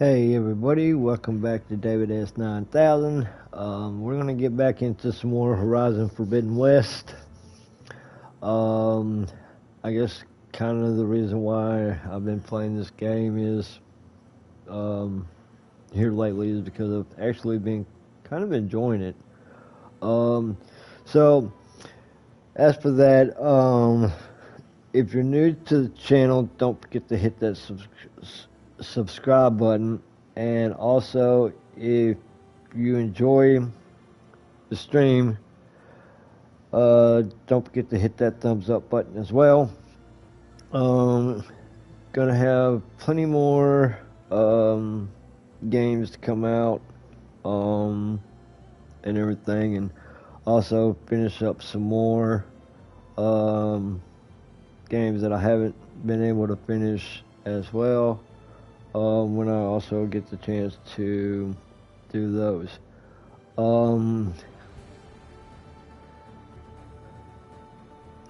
Hey everybody, welcome back to David S9000. We're gonna get back into some more Horizon Forbidden West. I guess kind of the reason why I've been playing this game is here lately is because I've actually been kind of enjoying it. So as for that, if you're new to the channel, don't forget to hit that subscribe button, and also if you enjoy the stream, don't forget to hit that thumbs up button as well. Gonna have plenty more games to come out and everything, and also finish up some more games that I haven't been able to finish as well, when I also get the chance to do those.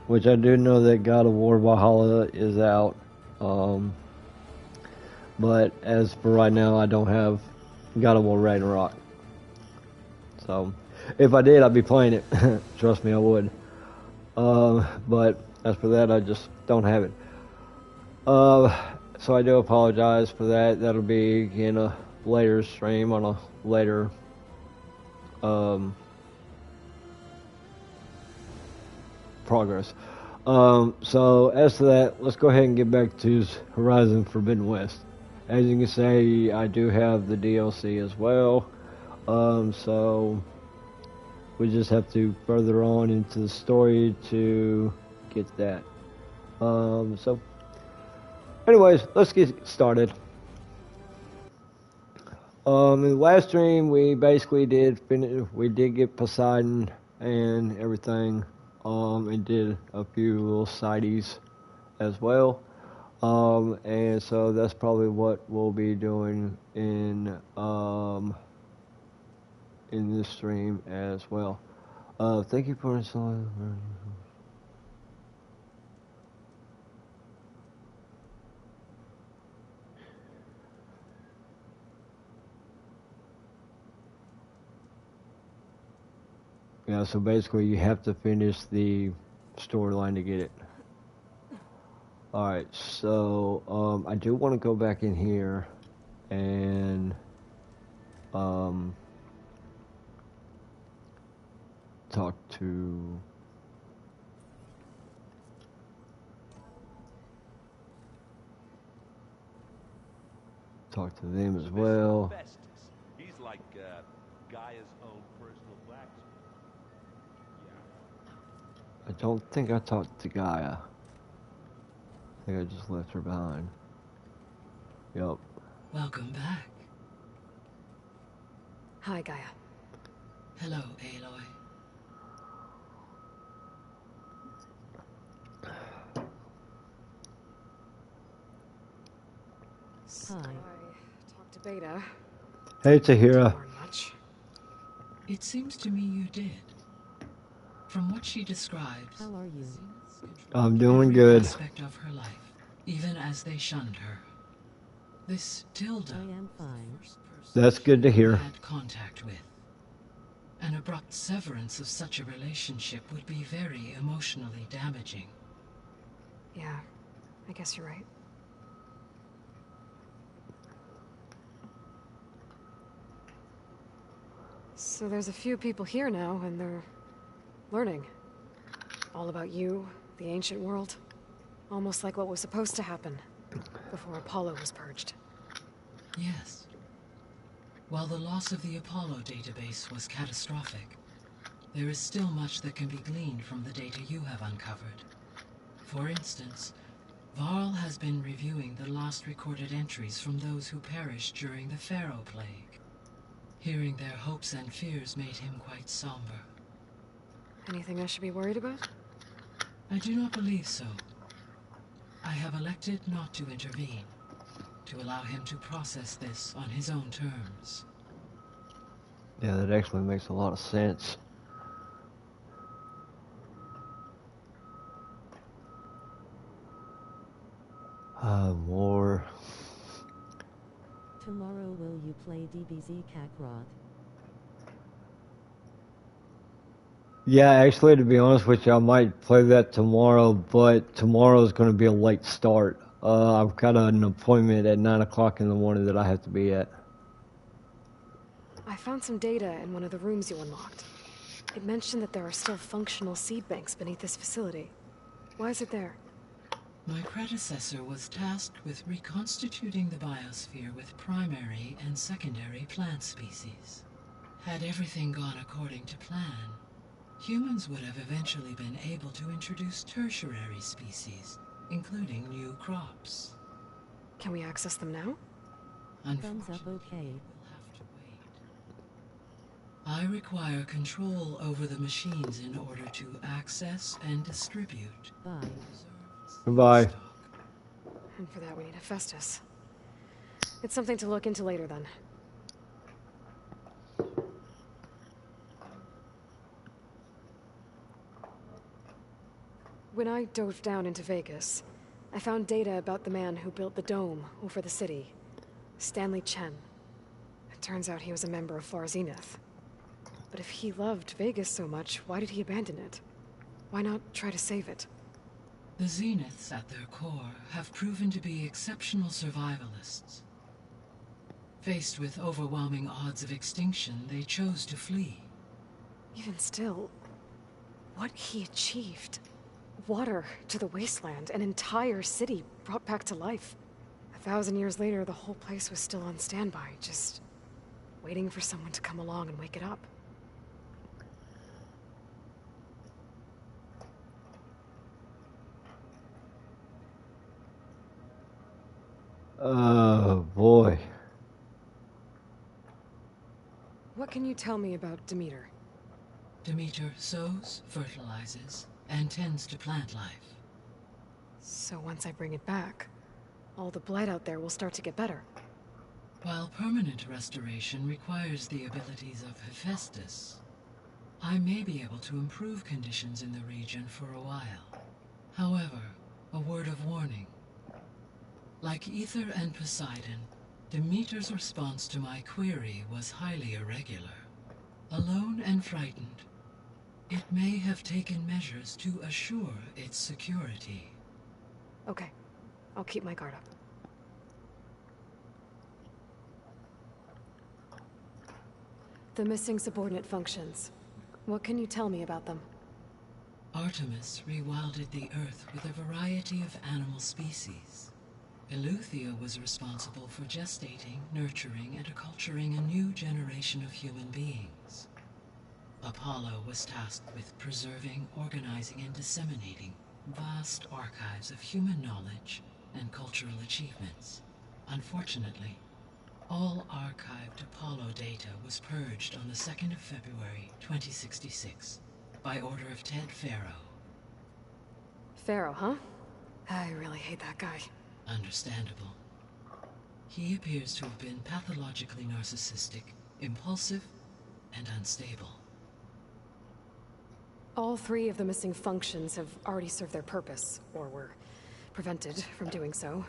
Which I do know that God of War Valhalla is out, but as for right now, I don't have God of War Ragnarok. So, if I did, I'd be playing it. Trust me, I would. But as for that, I just don't have it. So I do apologize for that. That'll be in a later stream on a later progress. So as to that, let's go ahead and get back to Horizon Forbidden West. As you can see, I do have the DLC as well. So we just have to further on into the story to get that. So anyways, let's get started. In the last stream, we basically did finish. We did get Poseidon and everything, and did a few little sideties as well. And so that's probably what we'll be doing in this stream as well. Thank you for installing. Yeah, so basically you have to finish the storyline to get it. Alright, so I do want to go back in here and talk to them as well. He's like Gaia's own personal blacksmith. I don't think I talked to Gaia. I think I just left her behind. Yup. Welcome back. Hi, Gaia. Hello, Aloy. So I talked to Beta. Hey, Tahira. Didn't learn much. It seems to me you did. From what she describes, How are you? I'm doing every good. aspect of her life, even as they shunned her. This Tilda, I am fine. That's good to hear. had contact with. An abrupt severance of such a relationship would be very emotionally damaging. Yeah, I guess you're right. So there's a few people here now, and they're learning. All about you, the ancient world. Almost like what was supposed to happen before Apollo was purged. Yes. While the loss of the Apollo database was catastrophic, there is still much that can be gleaned from the data you have uncovered. For instance, Varl has been reviewing the last recorded entries from those who perished during the Pharaoh Plague. Hearing their hopes and fears made him quite somber. Anything I should be worried about? I do not believe so. I have elected not to intervene, to allow him to process this on his own terms. Yeah, that actually makes a lot of sense. More. Tomorrow will you play DBZ Kakarot? Yeah, actually, to be honest with you, I might play that tomorrow, but tomorrow's going to be a late start. I've got an appointment at 9 o'clock in the morning that I have to be at. I found some data in one of the rooms you unlocked. It mentioned that there are still functional seed banks beneath this facility. Why is it there? My predecessor was tasked with reconstituting the biosphere with primary and secondary plant species. Had everything gone according to plan, humans would have eventually been able to introduce tertiary species, including new crops. Can we access them now? Thumbs up, Unfortunately, okay. we'll have to wait. I require control over the machines in order to access and distribute. Bye. Goodbye. And for that we need Hephaestus. It's something to look into later then. When I dove down into Vegas, I found data about the man who built the dome over the city, Stanley Chen. It turns out he was a member of Far Zenith. But if he loved Vegas so much, why did he abandon it? Why not try to save it? The Zeniths at their core have proven to be exceptional survivalists. Faced with overwhelming odds of extinction, they chose to flee. Even still, what he achieved. Water to the wasteland, an entire city brought back to life. 1,000 years later, the whole place was still on standby, just waiting for someone to come along and wake it up. Oh, boy. What can you tell me about Demeter? Demeter sows, fertilizes, and tends to plant life. So once I bring it back, all the blight out there will start to get better. While permanent restoration requires the abilities of Hephaestus, I may be able to improve conditions in the region for a while. However, a word of warning. Like Ether and Poseidon, Demeter's response to my query was highly irregular. Alone and frightened, it may have taken measures to assure its security. Okay, I'll keep my guard up. The missing subordinate functions. What can you tell me about them? Artemis rewilded the Earth with a variety of animal species. Eleuthia was responsible for gestating, nurturing, and acculturating a new generation of human beings. Apollo was tasked with preserving, organizing, and disseminating vast archives of human knowledge and cultural achievements. Unfortunately, all archived Apollo data was purged on the 2nd of February, 2066, by order of Ted Faro. Pharaoh, huh? I really hate that guy. Understandable. He appears to have been pathologically narcissistic, impulsive, and unstable. All 3 of the missing functions have already served their purpose, or were prevented from doing so.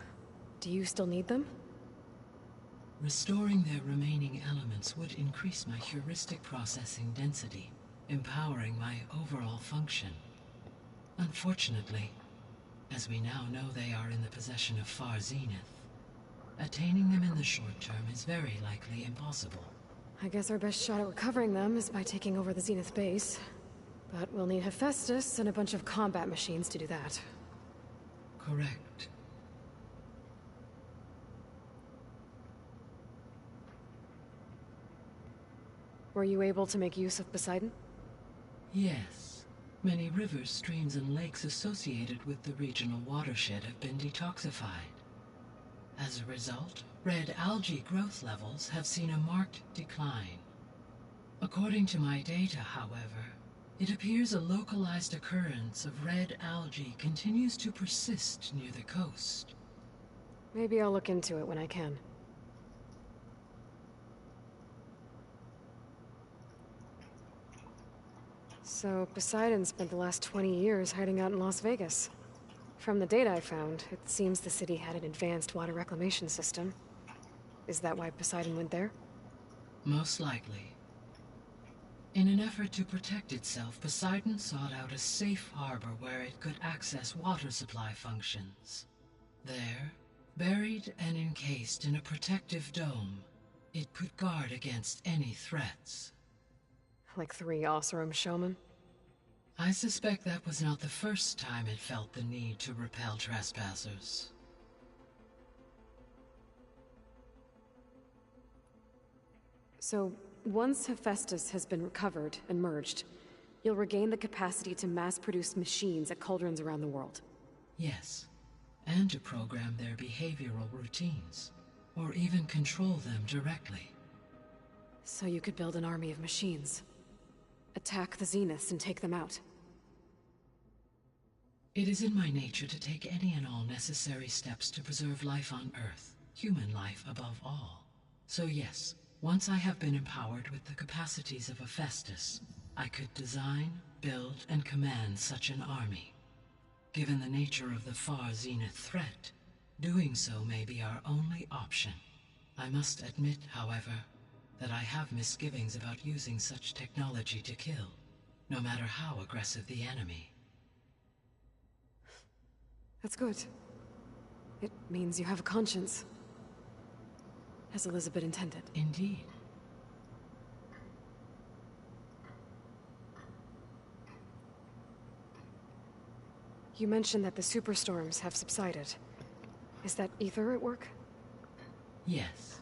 Do you still need them? Restoring their remaining elements would increase my heuristic processing density, empowering my overall function. Unfortunately, as we now know they are in the possession of Far Zenith, attaining them in the short term is very likely impossible. I guess our best shot at recovering them is by taking over the Zenith base. But we'll need Hephaestus and a bunch of combat machines to do that. Correct. Were you able to make use of Poseidon? Yes. Many rivers, streams, and lakes associated with the regional watershed have been detoxified. As a result, red algae growth levels have seen a marked decline. According to my data, however, it appears a localized occurrence of red algae continues to persist near the coast. Maybe I'll look into it when I can. So, Poseidon spent the last 20 years hiding out in Las Vegas. From the data I found, it seems the city had an advanced water reclamation system. Is that why Poseidon went there? Most likely. In an effort to protect itself, Poseidon sought out a safe harbor where it could access water supply functions. There, buried and encased in a protective dome, it could guard against any threats. Like 3 Oseram showmen? I suspect that was not the first time it felt the need to repel trespassers. So, once Hephaestus has been recovered and merged, you'll regain the capacity to mass-produce machines at cauldrons around the world. Yes, and to program their behavioral routines, or even control them directly. So you could build an army of machines. Attack the Zeniths and take them out. It is in my nature to take any and all necessary steps to preserve life on Earth, human life above all. So yes, once I have been empowered with the capacities of Hephaestus, I could design, build, and command such an army. Given the nature of the far Zenith threat, doing so may be our only option. I must admit, however, that I have misgivings about using such technology to kill, no matter how aggressive the enemy. That's good. It means you have a conscience. As Elizabeth intended. Indeed. You mentioned that the superstorms have subsided. Is that Ether at work? Yes.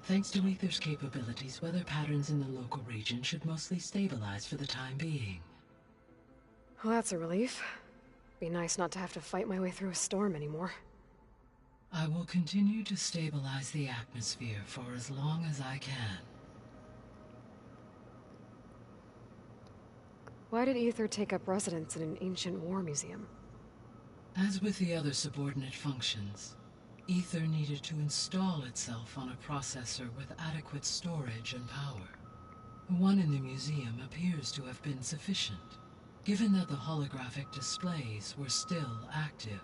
Thanks to Ether's capabilities, weather patterns in the local region should mostly stabilize for the time being. Well, that's a relief. Be nice not to have to fight my way through a storm anymore. I will continue to stabilize the atmosphere for as long as I can. Why did Ether take up residence in an ancient war museum? As with the other subordinate functions, Ether needed to install itself on a processor with adequate storage and power. The one in the museum appears to have been sufficient, given that the holographic displays were still active.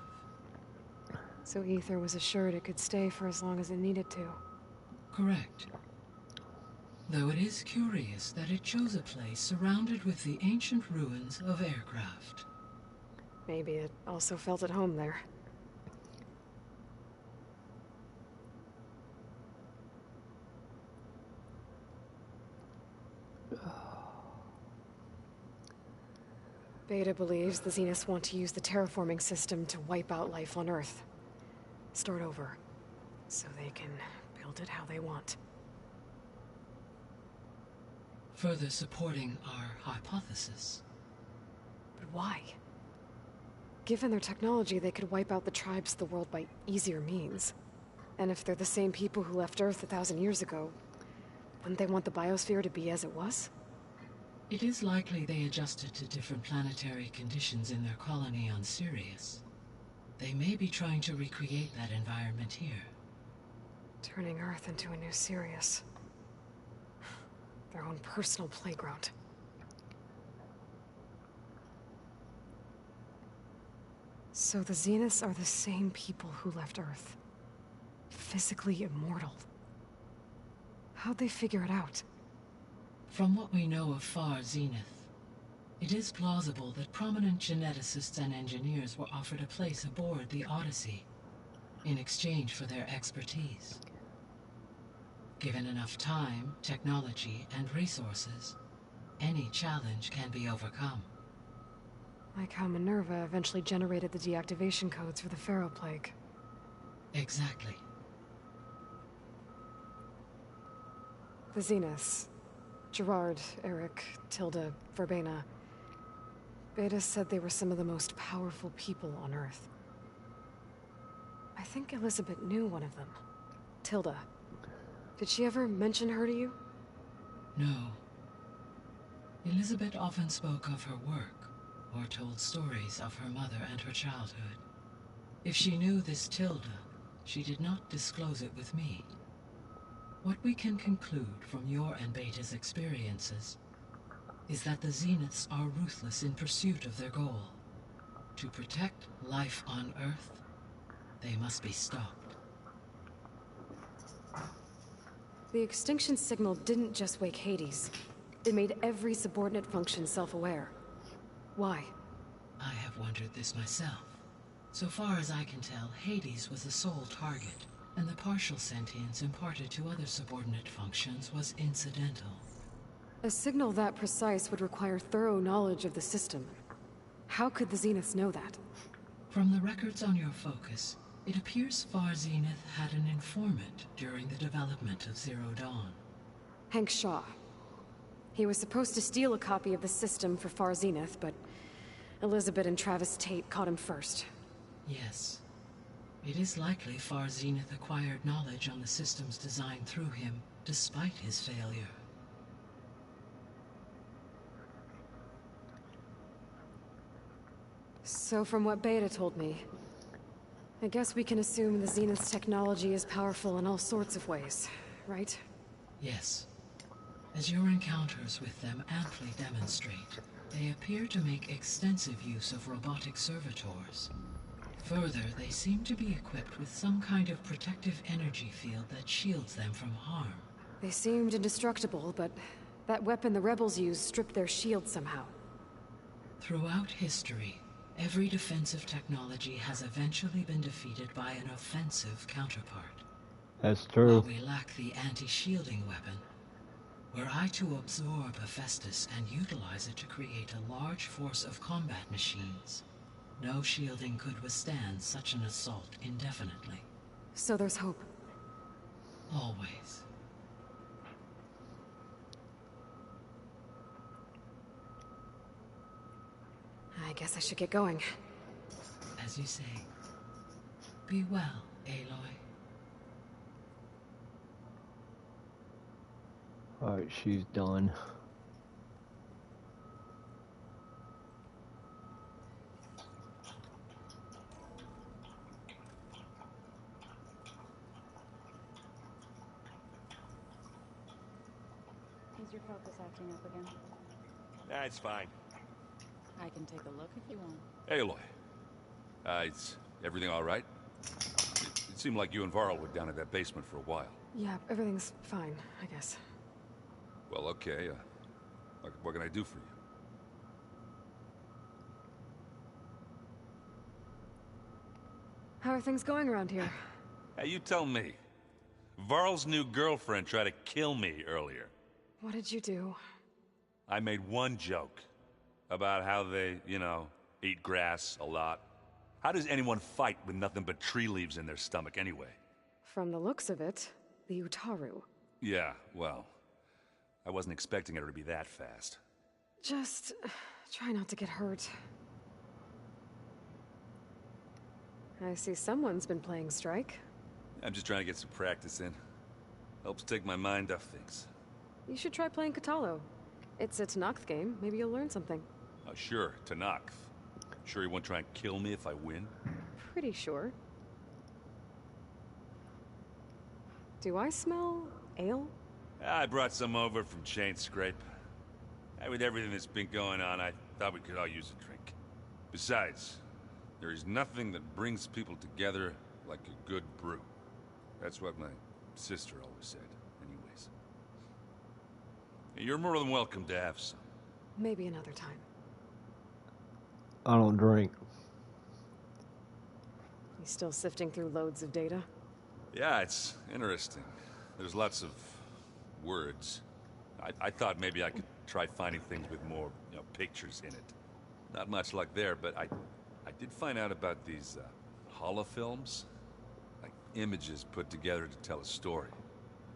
So Ether was assured it could stay for as long as it needed to. Correct. Though it is curious that it chose a place surrounded with the ancient ruins of aircraft. Maybe it also felt at home there. Beta believes the Zeniths want to use the terraforming system to wipe out life on Earth. Start over, so they can build it how they want. Further supporting our hypothesis. But why? Given their technology, they could wipe out the tribes of the world by easier means. And if they're the same people who left Earth 1,000 years ago, wouldn't they want the biosphere to be as it was? It is likely they adjusted to different planetary conditions in their colony on Sirius. They may be trying to recreate that environment here. Turning Earth into a new Sirius. Their own personal playground. So the Zeniths are the same people who left Earth. Physically immortal. How'd they figure it out? From what we know of Far Zenith, it is plausible that prominent geneticists and engineers were offered a place aboard the Odyssey in exchange for their expertise. Given enough time, technology, and resources, any challenge can be overcome. Like how Minerva eventually generated the deactivation codes for the Pharaoh Plague. Exactly. The Zeniths. Gerard, Eric, Tilda, Verbena. Beta said they were some of the most powerful people on Earth. I think Elizabeth knew one of them. Tilda. Did she ever mention her to you? No. Elizabeth often spoke of her work, or told stories of her mother and her childhood. If she knew this Tilda, she did not disclose it with me. What we can conclude from your and Beta's experiences is that the Zeniths are ruthless in pursuit of their goal. To protect life on Earth, they must be stopped. The extinction signal didn't just wake Hades. It made every subordinate function self-aware. Why? I have wondered this myself. So far as I can tell, Hades was the sole target, and the partial sentience imparted to other subordinate functions was incidental. A signal that precise would require thorough knowledge of the system. How could the Zeniths know that? From the records on your focus, it appears Far Zenith had an informant during the development of Zero Dawn. Hank Shaw. He was supposed to steal a copy of the system for Far Zenith, but Elizabeth and Travis Tate caught him first. Yes. It is likely Far Zenith acquired knowledge on the system's design through him, despite his failure. So from what Beta told me, I guess we can assume the Zenith's technology is powerful in all sorts of ways, right? Yes. As your encounters with them amply demonstrate, they appear to make extensive use of robotic servitors. Further, they seem to be equipped with some kind of protective energy field that shields them from harm. They seemed indestructible, but that weapon the rebels used stripped their shield somehow. Throughout history, every defensive technology has eventually been defeated by an offensive counterpart. That's true. While we lack the anti-shielding weapon, were I to absorb Hephaestus and utilize it to create a large force of combat machines, no shielding could withstand such an assault indefinitely. So there's hope. Always. I guess I should get going. As you say. Be well, Aloy. Alright, she's done. Is your focus acting up again? That's fine. I can take a look if you want. Aloy. Is everything all right? It seemed like you and Varl were down in that basement for a while. Yeah, everything's fine, I guess. Well, okay. What can I do for you? How are things going around here? Hey, you tell me. Varl's new girlfriend tried to kill me earlier. What did you do? I made one joke about how they, eat grass a lot. How does anyone fight with nothing but tree leaves in their stomach anyway? From the looks of it, the Utaru. Yeah, well, I wasn't expecting her to be that fast. Just try not to get hurt. I see someone's been playing Strike. I'm just trying to get some practice in. Helps take my mind off things. You should try playing Katalo. It's a Tanakh game. Maybe you'll learn something. Oh, sure, Tanakh. Sure you won't try and kill me if I win? Pretty sure. Do I smell ale? I brought some over from Chain Scrape. With everything that's been going on, I thought we could all use a drink. Besides, there is nothing that brings people together like a good brew. That's what my sister always said, anyways. You're more than welcome to have some. Maybe another time. I don't drink. You still sifting through loads of data? Yeah, it's interesting. There's lots of words. I thought maybe I could try finding things with more, pictures in it. Not much luck there, but I did find out about these holofilms. Like images put together to tell a story.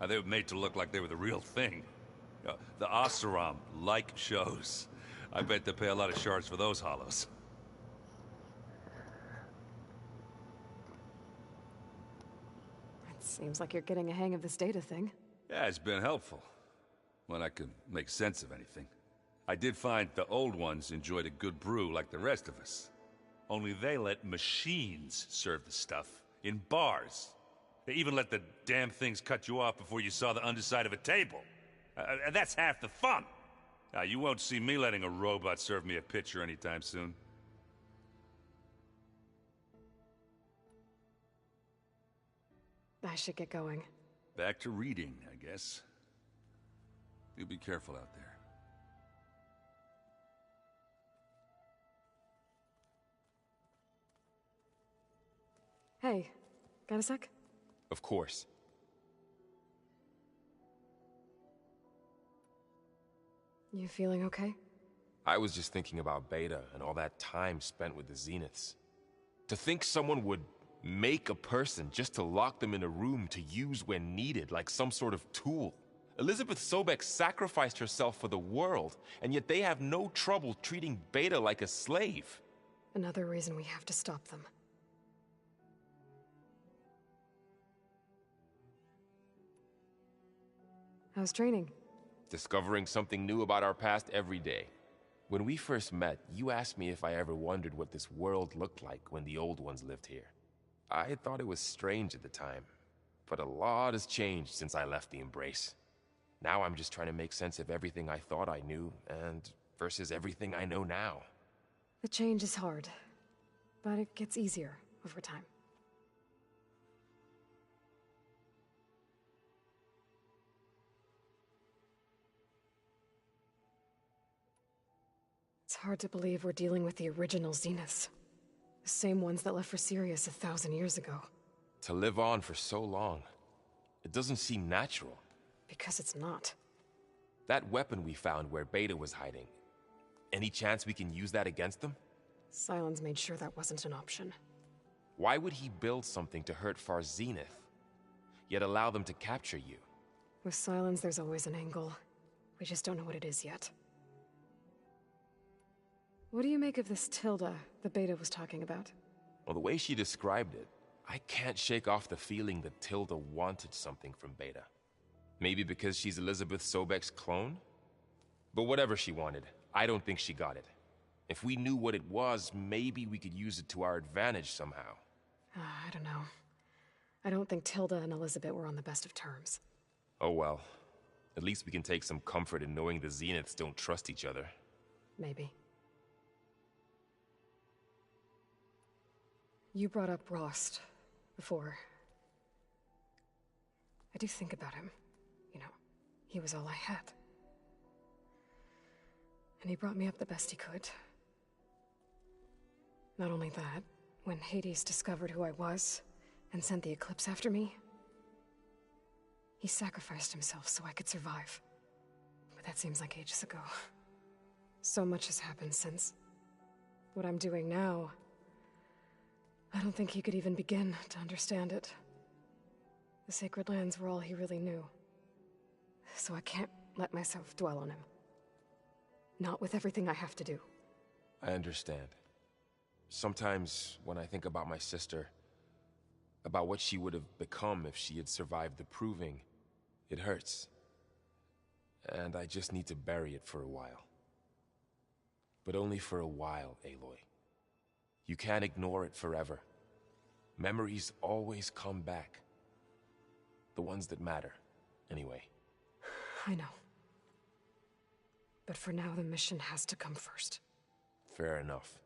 They were made to look like they were the real thing. The Oseram like shows. I bet they pay a lot of shards for those hollows. It seems like you're getting a hang of this data thing. Yeah, it's been helpful. When I could make sense of anything. I did find the old ones enjoyed a good brew like the rest of us. Only they let machines serve the stuff in bars. They even let the damn things cut you off before you saw the underside of a table. And that's half the fun. Now, you won't see me letting a robot serve me a pitcher anytime soon. I should get going. Back to reading, I guess. You be careful out there. Hey, got a sec? Of course. You feeling okay? I was just thinking about Beta and all that time spent with the Zeniths. To think someone would make a person just to lock them in a room to use when needed, like some sort of tool. Elizabeth Sobek sacrificed herself for the world, and yet they have no trouble treating Beta like a slave. Another reason we have to stop them. How's training? Discovering something new about our past every day. When we first met, you asked me if I ever wondered what this world looked like when the old ones lived here. I thought it was strange at the time, but a lot has changed since I left the Embrace. Now I'm just trying to make sense of everything I thought I knew, and versus everything I know now. The change is hard, but it gets easier over time. It's hard to believe we're dealing with the original Zeniths. The same ones that left for Sirius 1,000 years ago. To live on for so long, it doesn't seem natural. Because it's not. That weapon we found where Beta was hiding, any chance we can use that against them? Sylens made sure that wasn't an option. Why would he build something to hurt Far Zenith, yet allow them to capture you? With Sylens, there's always an angle. We just don't know what it is yet. What do you make of this Tilda the Beta was talking about? Well, the way she described it, I can't shake off the feeling that Tilda wanted something from Beta. Maybe because she's Elizabeth Sobek's clone? But whatever she wanted, I don't think she got it. If we knew what it was, maybe we could use it to our advantage somehow. I don't know. I don't think Tilda and Elizabeth were on the best of terms. Oh well. At least we can take some comfort in knowing the Zeniths don't trust each other. Maybe. You brought up Rost before. I do think about him. You know, he was all I had. And he brought me up the best he could. Not only that, when Hades discovered who I was and sent the Eclipse after me, he sacrificed himself so I could survive. But that seems like ages ago. So much has happened since. What I'm doing now, I don't think he could even begin to understand it. The Sacred Lands were all he really knew. So I can't let myself dwell on him. Not with everything I have to do. I understand. Sometimes, when I think about my sister, about what she would have become if she had survived the Proving, it hurts. And I just need to bury it for a while. But only for a while, Aloy. You can't ignore it forever. Memories always come back. The ones that matter, anyway. I know. But for now, the mission has to come first. Fair enough.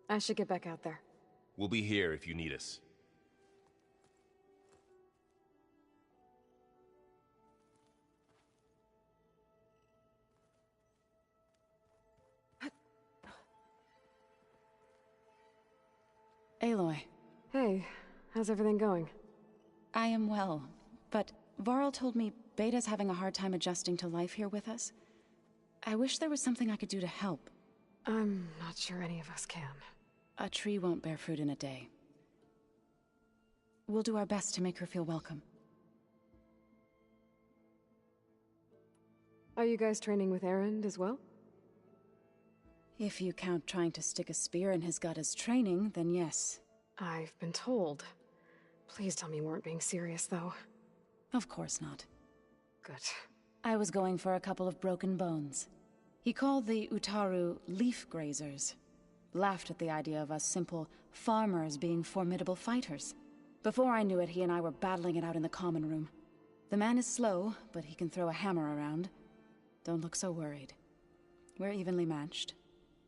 I should get back out there. We'll be here if you need us. Aloy, Hey, how's everything going? I am well, but Varl told me Beta's having a hard time adjusting to life here with us. I wish there was something I could do to help. I'm not sure any of us can. A tree won't bear fruit in a day. We'll do our best to make her feel welcome. Are you guys training with Erend as well? If you count trying to stick a spear in his gut as training, then yes. I've been told. Please tell me you weren't being serious, though. Of course not. Good. I was going for a couple of broken bones. He called the Utaru leaf grazers. Laughed at the idea of us simple farmers being formidable fighters. Before I knew it, he and I were battling it out in the common room. The man is slow, but he can throw a hammer around. Don't look so worried. We're evenly matched.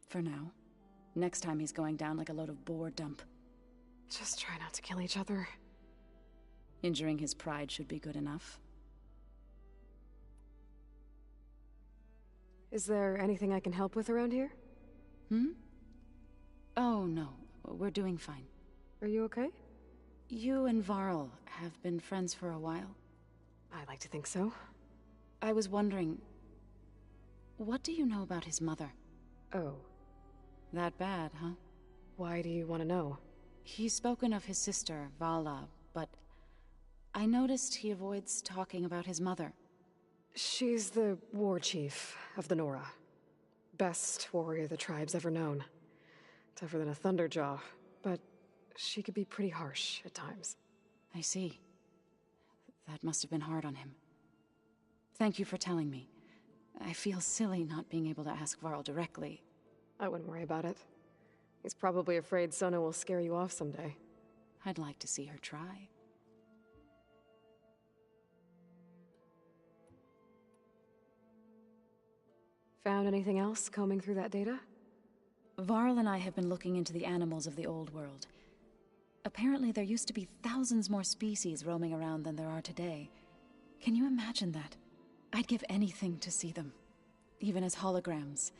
For now. Next time he's going down like a load of boar dump. Just try not to kill each other. Injuring his pride should be good enough. Is there anything I can help with around here? Oh, no. We're doing fine. Are you okay? You and Varl have been friends for a while. I like to think so. I was wondering, what do you know about his mother? Oh. That bad, huh? Why do you want to know? He's spoken of his sister, Vala, but I noticed he avoids talking about his mother. She's the war chief of the Nora. Best warrior the tribe's ever known. Tougher than a Thunderjaw, but she could be pretty harsh at times. I see. That must have been hard on him. Thank you for telling me. I feel silly not being able to ask Varl directly. I wouldn't worry about it. He's probably afraid Sona will scare you off someday. I'd like to see her try. Found anything else combing through that data? Varl and I have been looking into the animals of the old world. Apparently there used to be thousands more species roaming around than there are today. Can you imagine that? I'd give anything to see them, even as holograms.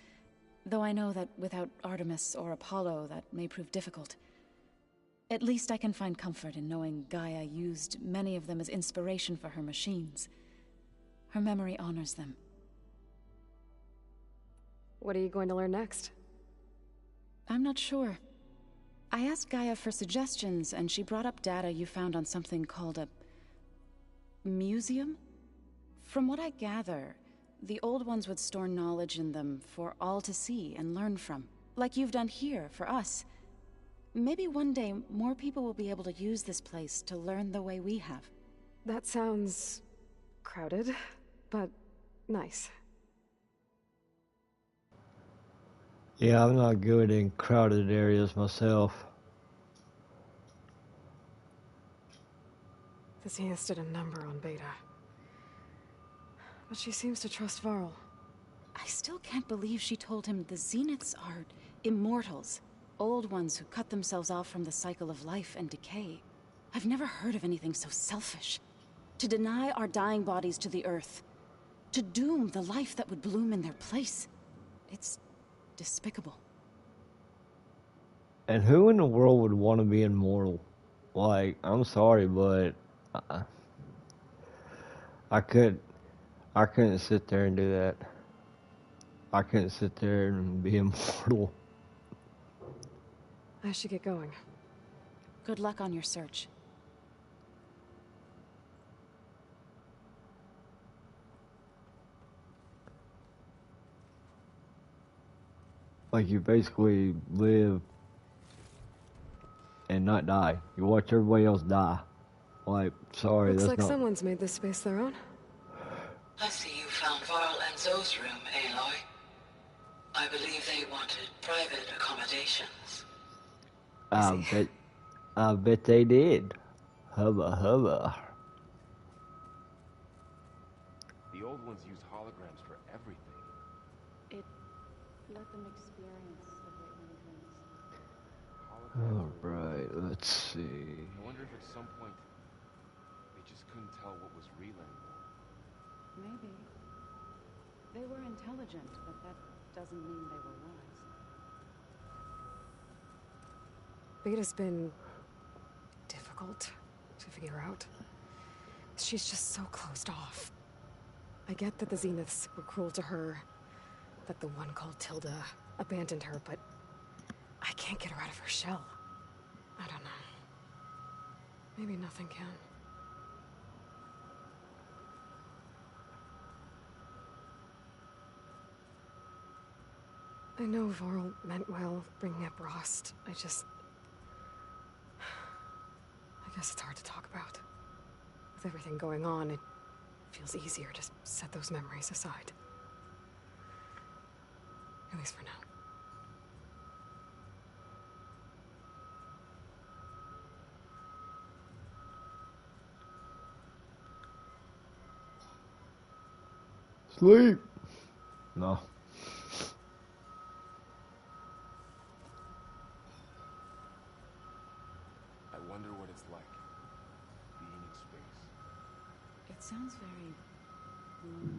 Though I know that without Artemis or Apollo, that may prove difficult. At least I can find comfort in knowing Gaia used many of them as inspiration for her machines. Her memory honors them. What are you going to learn next? I'm not sure. I asked Gaia for suggestions, and she brought up data you found on something called a museum? From what I gather, the old ones would store knowledge in them for all to see and learn from, like you've done here for us. Maybe one day more people will be able to use this place to learn the way we have. That sounds crowded, but nice. Yeah, I'm not good in crowded areas myself. The Zeniths did a number on Beta. But she seems to trust Varl. I still can't believe she told him the Zeniths are immortals. Old ones who cut themselves off from the cycle of life and decay. I've never heard of anything so selfish. To deny our dying bodies to the earth. To doom the life that would bloom in their place. It's despicable. And who in the world would want to be immortal? Like, I'm sorry, but I couldn't sit there and do that. I couldn't sit there and be immortal. I should get going. Good luck on your search. Like, you basically live and not die. You watch everybody else die. Like, sorry, Looks that's like not... someone's made this space their own. I see you found Varl and Zoe's room, Aloy. I believe they wanted private accommodations. I bet they did. Hubba hubba. The old ones used holograms for everything. It let them experience the great many things. Alright, let's see. I wonder if at some point they just couldn't tell what was real anymore. Maybe. They were intelligent, but that doesn't mean they were wise. Beta's been difficult to figure out. She's just so closed off. I get that the Zeniths were cruel to her, that the one called Tilda abandoned her, but I can't get her out of her shell. I don't know. Maybe nothing can. I know Varl meant well bringing up Rost. I guess it's hard to talk about. With everything going on, it feels easier to set those memories aside. At least for now. Sleep. No.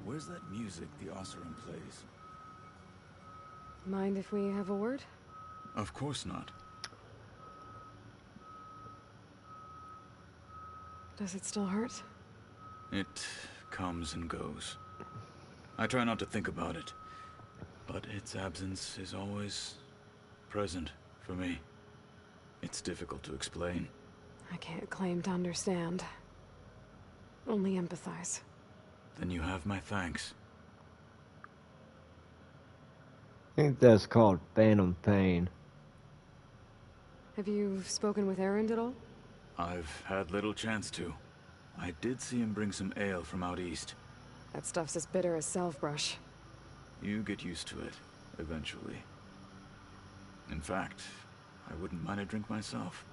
Where's that music the Oseram plays? Mind if we have a word? Of course not. Does it still hurt? It comes and goes. I try not to think about it, but its absence is always present for me. It's difficult to explain. I can't claim to understand. Only empathize. Then you have my thanks. I think that's called phantom pain. Have you spoken with Erend at all? I've had little chance to. I did see him bring some ale from out east. That stuff's as bitter as salve-brush. You get used to it, eventually. In fact, I wouldn't mind a drink myself.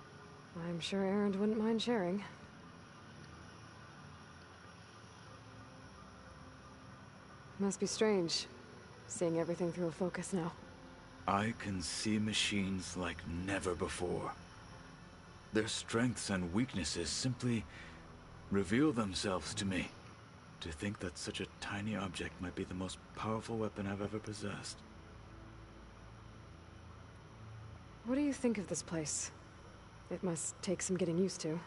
I'm sure Erend wouldn't mind sharing. Must be strange, seeing everything through a focus now. I can see machines like never before. Their strengths and weaknesses simply reveal themselves to me. To think that such a tiny object might be the most powerful weapon I've ever possessed. What do you think of this place? It must take some getting used to.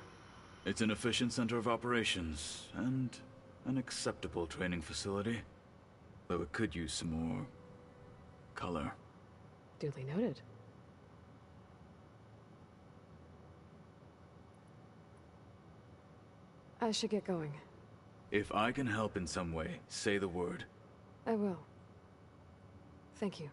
It's an efficient center of operations, and an acceptable training facility. Though it could use some more color. Duly noted. I should get going. If I can help in some way, say the word. I will. Thank you.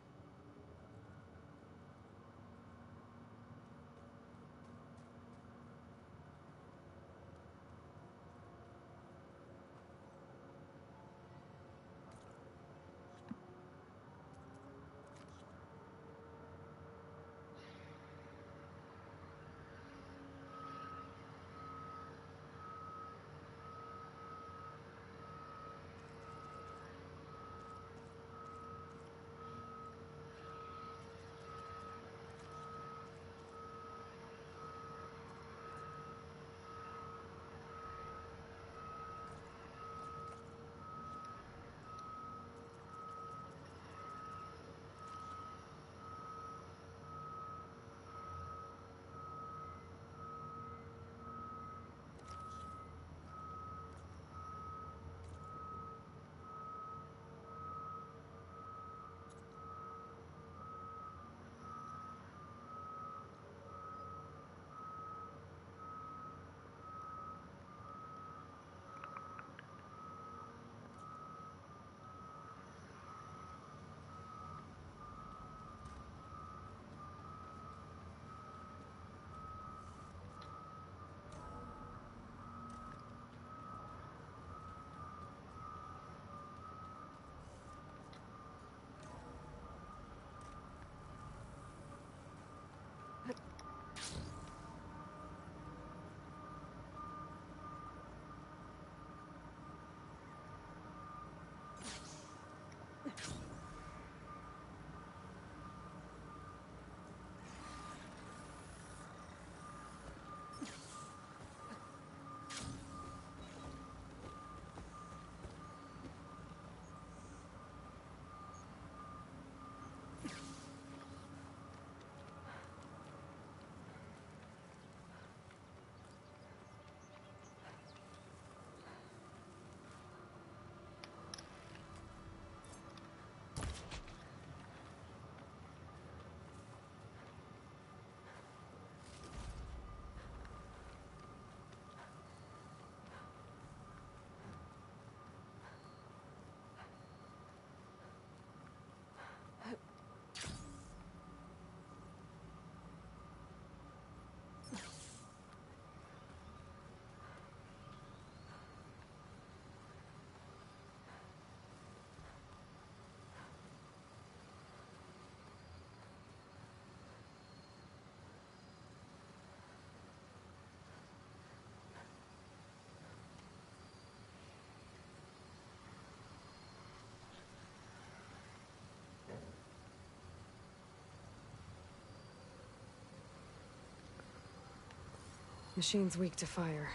Machine's weak to fire.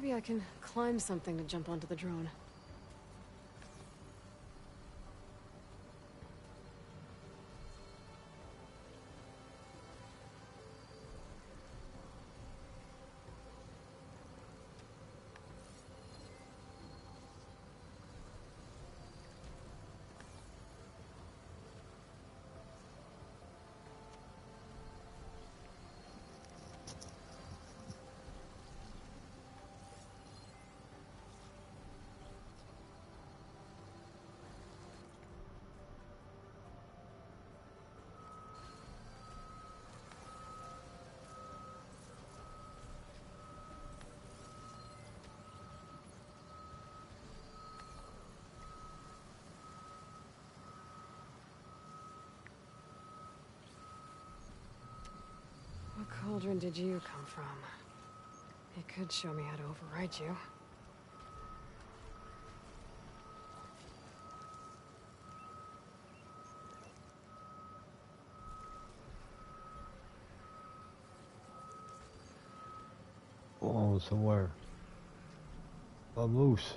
Maybe I can climb something to jump onto the drone. What cauldron did you come from? It could show me how to override you. Oh, somewhere. A moose.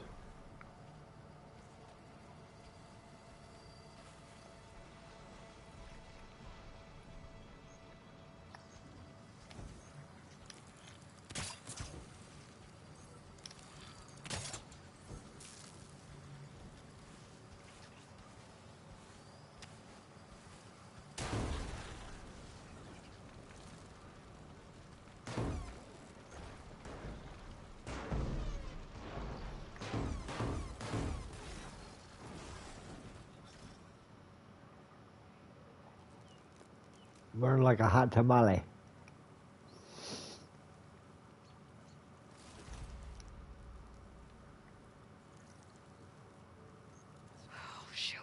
Burn like a hot tamale. Oh, shoot.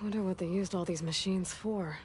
Wonder what they used all these machines for.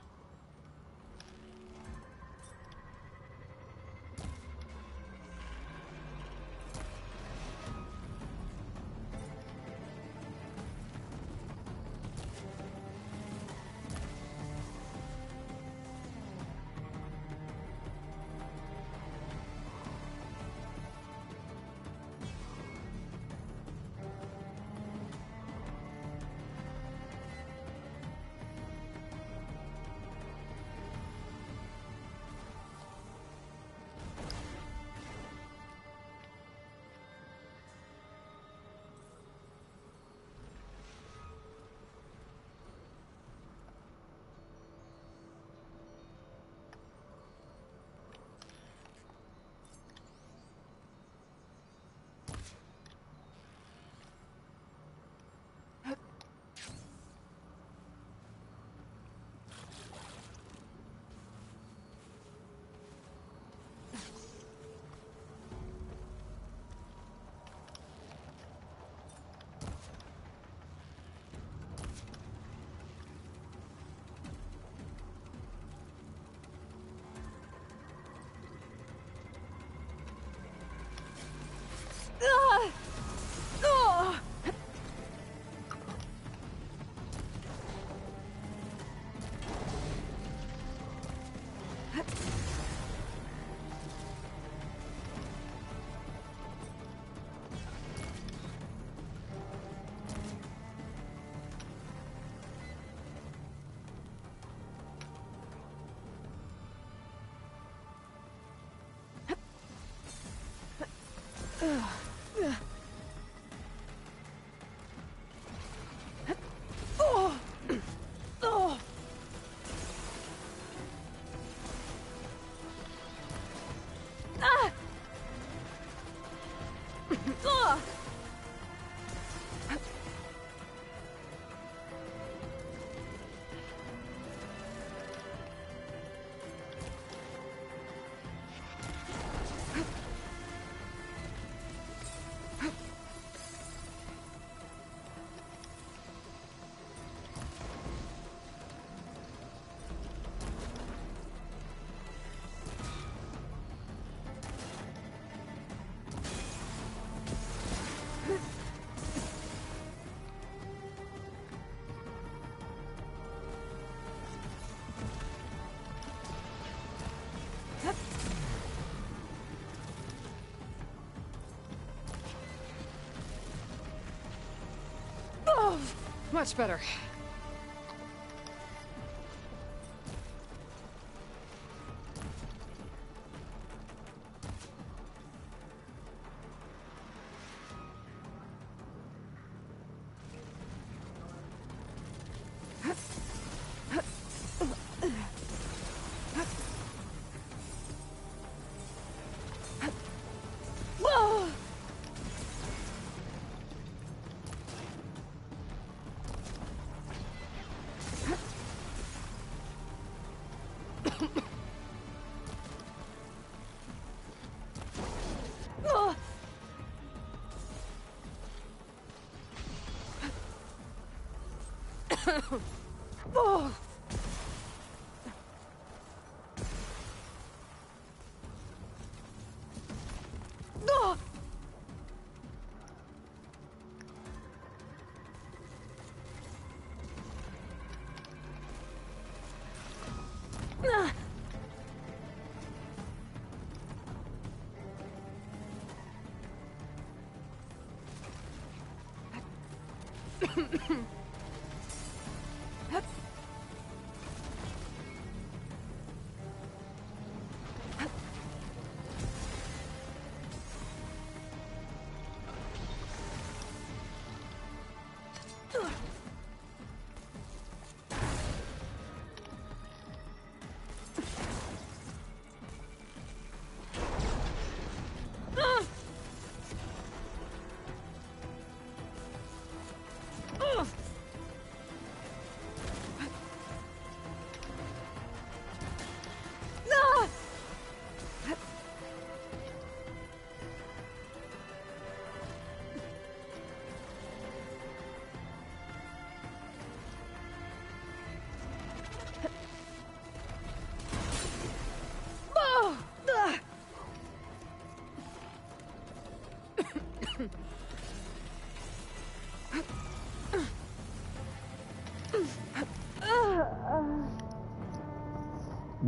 Much better.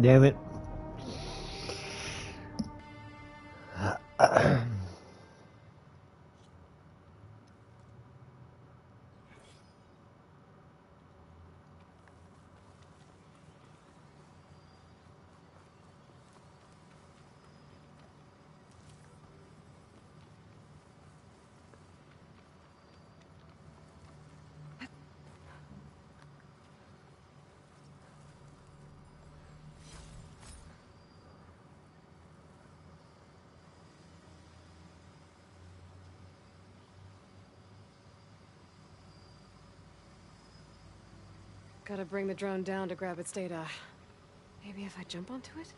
Damn it. Gotta bring the drone down to grab its data. Maybe if I jump onto it?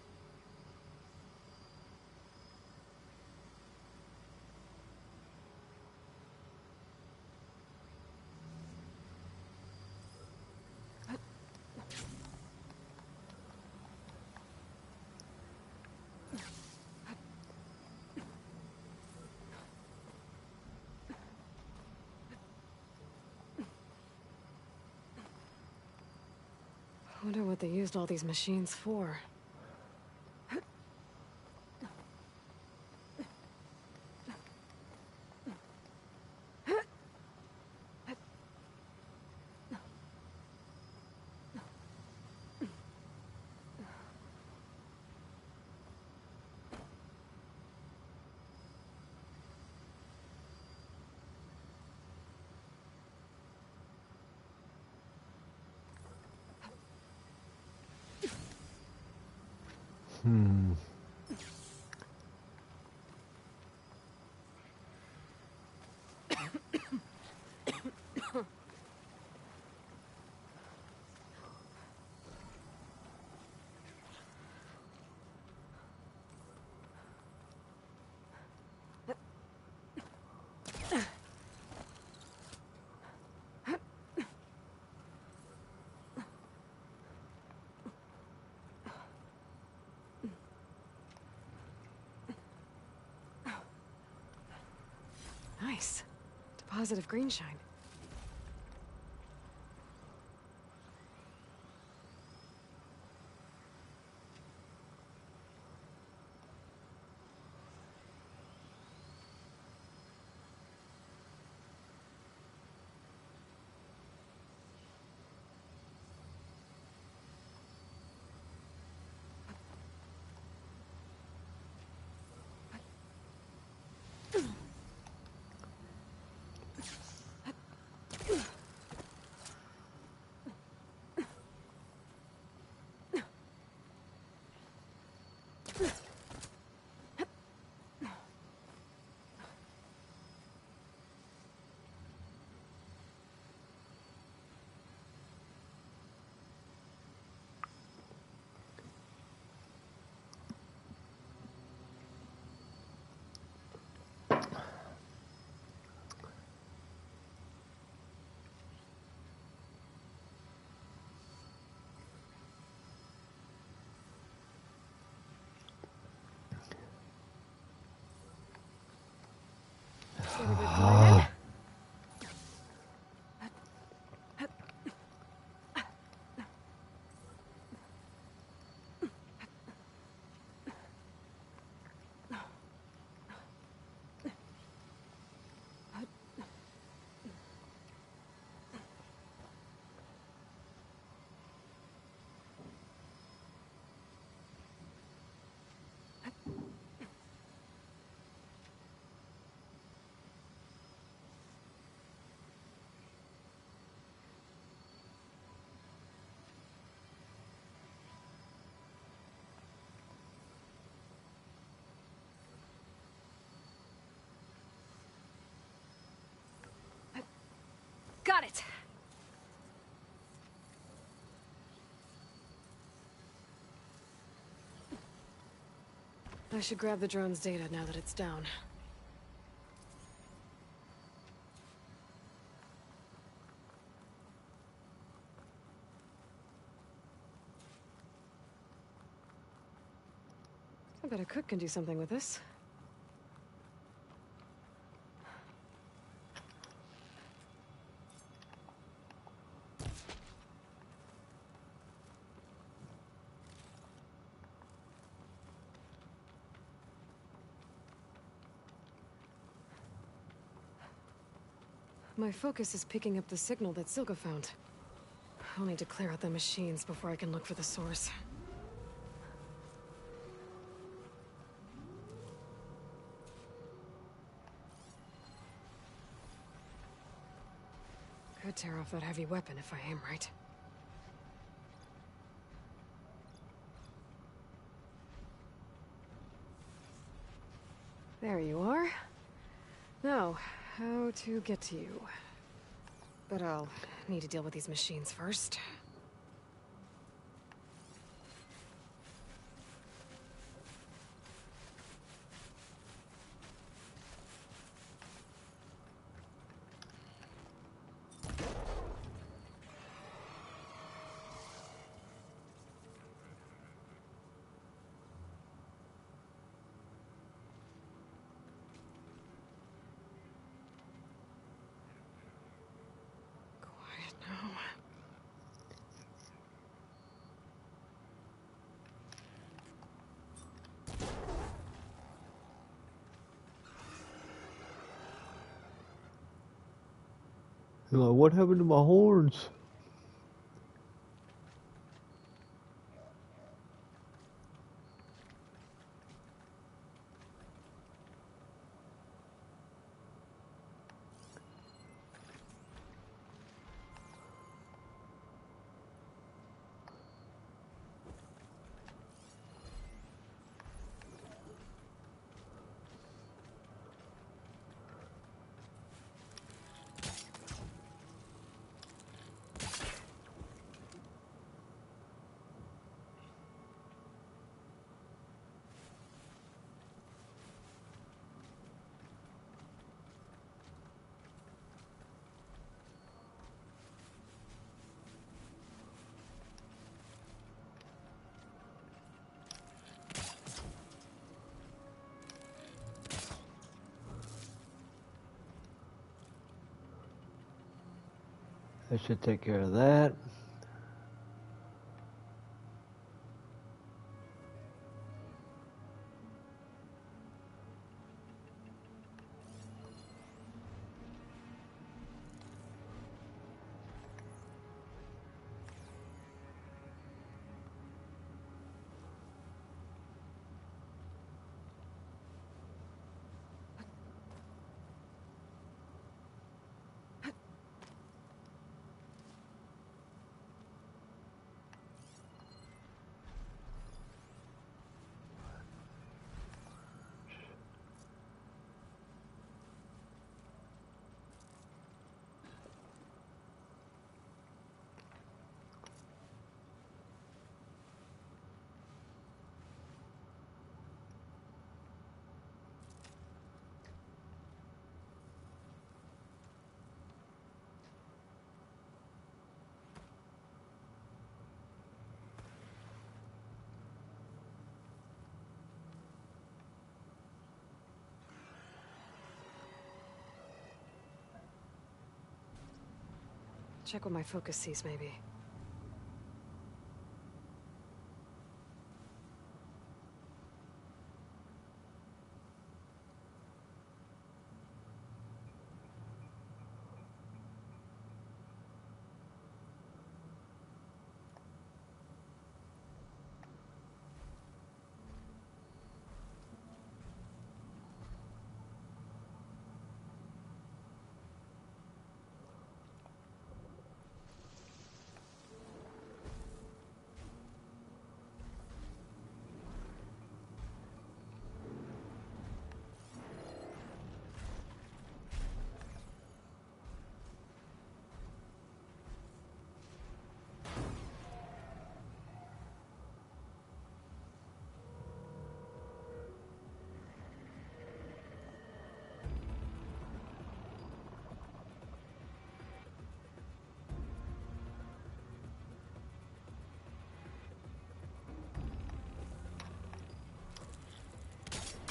Wonder what they used all these machines for. Hmm. Nice. Deposit of green shine. Get a good climb in. Got it. I should grab the drone's data now that it's down. I bet a cook can do something with this. My focus is picking up the signal that Silka found. I'll need to clear out the machines before I can look for the source. Could tear off that heavy weapon if I aim right. There you are. Now, how to get to you. But I'll need to deal with these machines first. Quiet now. You're like, what happened to my horns? That should take care of that. Check what my focus sees, maybe.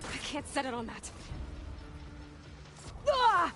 I can't set it on that. Ah!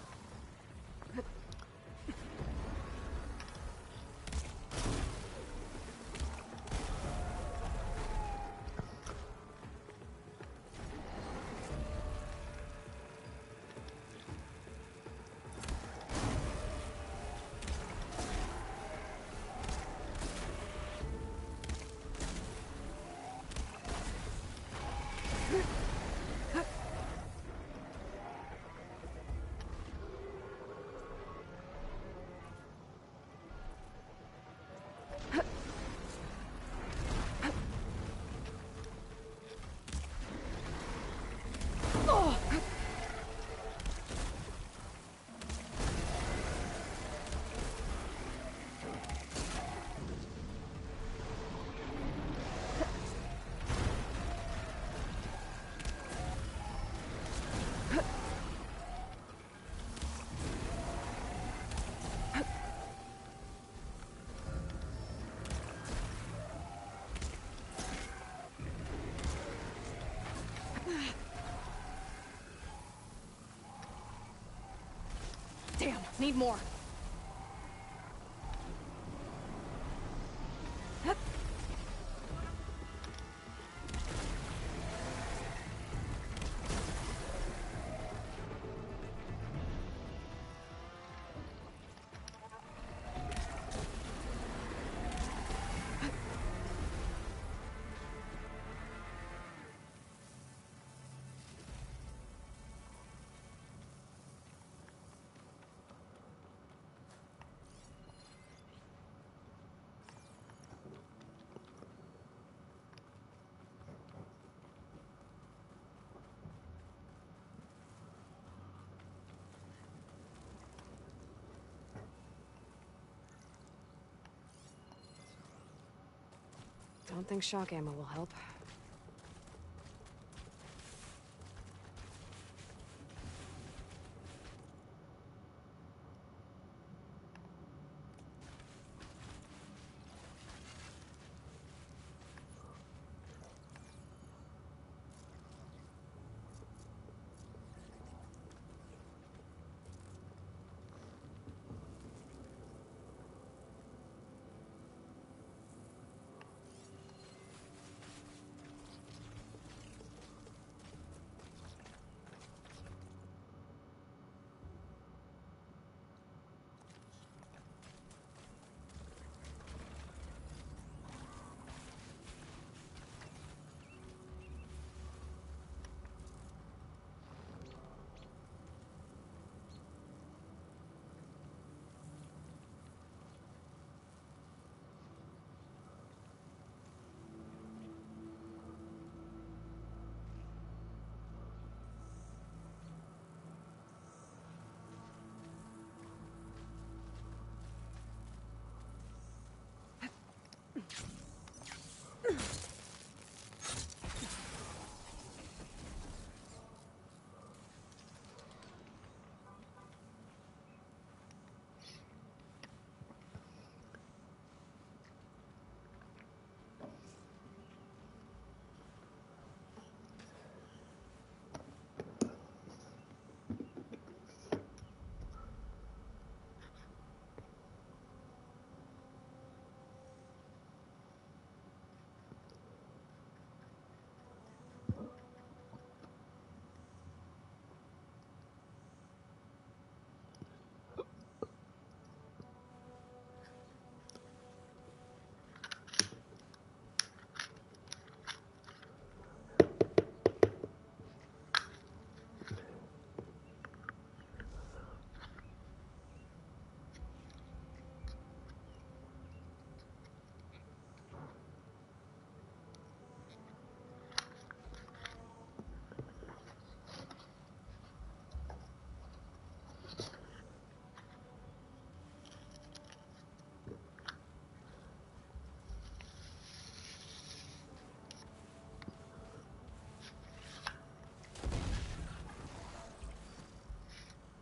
Damn, need more. Don't think shock ammo will help.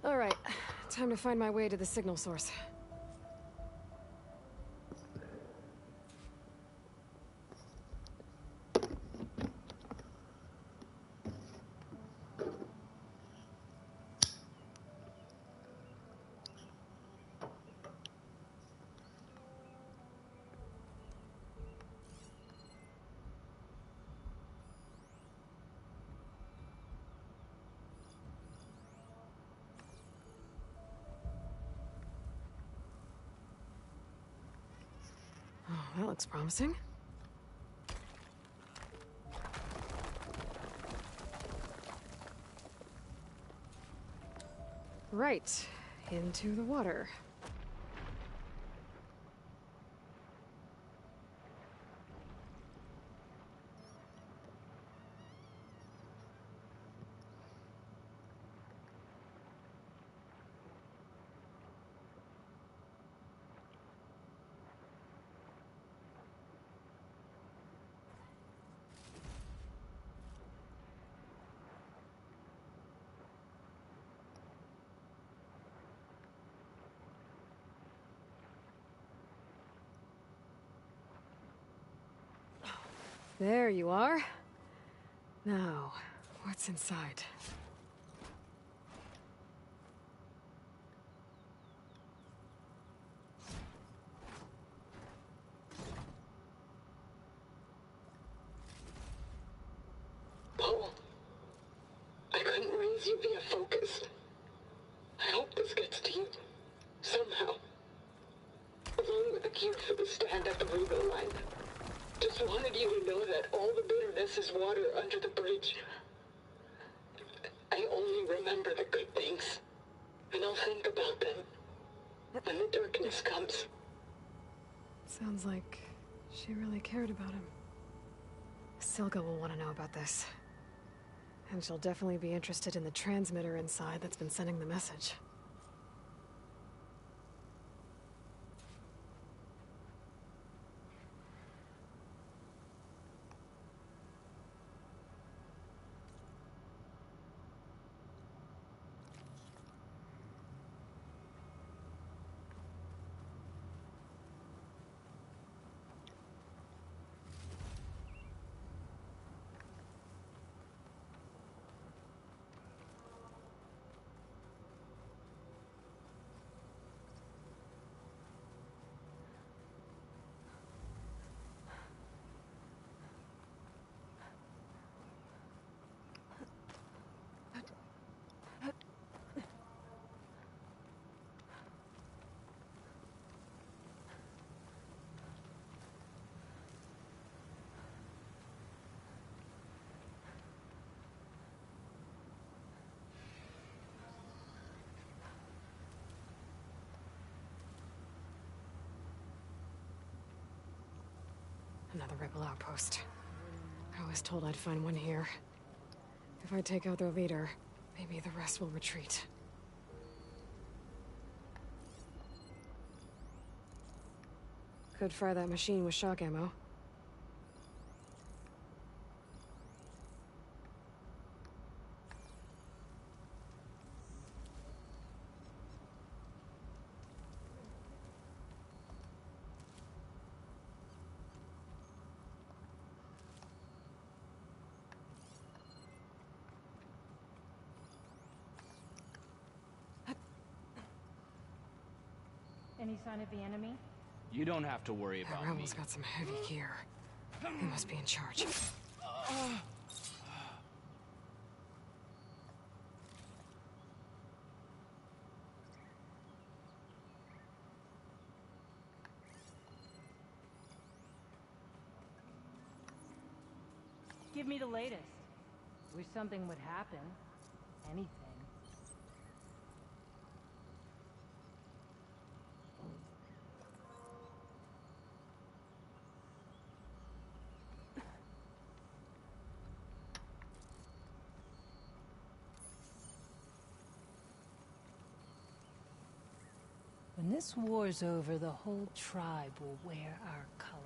All right, time to find my way to the signal source. Oh, that looks promising. Right, into the water. There you are. Now, what's inside? Vesuvius focused. I hope this gets to you. Somehow. Along with the cube for the stand at the railway line. Just wanted you to know that all the bitterness is water under the bridge. I only remember the good things. And I'll think about them when the darkness comes. Sounds like she really cared about him. Silga will want to know about this. And she'll definitely be interested in the transmitter inside that's been sending the message. Another rebel outpost. I was told I'd find one here. If I take out their leader, maybe the rest will retreat. Could fry that machine with shock ammo. Any sign of the enemy? You don't have to worry about me. Rebel's got some heavy gear. He must be in charge. Give me the latest. Wish something would happen. Anything. When this war's over, the whole tribe will wear our colors.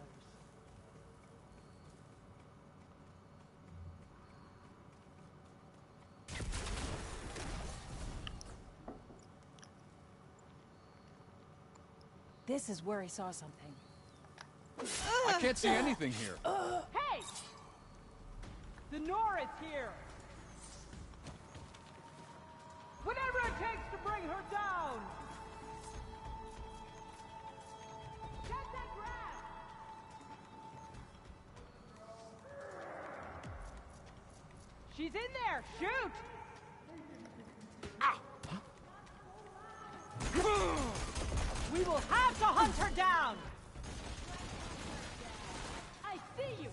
This is where I saw something. I can't see anything here. Hey! The Nora's here! Whatever it takes to bring her down! Get that grass! She's in there! Shoot! We will have to hunt her down! I see you!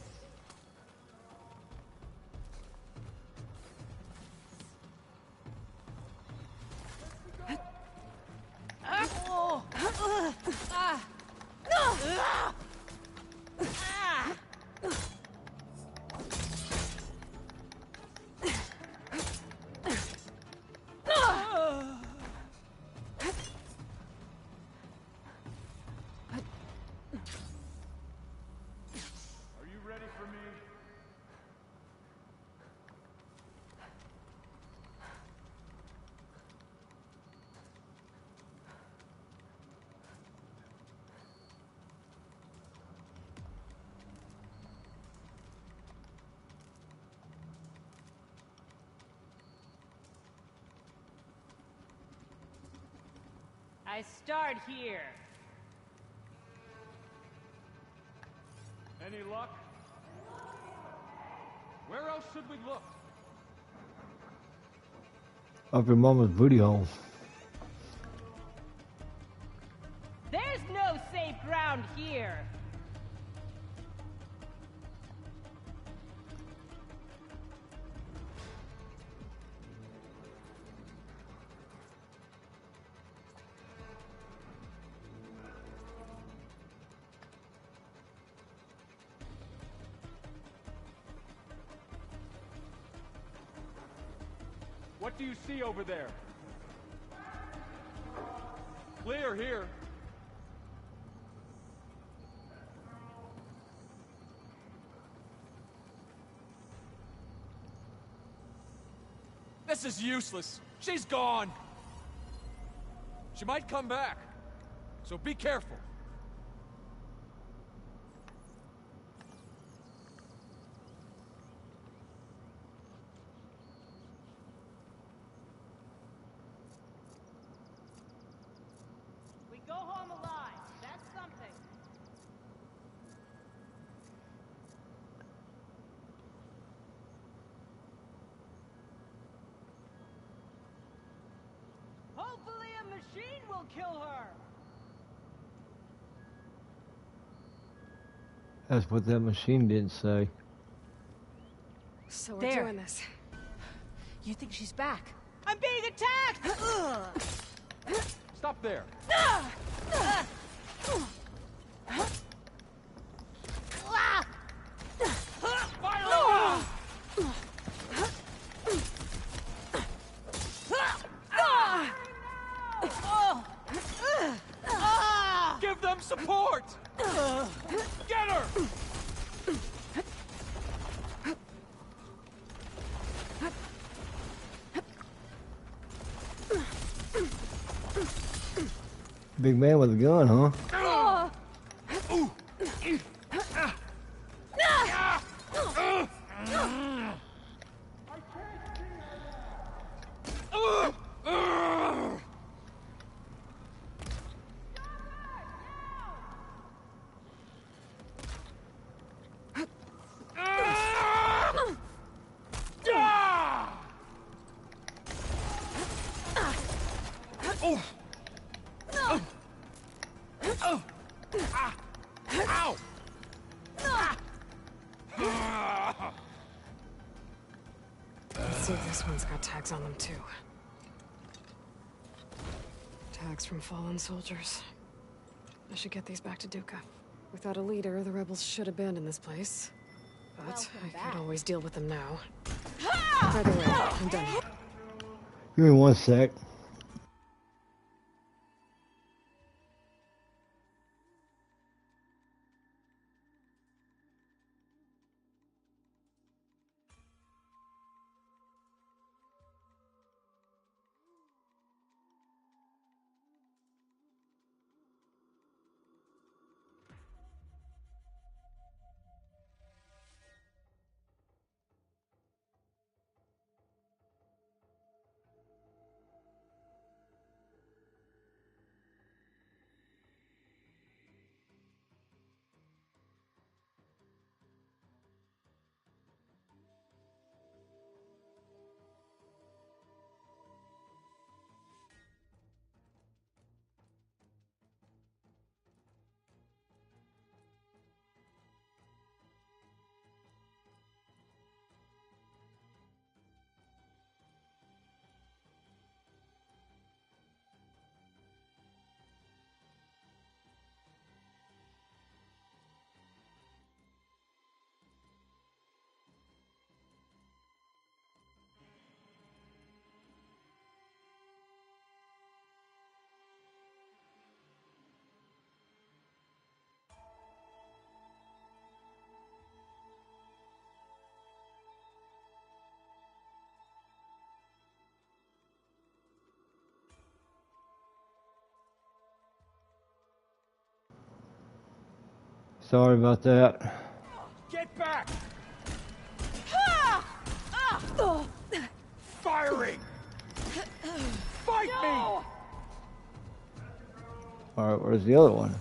I start here. Any luck? Where else should we look? Up your mama's booty hole. There's no safe ground here. What do you see over there? Clear here. This is useless. She's gone. She might come back. So be careful. We go home alive. That's something. Hopefully a machine will kill her. That's what that machine didn't say. So we're There. doing this. You think she's back? I'm being attacked! Stop there. Give them support! Get her! Big man with a gun, huh? Let's see if this one's got tags on them too. Tags from fallen soldiers. I should get these back to Duca. Without a leader, the rebels should abandon this place. But I could always deal with them now. By the way, I'm done here. Give me one sec. Sorry about that. Get back! Firing! Fight me! Alright, where's the other one?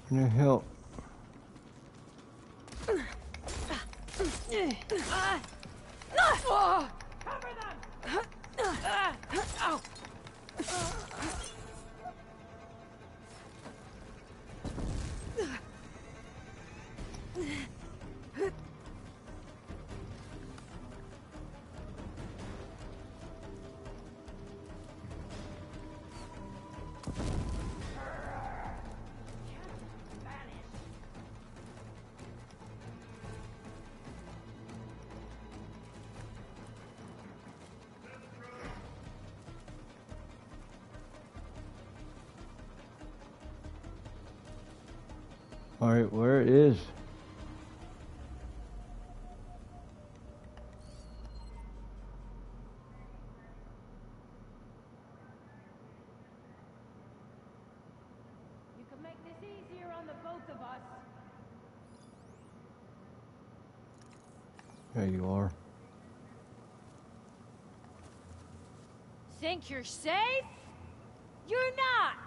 Can I help? Alright, where is? You can make this easier on the both of us. There you are. Think you're safe? You're not!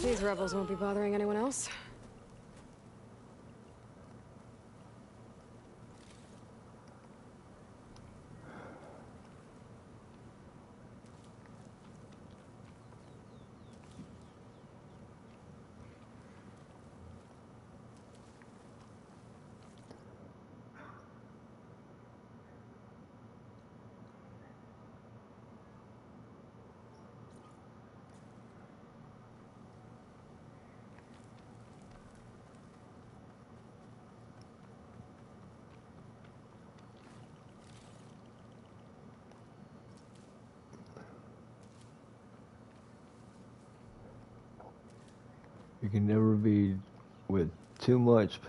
These rebels won't be bothering anyone else. You can never be with too much.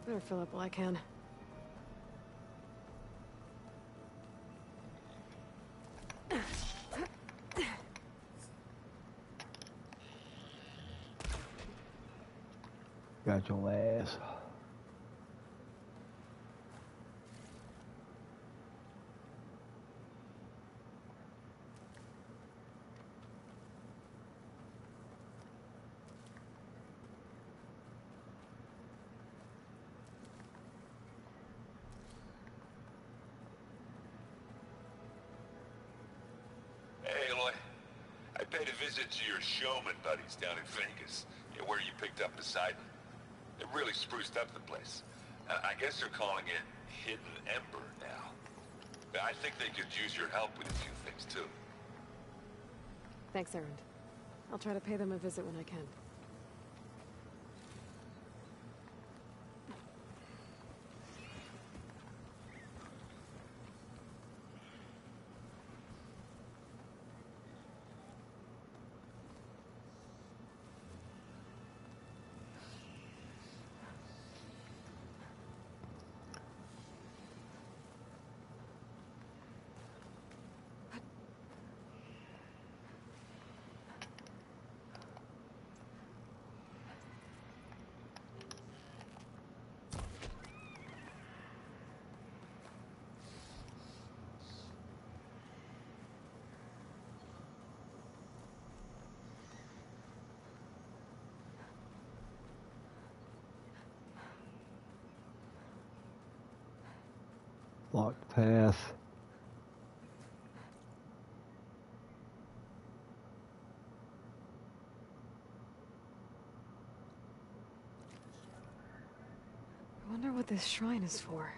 Better fill up while I can. Got your ass. Hey, Aloy. I paid a visit to your showman buddies down in Vegas, where you picked up Poseidon. They really spruced up the place. I guess they're calling it Hidden Ember now. I think they could use your help with a few things, too. Thanks, Erend. I'll try to pay them a visit when I can. Locked path. Wonder what this shrine is for.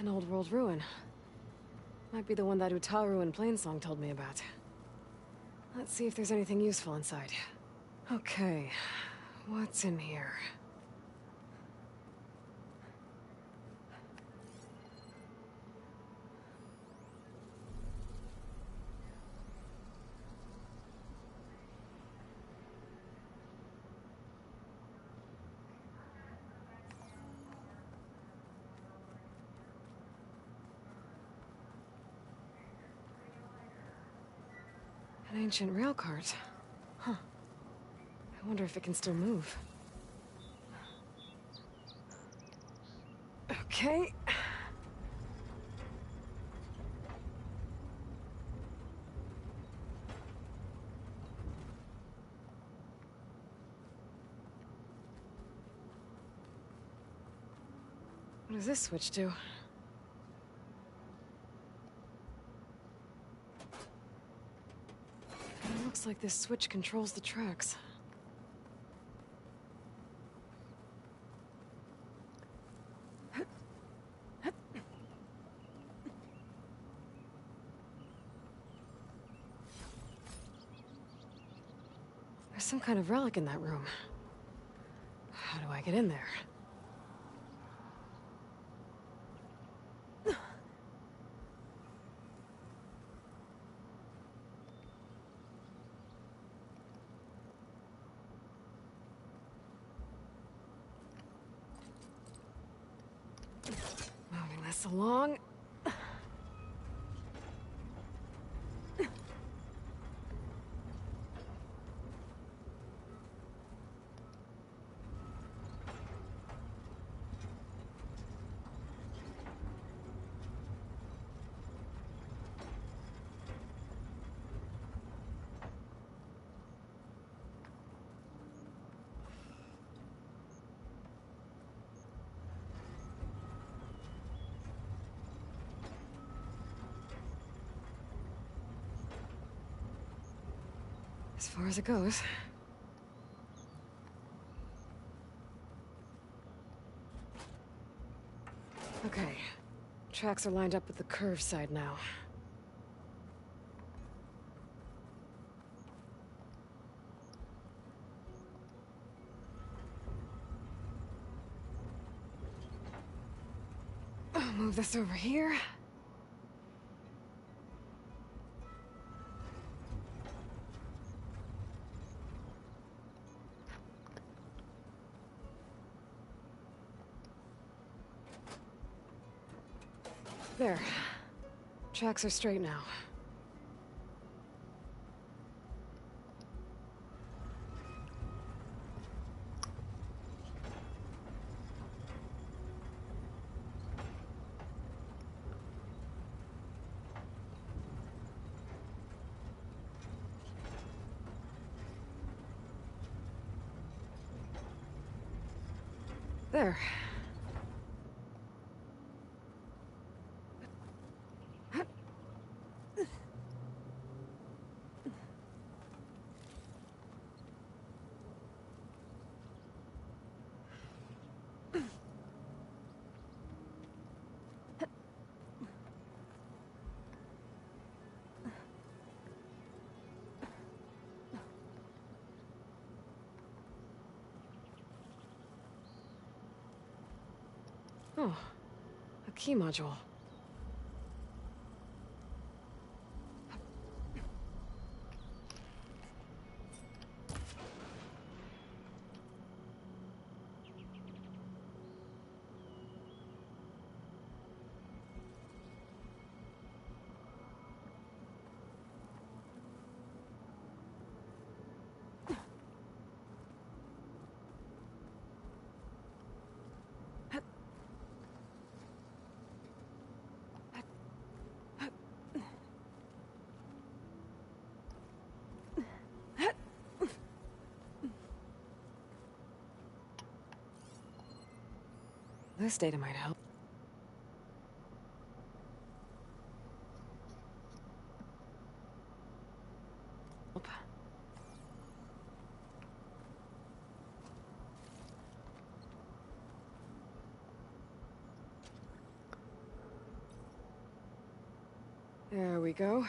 An old world ruin. Might be the one that Utaru and Plainsong told me about. Let's see if there's anything useful inside. Okay, what's in here? An ancient rail cart. Huh. I wonder if it can still move. Okay. What does this switch do? It looks like this switch controls the tracks. There's some kind of relic in that room. How do I get in there? Moving this along. As far as it goes. Okay. Tracks are lined up with the curved side now. I'll move this over here. There. Tracks are straight now. There. Oh, a key module. This data might help. There we go.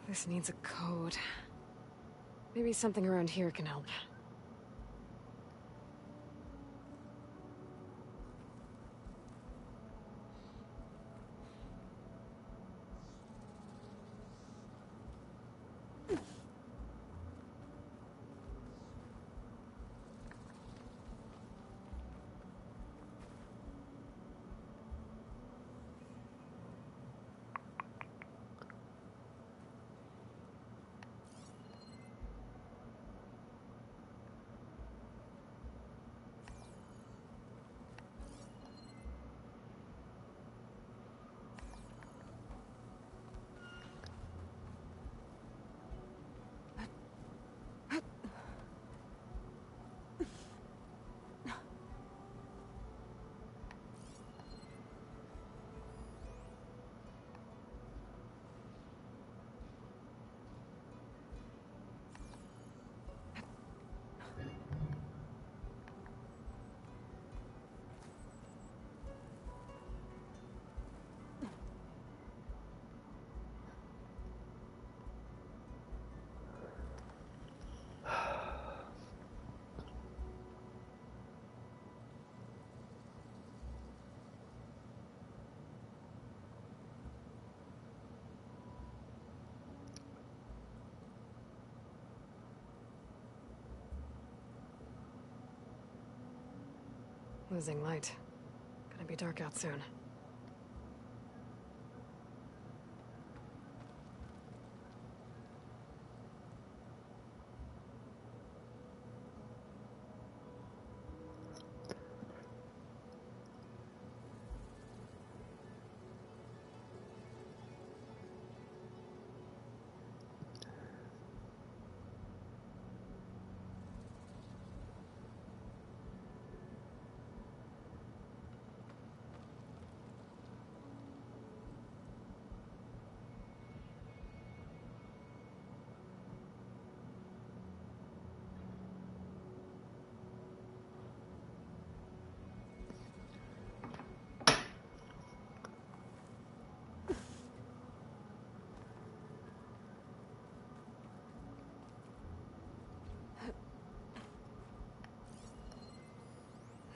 This needs a code. Maybe something around here can help. Losing light. Gonna be dark out soon.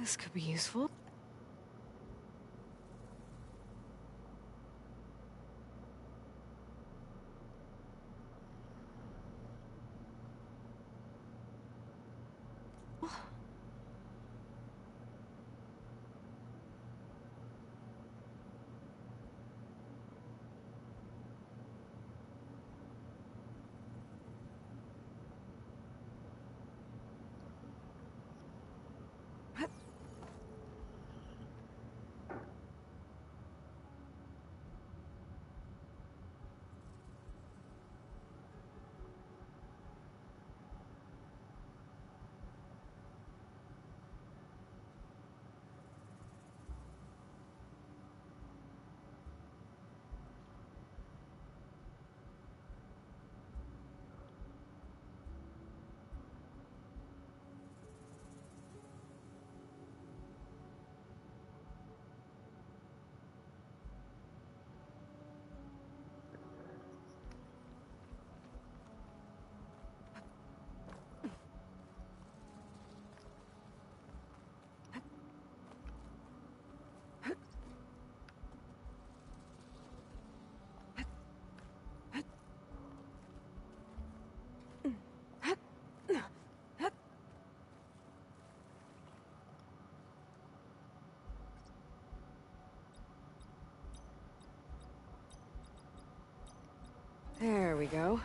This could be useful. There we go.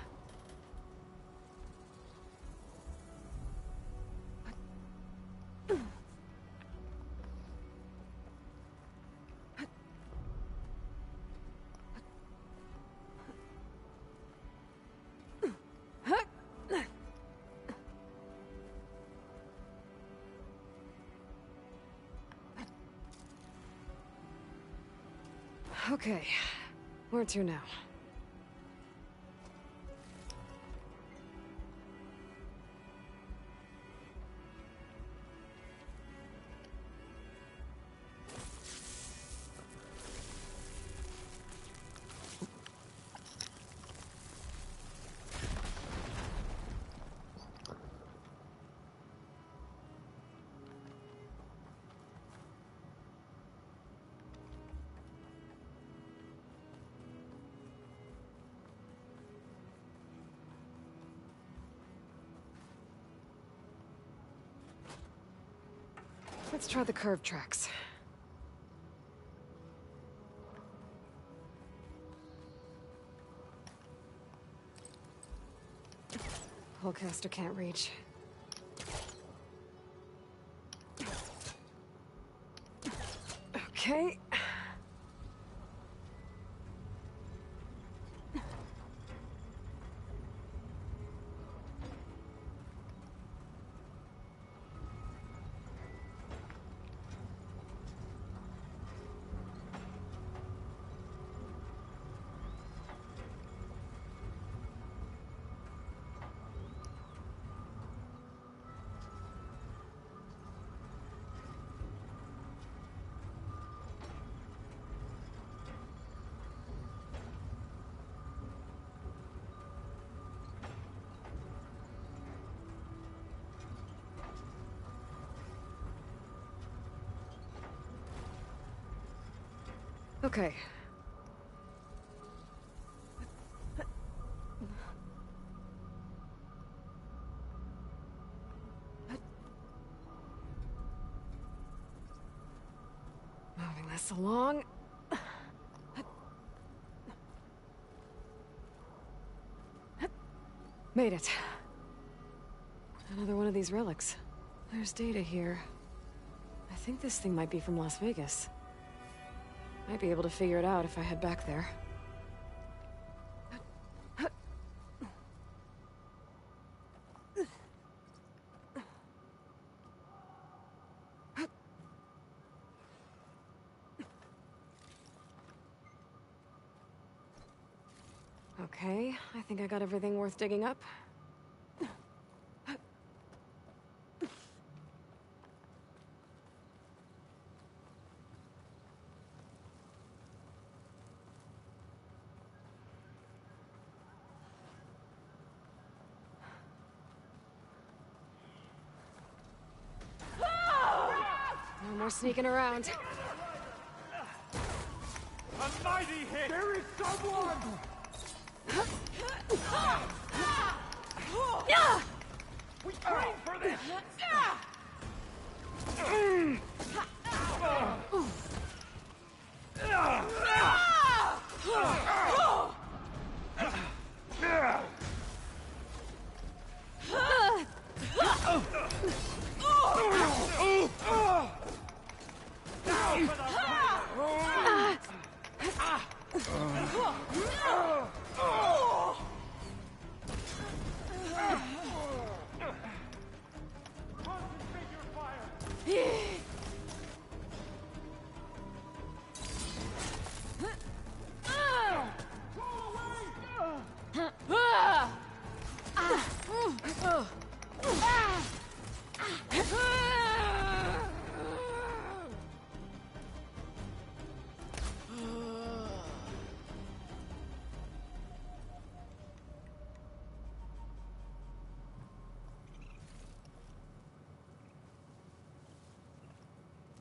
Okay, where to now? Let's try the curved tracks. Hullcaster can't reach. Okay. Okay. this along. Made it. Another one of these relics. There's data here. I think this thing might be from Las Vegas. Might be able to figure it out if I head back there. Okay, I think I got everything worth digging up. No more sneaking around. A mighty hit! There is someone! We trained for this!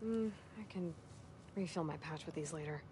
I can refill my pouch with these later.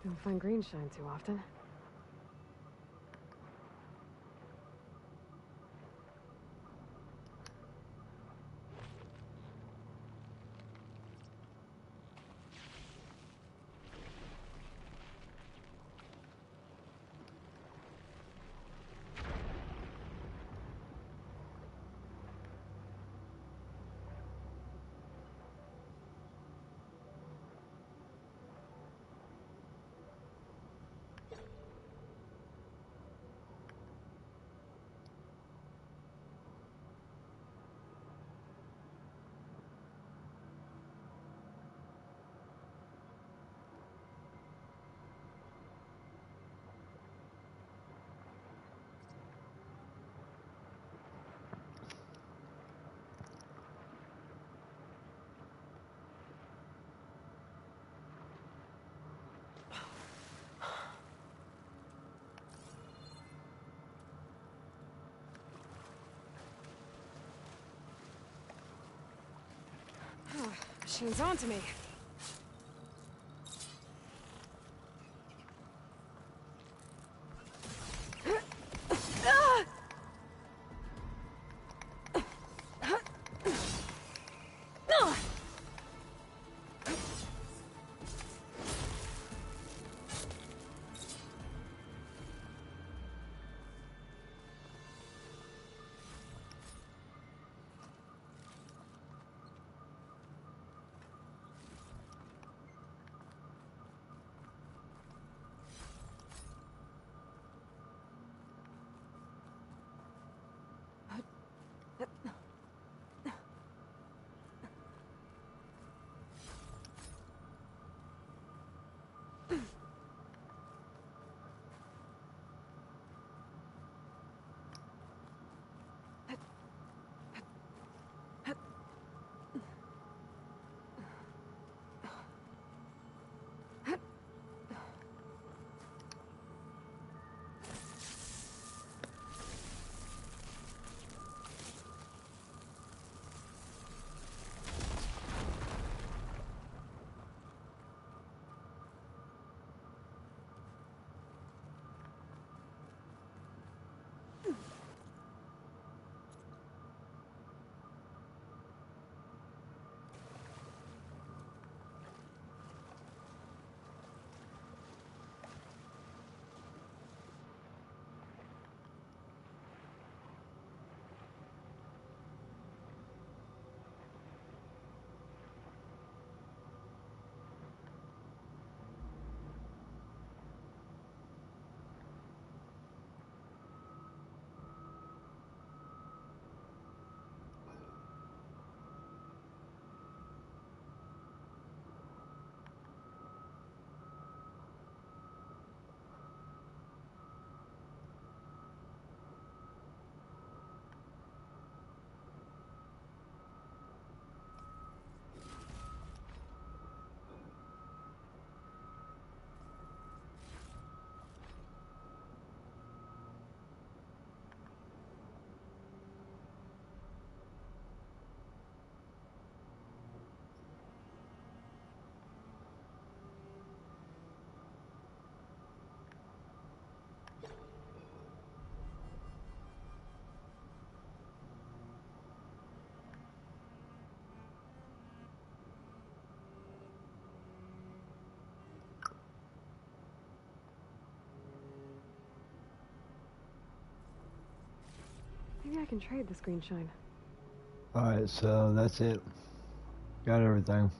Don't find green shine too often. Machine's onto me. Maybe I can trade this green shine. Alright, so that's it. Got everything.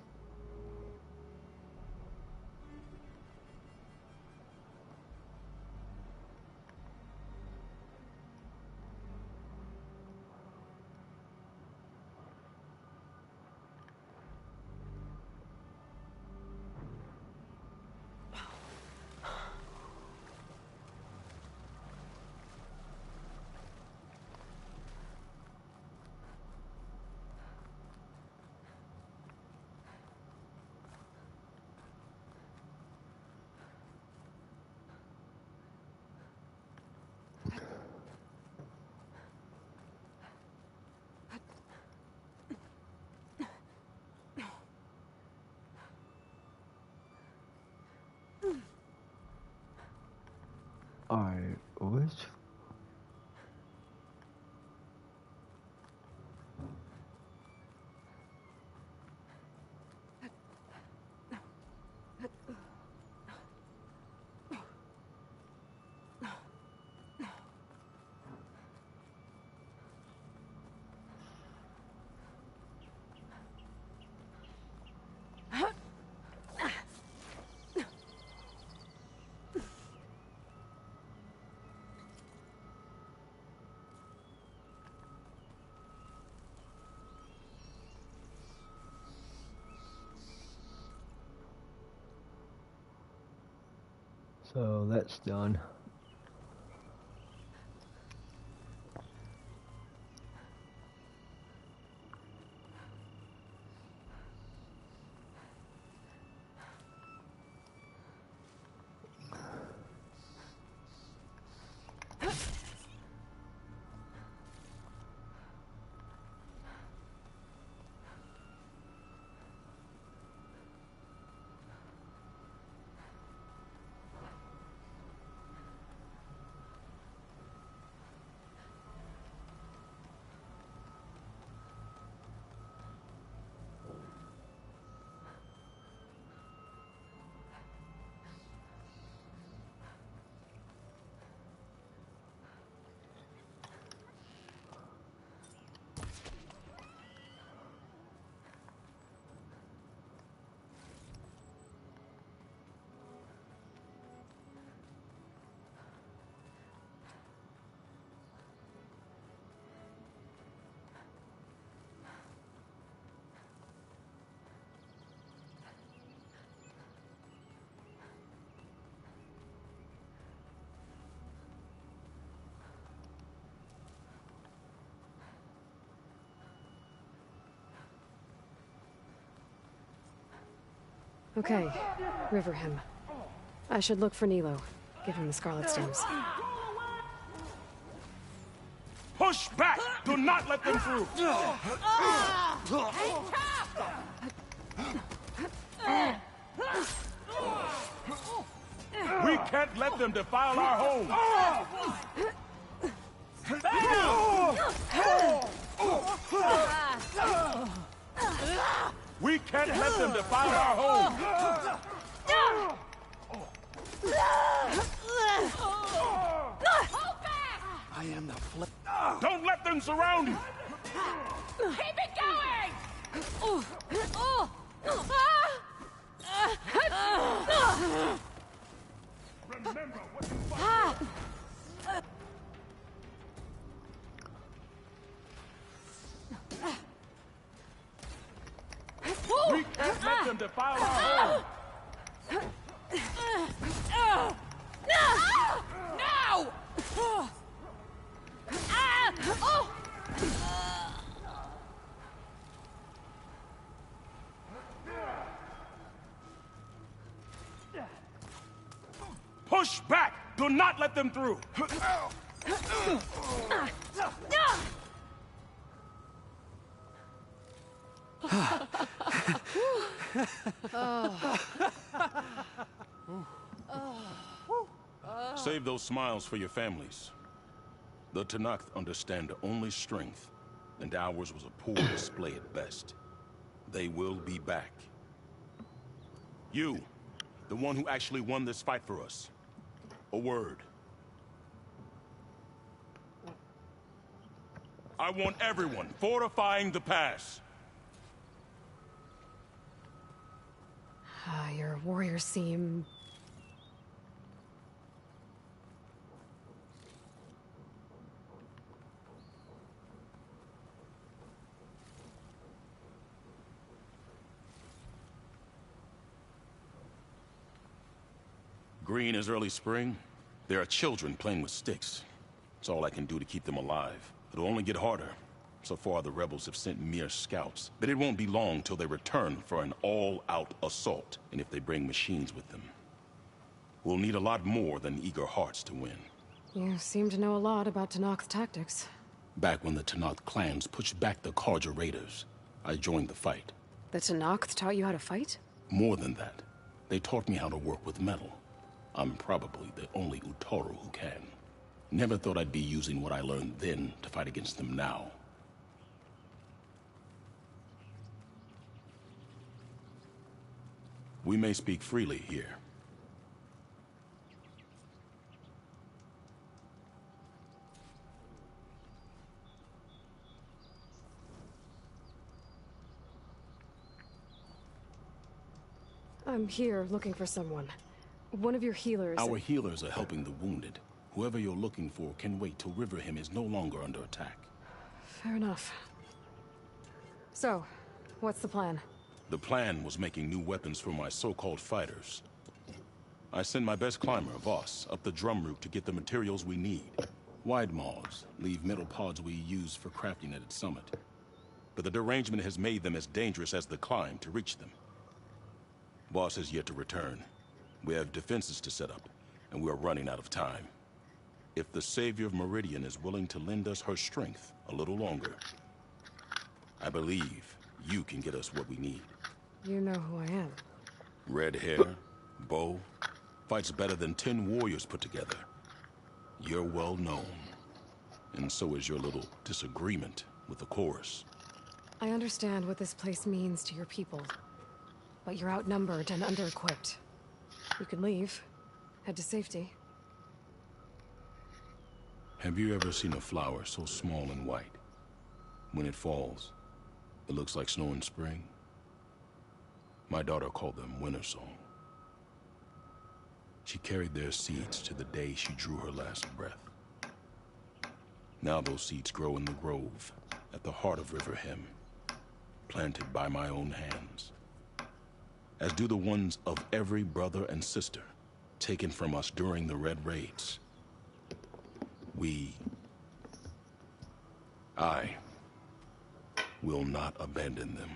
Alright, which... So that's done. Okay, Riverhim. I should look for Nilo. Give him the Scarlet Stones. Push back! Do not let them through! We can't let them defile our home! We can't let them defile our home! I am the flip. Don't let them surround you! Keep it going! Remember what you fight. We can't let them defile our home! No! Push back! Do not let them through! Save those smiles for your families. The Tanakh understand only strength, and ours was a poor display at best. They will be back. You, the one who actually won this fight for us. A word. I want everyone fortifying the pass. Your warriors seem... Green is early spring. There are children playing with sticks. It's all I can do to keep them alive. It'll only get harder. So far, the rebels have sent mere scouts, but it won't be long till they return for an all-out assault, and if they bring machines with them. We'll need a lot more than eager hearts to win. You seem to know a lot about Tanakh's tactics. Back when the Tanakh clans pushed back the Karja raiders, I joined the fight. The Tanakh taught you how to fight? More than that, they taught me how to work with metal. I'm probably the only Utaru who can. Never thought I'd be using what I learned then to fight against them now. We may speak freely here. I'm here looking for someone. One of your healers. Our healers are helping the wounded. Whoever you're looking for can wait till Riverhim is no longer under attack. Fair enough. So, what's the plan? The plan was making new weapons for my so-called fighters. I send my best climber, Voss, up the drum route to get the materials we need. Wide maws leave metal pods we use for crafting at its summit. But the derangement has made them as dangerous as the climb to reach them. Voss has yet to return. We have defenses to set up, and we are running out of time. If the Savior of Meridian is willing to lend us her strength a little longer, I believe you can get us what we need. You know who I am. Red hair, bow, fights better than 10 warriors put together. You're well known. And so is your little disagreement with the chorus. I understand what this place means to your people. But you're outnumbered and under-equipped. You can leave. Head to safety. Have you ever seen a flower so small and white? When it falls, it looks like snow in spring. My daughter called them winter song. She carried their seeds to the day she drew her last breath. Now those seeds grow in the grove, at the heart of Riverhim, planted by my own hands. As do the ones of every brother and sister taken from us during the Red Raids. I will not abandon them.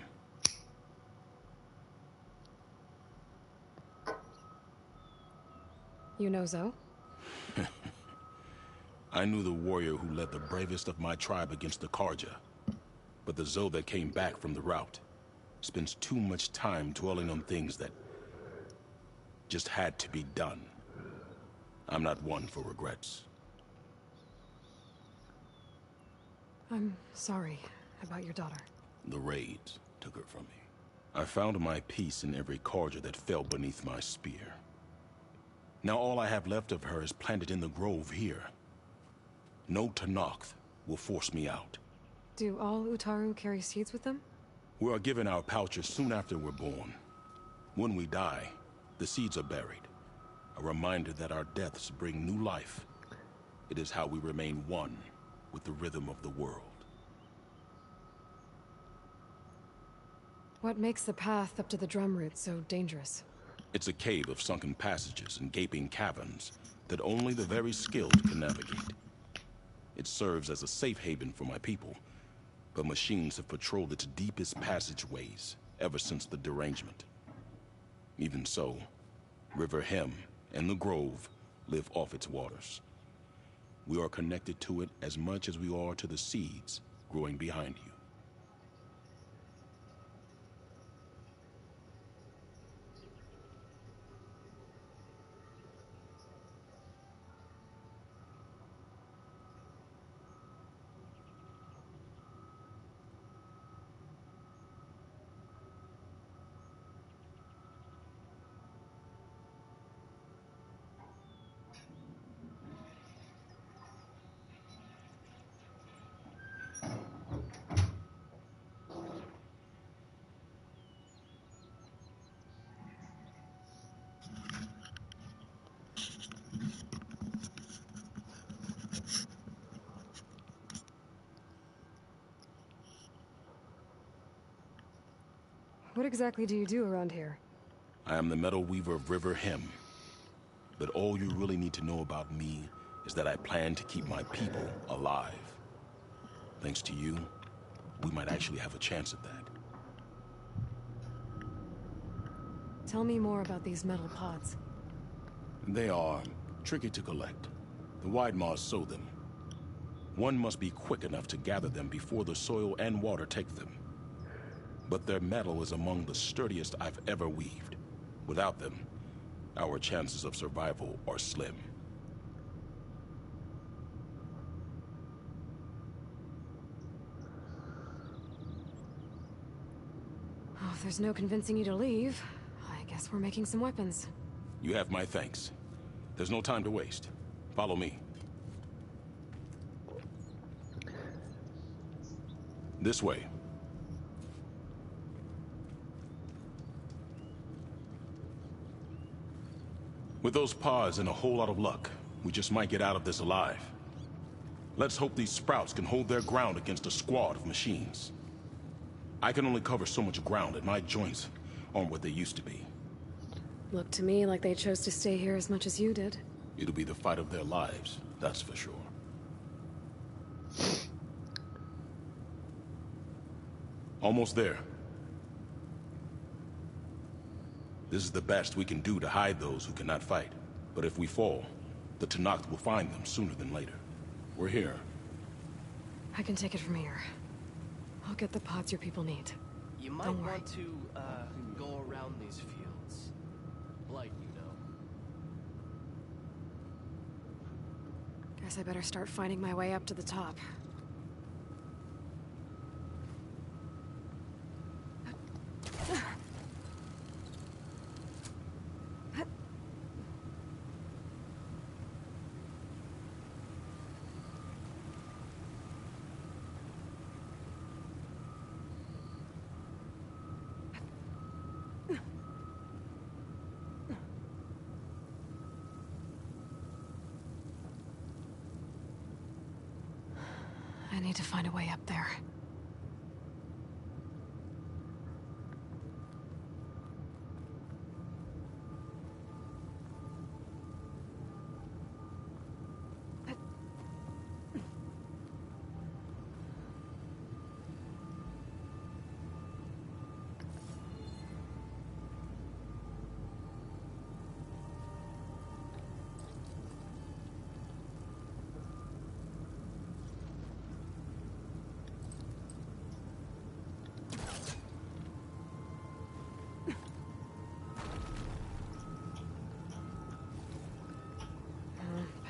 You know Zoe? I knew the warrior who led the bravest of my tribe against the Karja. But the Zoe that came back from the rout spends too much time dwelling on things that just had to be done. I'm not one for regrets. I'm sorry about your daughter. The raids took her from me. I found my peace in every Karja that fell beneath my spear. Now all I have left of her is planted in the grove here. No Tenakth will force me out. Do all Utaru carry seeds with them? We are given our pouches soon after we're born. When we die, the seeds are buried. A reminder that our deaths bring new life. It is how we remain one with the rhythm of the world. What makes the path up to the drum route so dangerous? It's a cave of sunken passages and gaping caverns that only the very skilled can navigate. It serves as a safe haven for my people, but machines have patrolled its deepest passageways ever since the derangement. Even so, Riverhim and the Grove live off its waters. We are connected to it as much as we are to the seeds growing behind you. What exactly do you do around here? I am the metal weaver of Riverhim. But all you really need to know about me is that I plan to keep my people alive. Thanks to you, we might actually have a chance at that. Tell me more about these metal pods. They are tricky to collect. The Wide Maws sow them. One must be quick enough to gather them before the soil and water take them. But their metal is among the sturdiest I've ever weaved. Without them, our chances of survival are slim. Oh, if there's no convincing you to leave, I guess we're making some weapons. You have my thanks. There's no time to waste. Follow me. This way. With those pods and a whole lot of luck, we just might get out of this alive. Let's hope these sprouts can hold their ground against a squad of machines. I can only cover so much ground, and my joints aren't what they used to be. Looked to me like they chose to stay here as much as you did. It'll be the fight of their lives, that's for sure. Almost there. This is the best we can do to hide those who cannot fight. But if we fall, the Tenakth will find them sooner than later. We're here. I can take it from here. I'll get the pods your people need. You might want to, go around these fields. Blight, you know. Guess I better start finding my way up to the top. I need to find a way up there.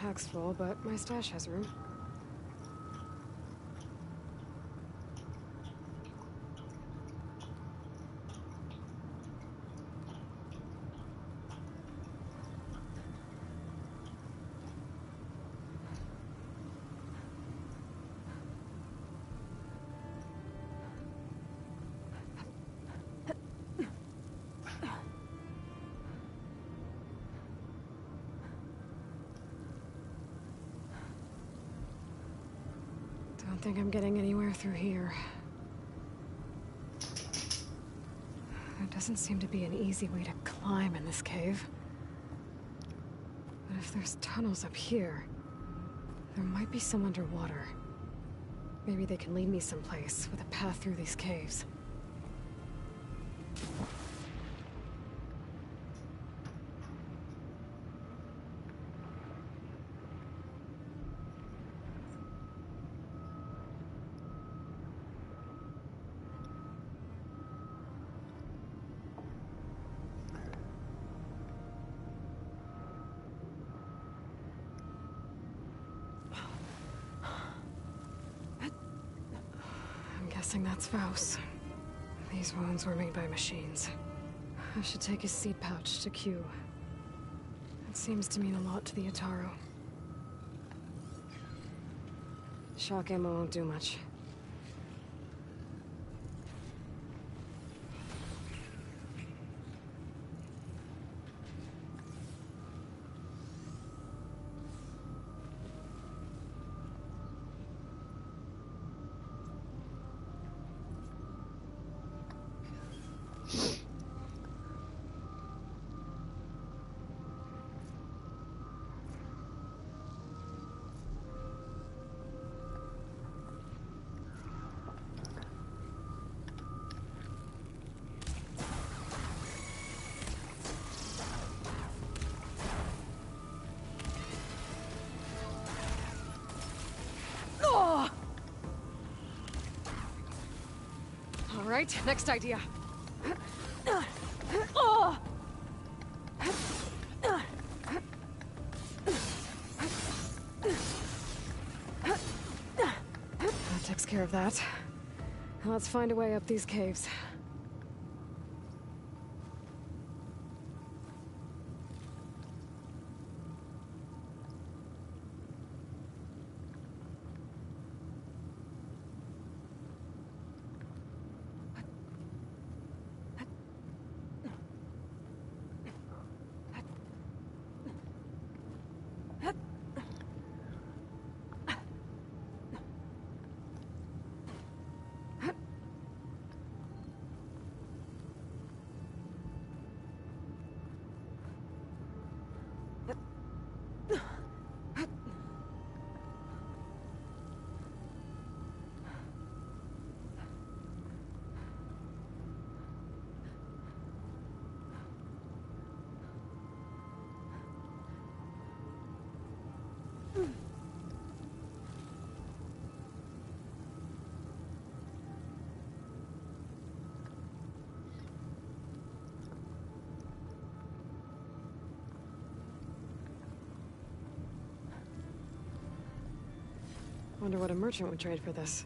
Pack's full, but my stash has room. Don't think I'm getting anywhere through here. There doesn't seem to be an easy way to climb in this cave. But if there's tunnels up here, there might be some underwater. Maybe they can lead me someplace with a path through these caves. Guessing that's Faust. These wounds were made by machines. I should take his seed pouch to Q. It seems to mean a lot to the Utaru. Shock ammo won't do much. All right, next idea. care of that. Let's find a way up these caves. Wonder what a merchant would trade for this.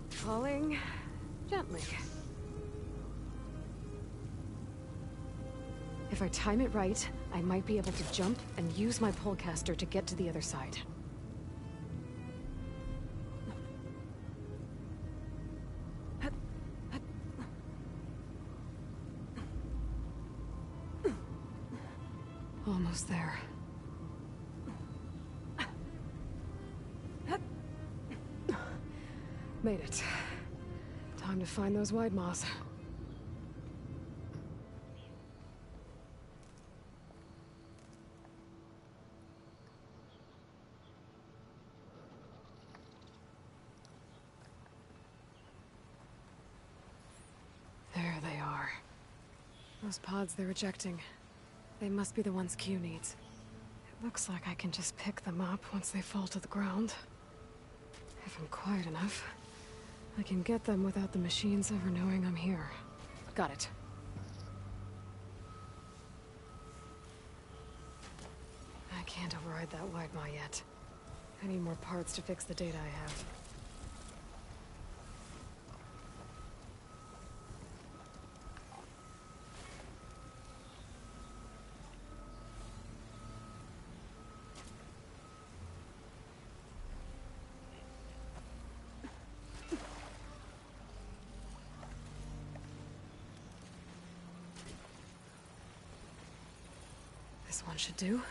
Falling gently. If I time it right, I might be able to jump and use my polecaster to get to the other side. Almost there. Made it. Time to find those wide maws. There they are. Those pods they're ejecting. They must be the ones Q needs. It looks like I can just pick them up once they fall to the ground. If I'm quiet enough, I can get them without the machines ever knowing I'm here. Got it. I can't override that wide maw yet. I need more parts to fix the data I have. This one should do.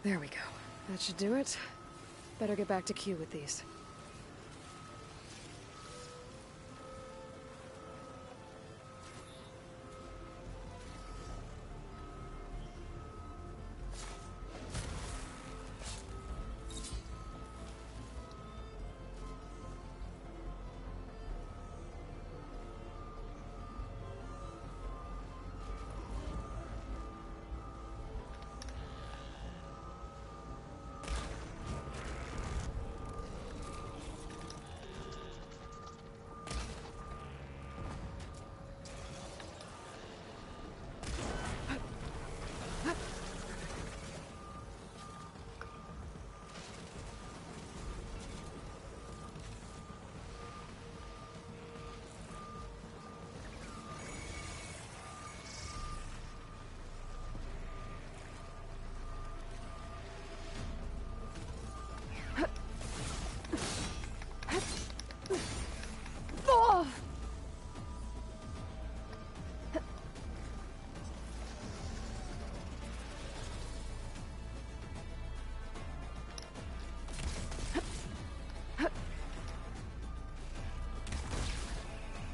There we go. That should do it. Better get back to Q with these.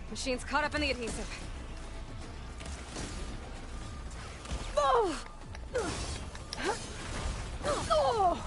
Machine's caught up in the adhesive. Oh! Oh!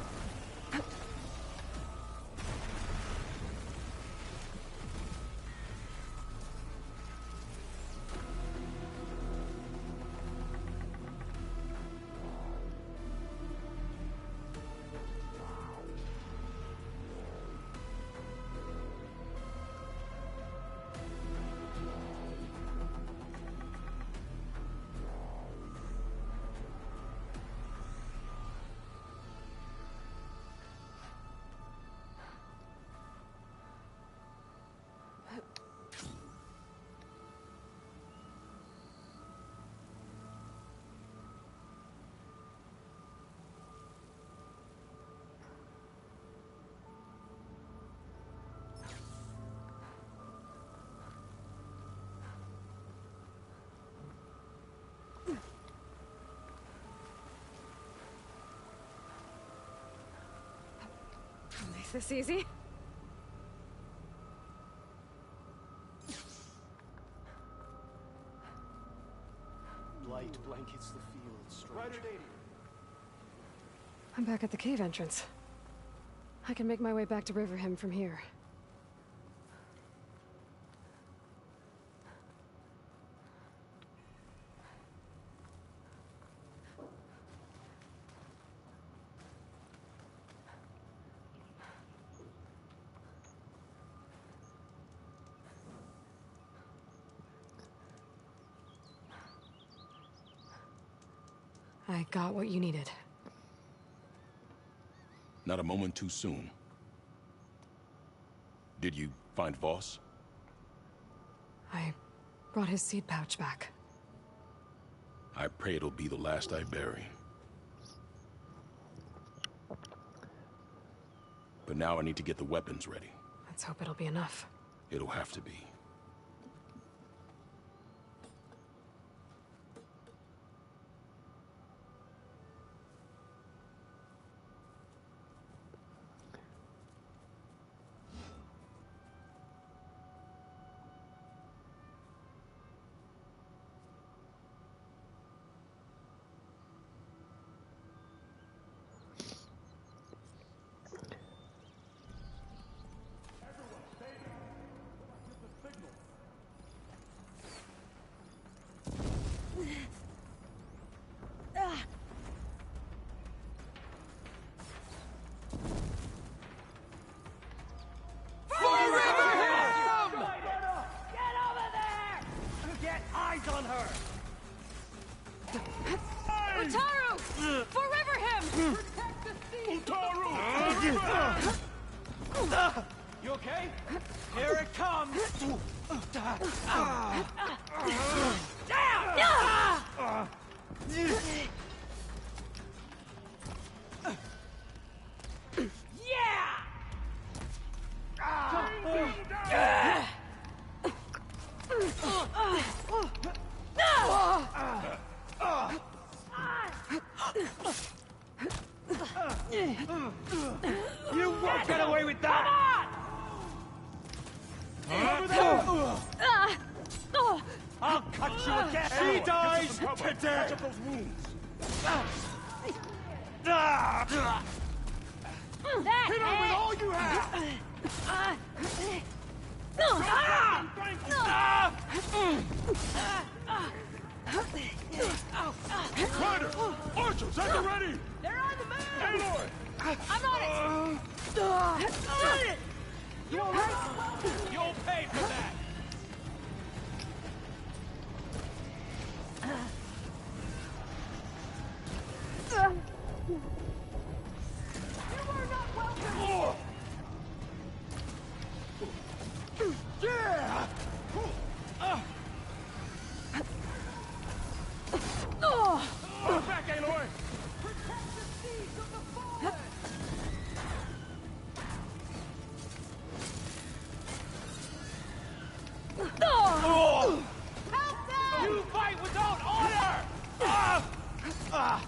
Makes this easy. Light blankets the field, stranger. I'm back at the cave entrance. I can make my way back to Riverhim from here. I got what you needed. Not a moment too soon. Did you find Voss? I brought his seed pouch back. I pray it'll be the last I bury. But now I need to get the weapons ready. Let's hope it'll be enough. It'll have to be. Utaru! Forever him! Utaru! You okay? Here it comes! You won't get away with that! Over there! I'll cut you again! She dies today! Catch up those wounds! Hit her with all you have! Ryder! Archers, at the ready! They're on the move! Aloy! I'm on it! You alright? You'll pay for that! Yeah! Fall back, Aloy! You fight without honor! These are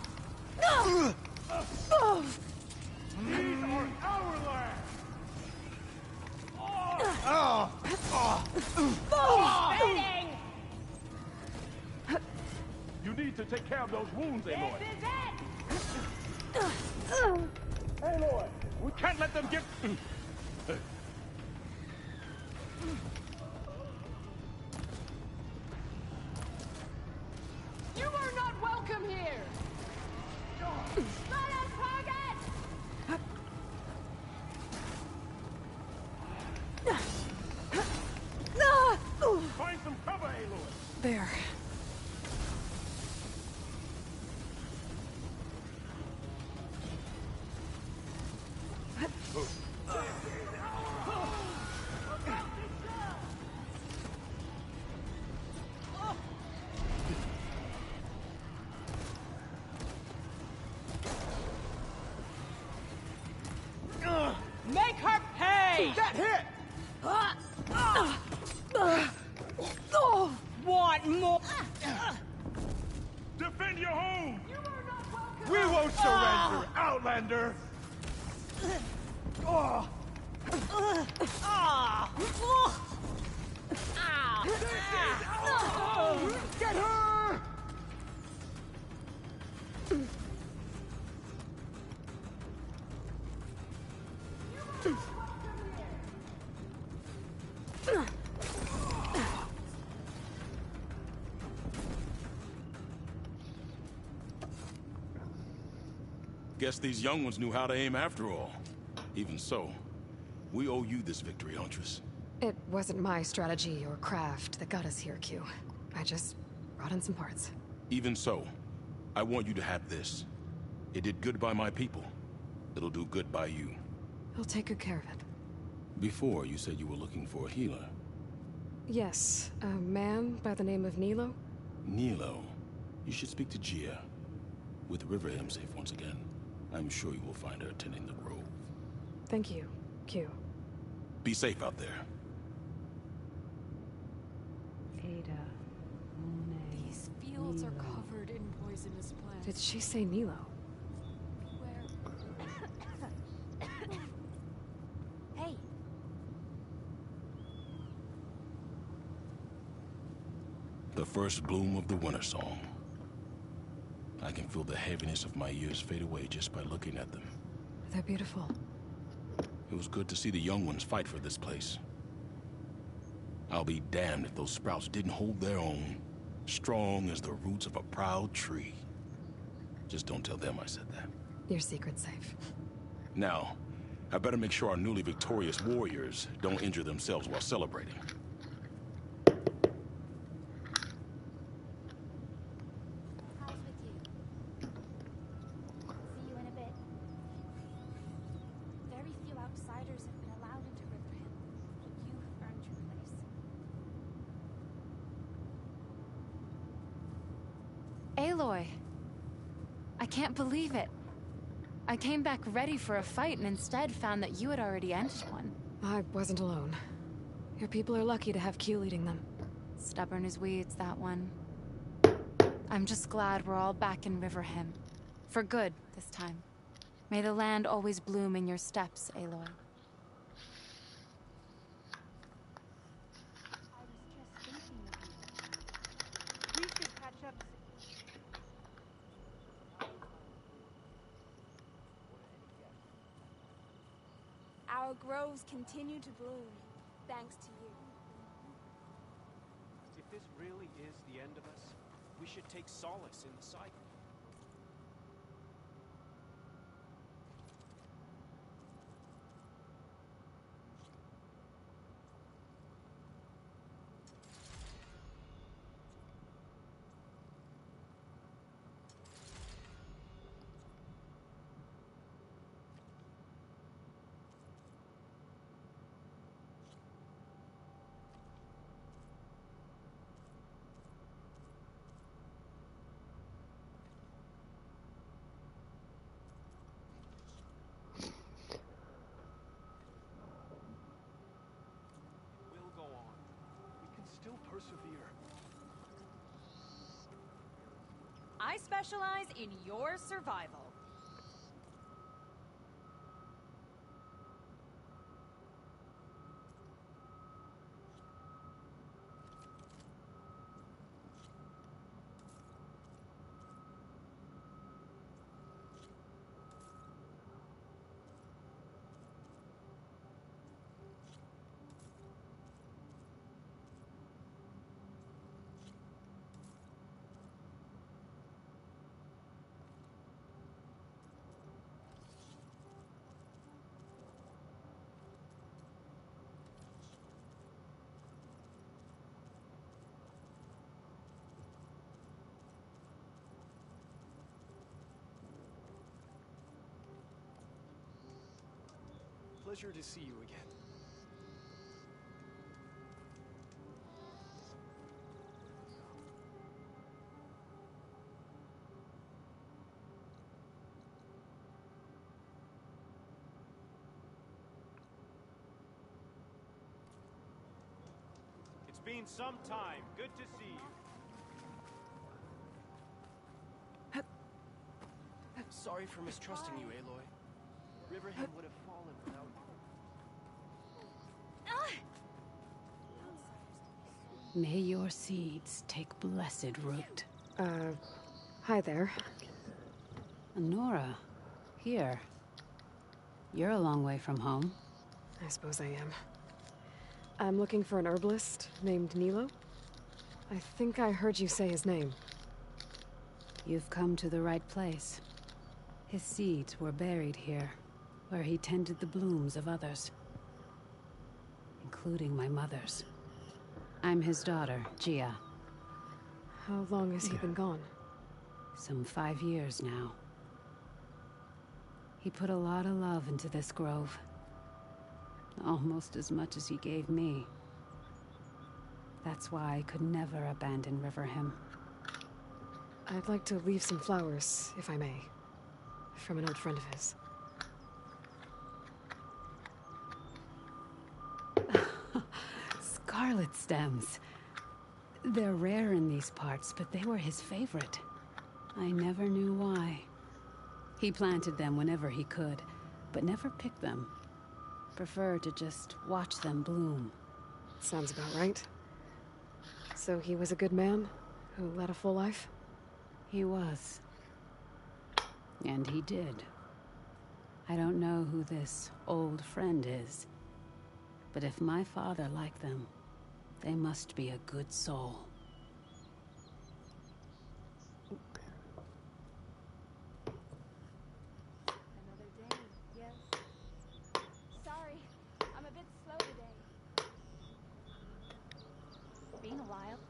our land! You need to take care of those wounds, Aloy. Aloy, we can't let them get... You are not welcome here! Not on target! Find some cover, Aloy! There. Make her pay! That hit! Want more? Defend your home! We won't surrender, Outlander! Get her! Guess these young ones knew how to aim after all. Even so, we owe you this victory, Huntress. It wasn't my strategy or craft that got us here, Q. I just brought in some parts. Even so, I want you to have this. It did good by my people. It'll do good by you. I'll take good care of it. Before, you said you were looking for a healer. Yes, a man by the name of Nilo. Nilo. You should speak to Gia. With Riverham safe once again, I'm sure you will find her tending the grove. Thank you, Q. Be safe out there. Ada. These fields are covered in poisonous plants. Did she say Nilo? Hey. The first bloom of the winter song. I can feel the heaviness of my years fade away just by looking at them. They're beautiful. It was good to see the young ones fight for this place. I'll be damned if those sprouts didn't hold their own, strong as the roots of a proud tree. Just don't tell them I said that. Your secret's safe. Now, I better make sure our newly victorious warriors don't injure themselves while celebrating. How's with you? Aloy. I can't believe it. I came back ready for a fight and instead found that you had already ended one. I wasn't alone. Your people are lucky to have Q leading them. Stubborn as weeds, that one. I'm just glad we're all back in Riverhim. For good, this time. May the land always bloom in your steps, Aloy. We should catch up. Our groves continue to bloom, thanks to you. If this really is the end of us, we should take solace in the cycle. Still persevere. I specialize in your survival. Pleasure to see you again. It's been some time. Good to see you. Sorry for mistrusting you, Aloy. Riverham would have fallen without you. May your seeds take blessed root. Hi there. Nora, here. You're a long way from home. I suppose I am. I'm looking for an herbalist named Nilo. I think I heard you say his name. You've come to the right place. His seeds were buried here, where he tended the blooms of others, including my mother's. I'm his daughter, Gia. How long has he been gone? Some 5 years now. He put a lot of love into this grove. Almost as much as he gave me. That's why I could never abandon Riverhim. I'd like to leave some flowers, if I may. From an old friend of his. Scarlet stems. They're rare in these parts, but they were his favorite. I never knew why. He planted them whenever he could, but never picked them. Preferred to just watch them bloom. Sounds about right. So he was a good man who led a full life? He was. And he did. I don't know who this old friend is, but if my father liked them, they must be a good soul. Another day, yes. Sorry, I'm a bit slow today. Been a while.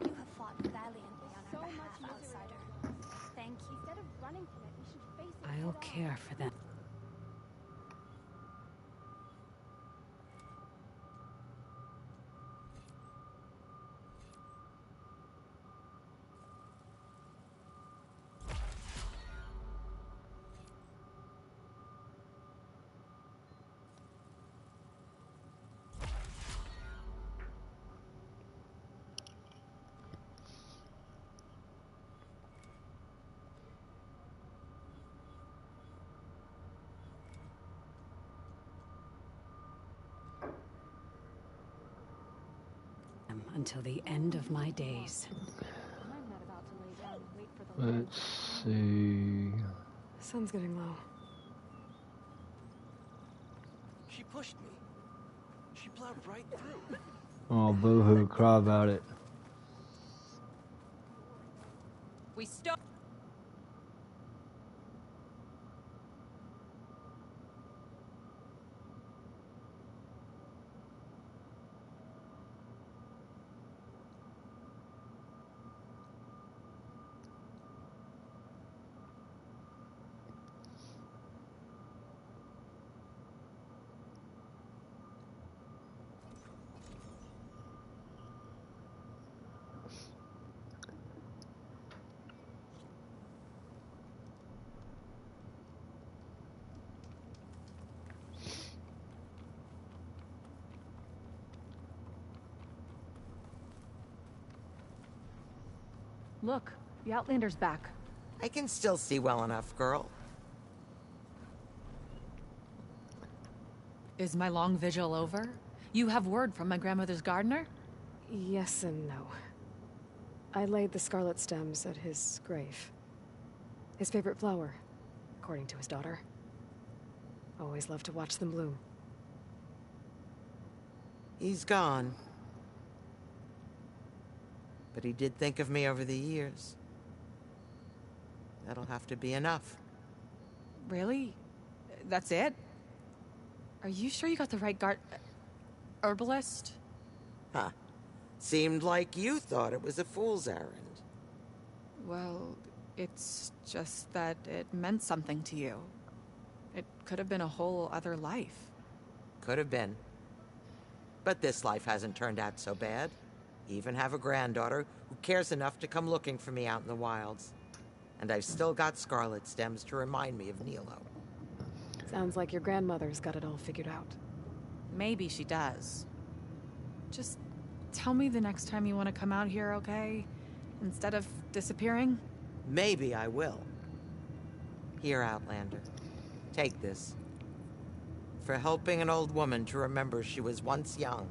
You have fought valiantly on our behalf, outsider. Thank you. Instead of running from it, we should face it I'll head on. care for them. them until the end of my days. I'm not about to lay down and wait for the Let's see. Sun's getting low. She pushed me. She plowed right through. Oh, boo-hoo, cry about it. We stop. Look, the Outlander's back. I can still see well enough, girl. Is my long vigil over? You have word from my grandmother's gardener? Yes and no. I laid the scarlet stems at his grave. His favorite flower, according to his daughter. Always loved to watch them bloom. He's gone. But he did think of me over the years. That'll have to be enough. Really? That's it? Are you sure you got the right herbalist? Huh. Seemed like you thought it was a fool's errand. Well, it's just that it meant something to you. It could have been a whole other life. Could have been. But this life hasn't turned out so bad. Even have a granddaughter who cares enough to come looking for me out in the wilds. And I've still got scarlet stems to remind me of Nilo. Sounds like your grandmother's got it all figured out. Maybe she does. Just tell me the next time you want to come out here, okay? Instead of disappearing? Maybe I will. Here, Outlander. Take this. For helping an old woman to remember she was once young.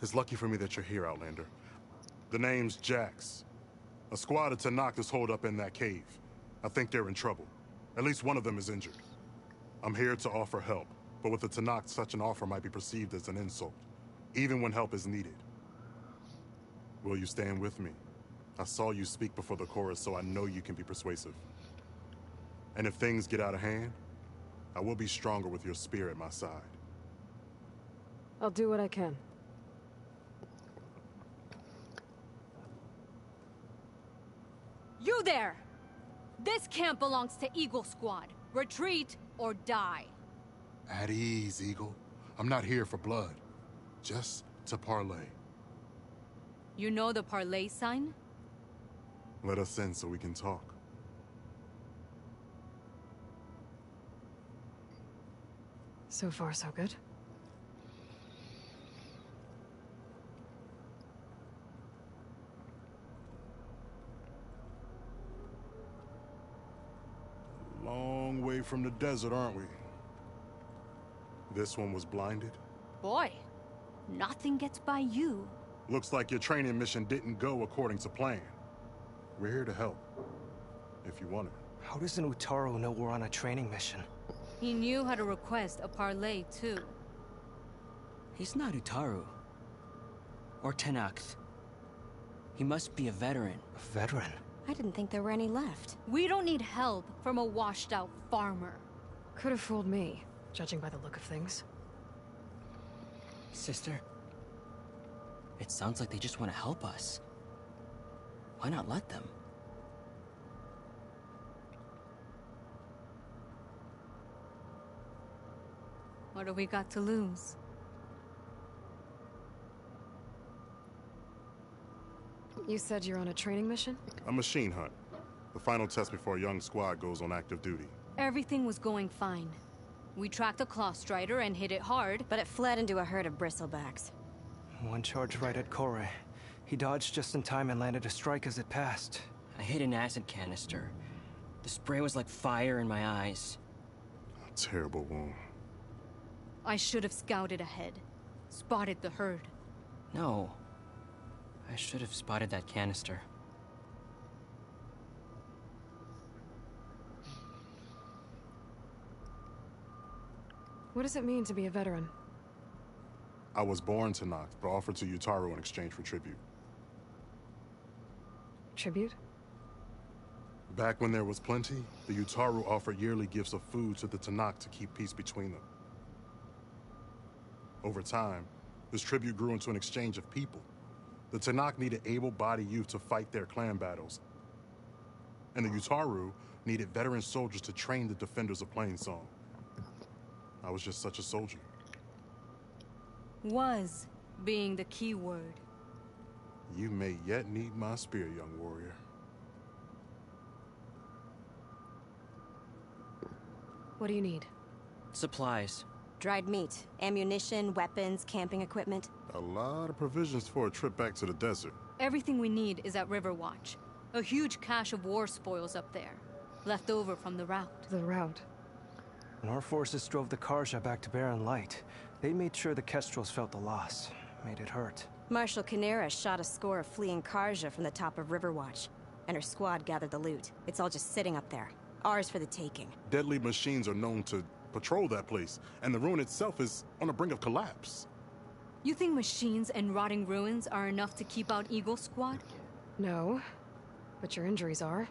It's lucky for me that you're here, Outlander. The name's Jax. A squad of Tanakh is holed up in that cave. I think they're in trouble. At least one of them is injured. I'm here to offer help, but with the Tanakh, such an offer might be perceived as an insult, even when help is needed. Will you stand with me? I saw you speak before the chorus, so I know you can be persuasive. And if things get out of hand, I will be stronger with your spear at my side. I'll do what I can. You there! This camp belongs to Eagle Squad. Retreat or die. At ease, Eagle. I'm not here for blood. Just to parlay. You know the parlay sign? Let us in so we can talk. So far, so good. Long way from the desert, aren't we? This one was blinded? Boy, nothing gets by you. Looks like your training mission didn't go according to plan. We're here to help, if you want it. How does an Utaru know we're on a training mission? He knew how to request a parlay, too. He's not Utaru. Or Tenakth. He must be a veteran. A veteran? I didn't think there were any left. We don't need help from a washed-out farmer. Could have fooled me, judging by the look of things. Sister, it sounds like they just want to help us. Why not let them? What do we got to lose? You said you're on a training mission? A machine hunt. The final test before a young squad goes on active duty. Everything was going fine. We tracked a claw strider and hit it hard, but it fled into a herd of bristlebacks. One charge right at Kore. He dodged just in time and landed a strike as it passed. I hit an acid canister. The spray was like fire in my eyes. A terrible wound. I should have scouted ahead. Spotted the herd. No. I should have spotted that canister. What does it mean to be a veteran? I was born to Noct, but offered to Utaru in exchange for tribute. Tribute? Back when there was plenty, the Utaru offered yearly gifts of food to the Tanakh to keep peace between them. Over time, this tribute grew into an exchange of people. The Tanakh needed able-bodied youth to fight their clan battles. And the Utaru needed veteran soldiers to train the defenders of Plainsong. I was just such a soldier. Was being the key word. You may yet need my spear, young warrior. What do you need? Supplies. Dried meat, ammunition, weapons, camping equipment. A lot of provisions for a trip back to the desert. Everything we need is at Riverwatch. A huge cache of war spoils up there. Left over from the route. The route? When our forces drove the Karja back to Barren Light, they made sure the Kestrels felt the loss. Made it hurt. Marshal Canera shot a score of fleeing Karja from the top of Riverwatch, and her squad gathered the loot. It's all just sitting up there. Ours for the taking. Deadly machines are known to patrol that place, and the ruin itself is on the brink of collapse. You think machines and rotting ruins are enough to keep out Eagle Squad? No, but your injuries are.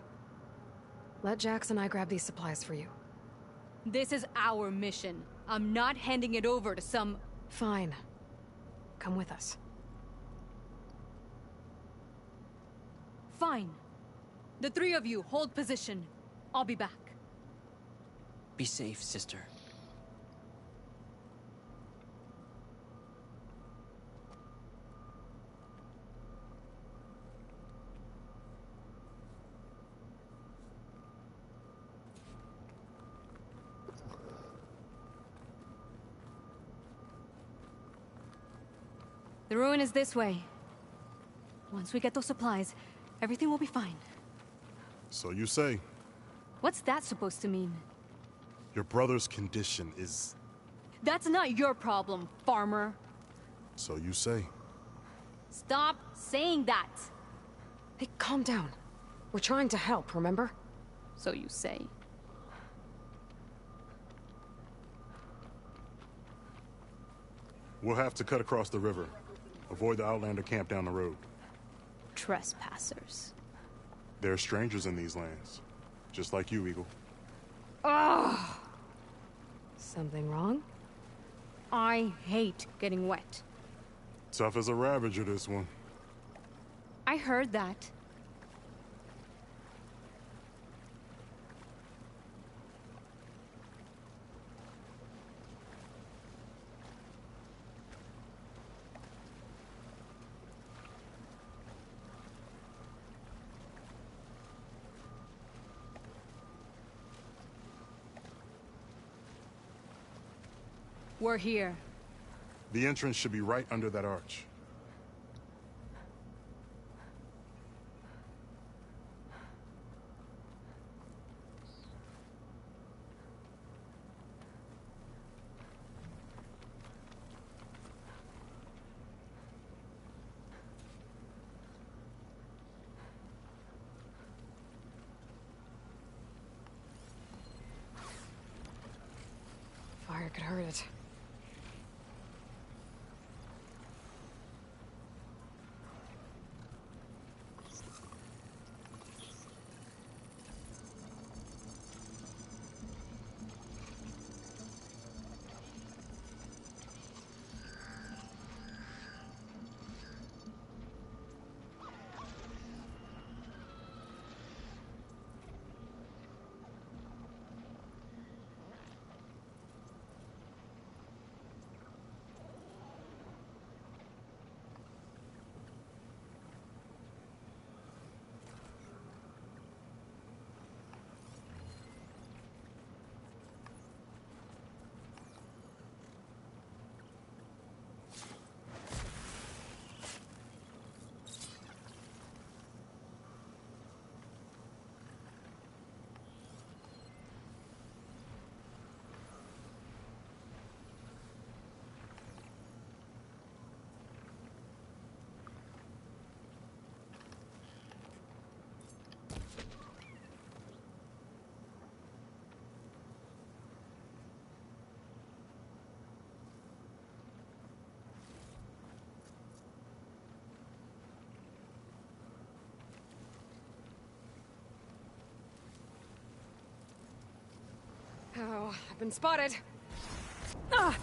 Let Jax and I grab these supplies for you. This is our mission. I'm not handing it over to some... Fine. Come with us. Fine. The three of you hold position. I'll be back. Be safe, sister. The ruin is this way. Once we get those supplies, everything will be fine. So you say. What's that supposed to mean? Your brother's condition is... That's not your problem, farmer. So you say. Stop saying that! Hey, calm down. We're trying to help, remember? So you say. We'll have to cut across the river. Avoid the Outlander camp down the road. Trespassers. There are strangers in these lands. Just like you, Eagle. Ugh! Something wrong? I hate getting wet. Tough as a Ravager, this one. I heard that. We're here. The entrance should be right under that arch. Fire could hurt it. Oh, I've been spotted. Ah!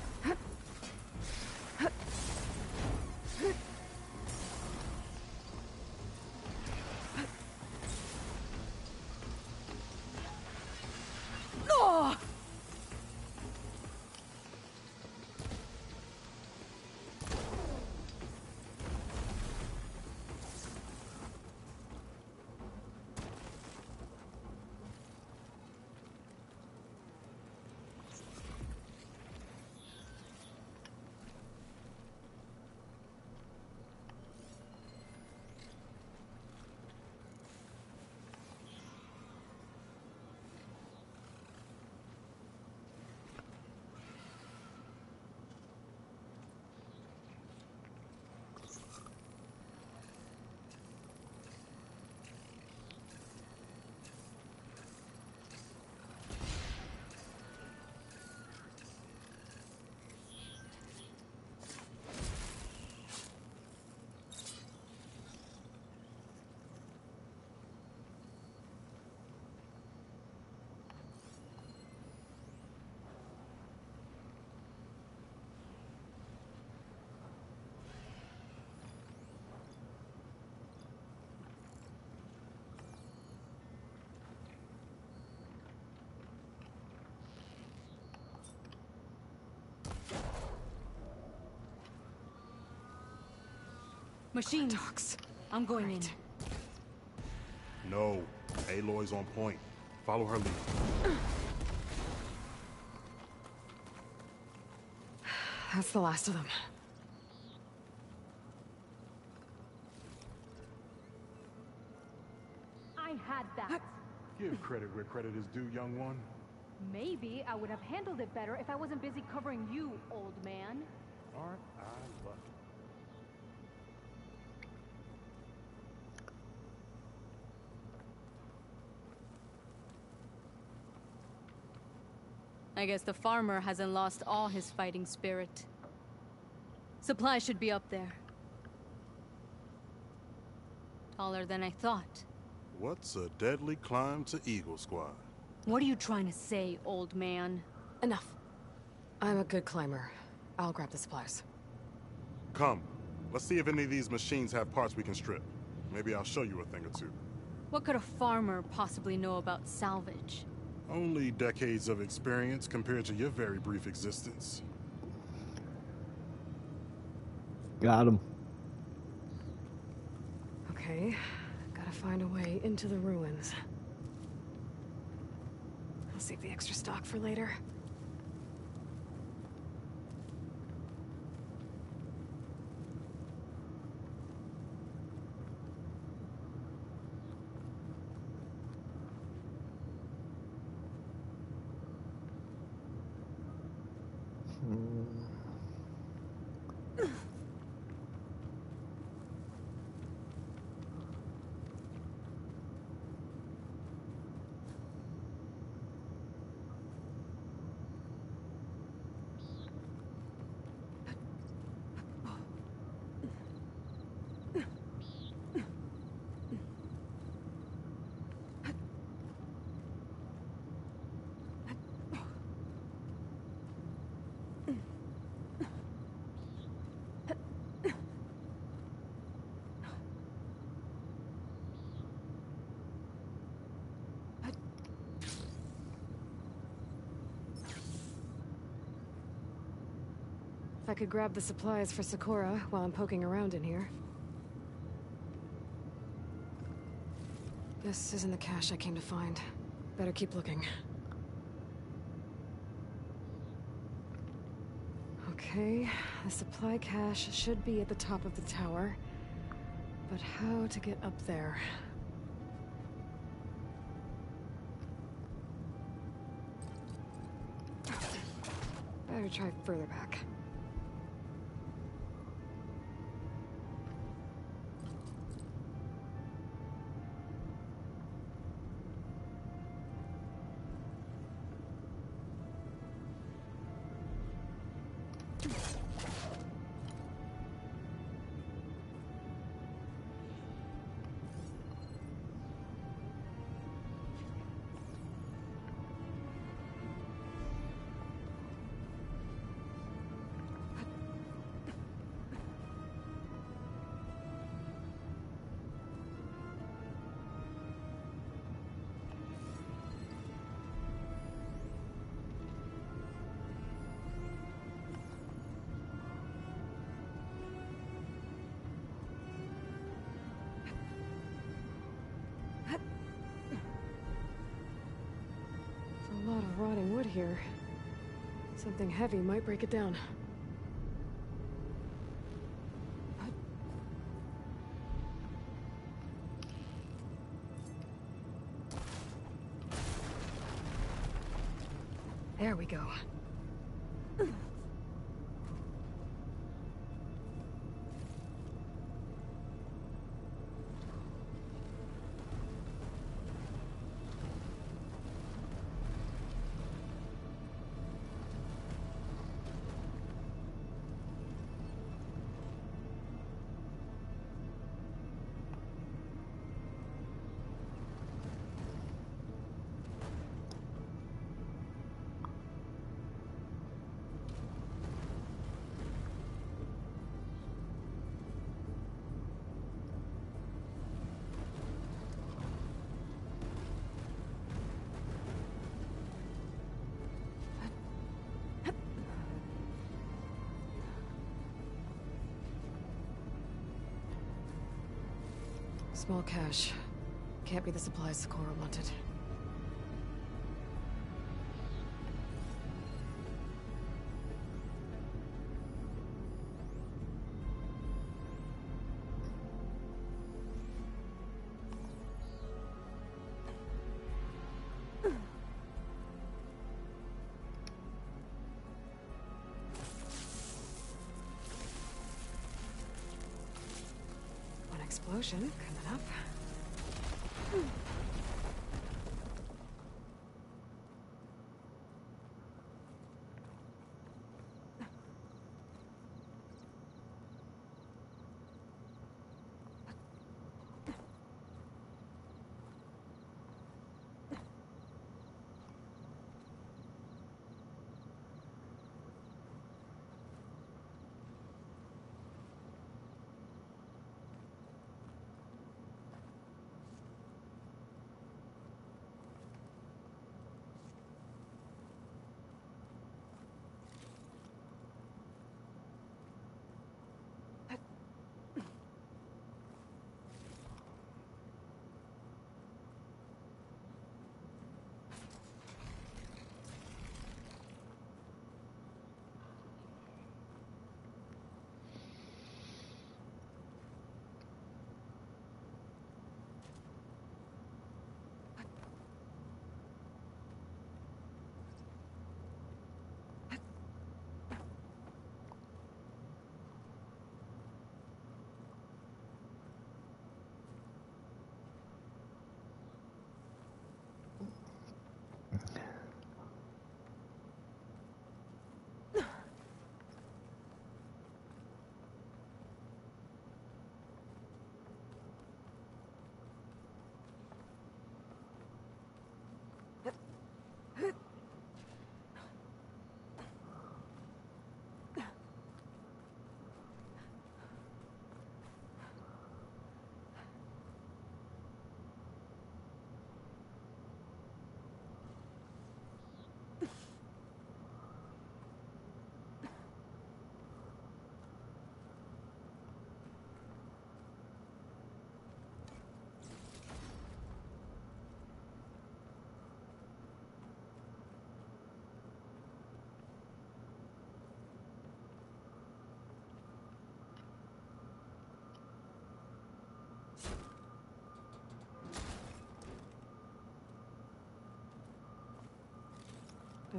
Oh! Machines. I'm going in. No. Aloy's on point. Follow her lead. That's the last of them. I had that. Give credit where credit is due, young one. Maybe I would have handled it better if I wasn't busy covering you, old man. Aren't I lucky? I guess the farmer hasn't lost all his fighting spirit. Supplies should be up there. Taller than I thought. What's a deadly climb to Eagle Squad? What are you trying to say, old man? Enough. I'm a good climber. I'll grab the supplies. Come. Let's see if any of these machines have parts we can strip. Maybe I'll show you a thing or two. What could a farmer possibly know about salvage? Only decades of experience compared to your very brief existence. Got him. Okay, gotta find a way into the ruins. I'll save the extra stock for later. If I could grab the supplies for Sakura while I'm poking around in here. This isn't the cache I came to find. Better keep looking. Okay, the supply cache should be at the top of the tower. But how to get up there? Better try further back. A lot of rotting wood here. Something heavy might break it down. There we go. Small cache. Can't be the supplies Sakura wanted. One explosion coming up.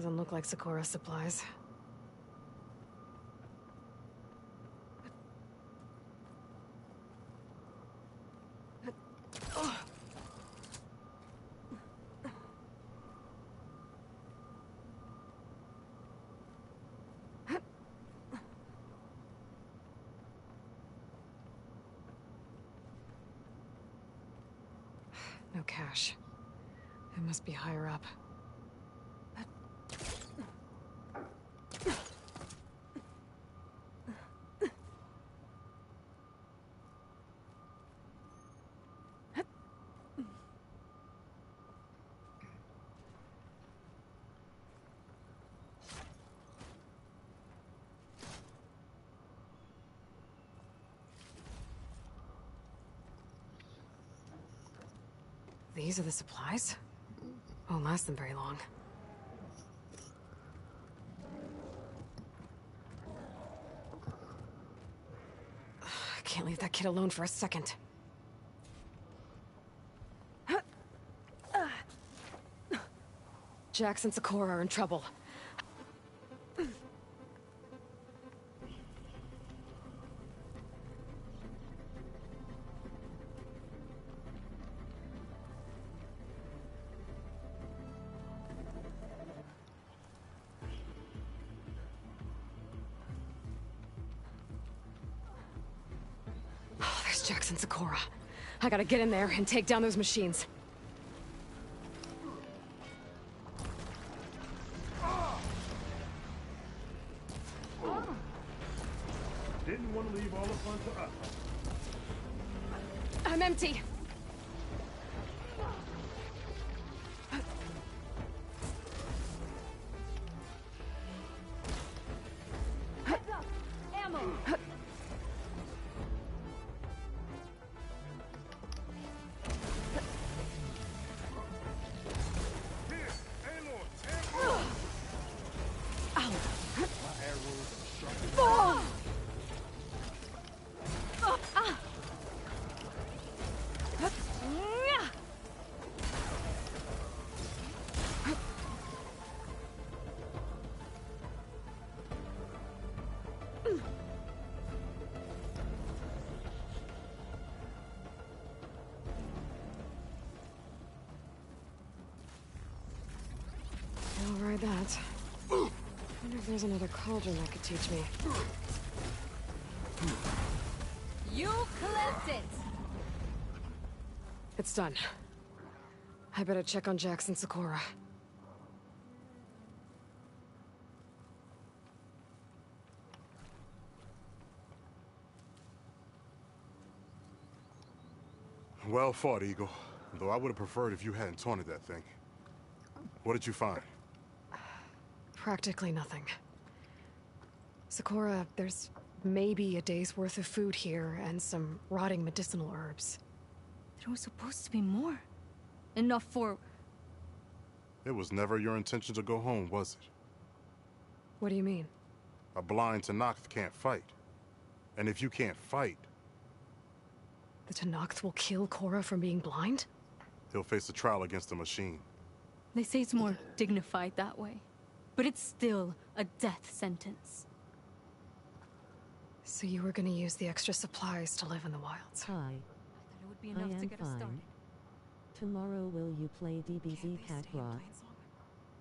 Doesn't look like Sakura supplies. No cash. It must be higher up. These are the supplies? Won't last them very long. I can't leave that kid alone for a second. Jax and Sakura are in trouble. There's Jax and Sakura. I gotta get in there and take down those machines. Didn't want to leave all the fun to us. I'm empty. Heads up! Ammo! I'll ride that. Wonder if there's another cauldron that could teach me. You collect it! It's done. I better check on Jax and Sakura. Well fought, Eagle. Though I would have preferred if you hadn't taunted that thing. What did you find? Practically nothing. Sakura, there's maybe a day's worth of food here and some rotting medicinal herbs. There was supposed to be more. Enough for... It was never your intention to go home, was it? What do you mean? A blind Tenakth can't fight. And if you can't fight, The Tenakth will kill Korra from being blind? he'll face a trial against the machine. They say it's more dignified that way. But it's still a death sentence. So you were gonna use the extra supplies to live in the wilds? Hi. It would be I enough am to get us fine. started. Tomorrow will you play DBZ Kakarot?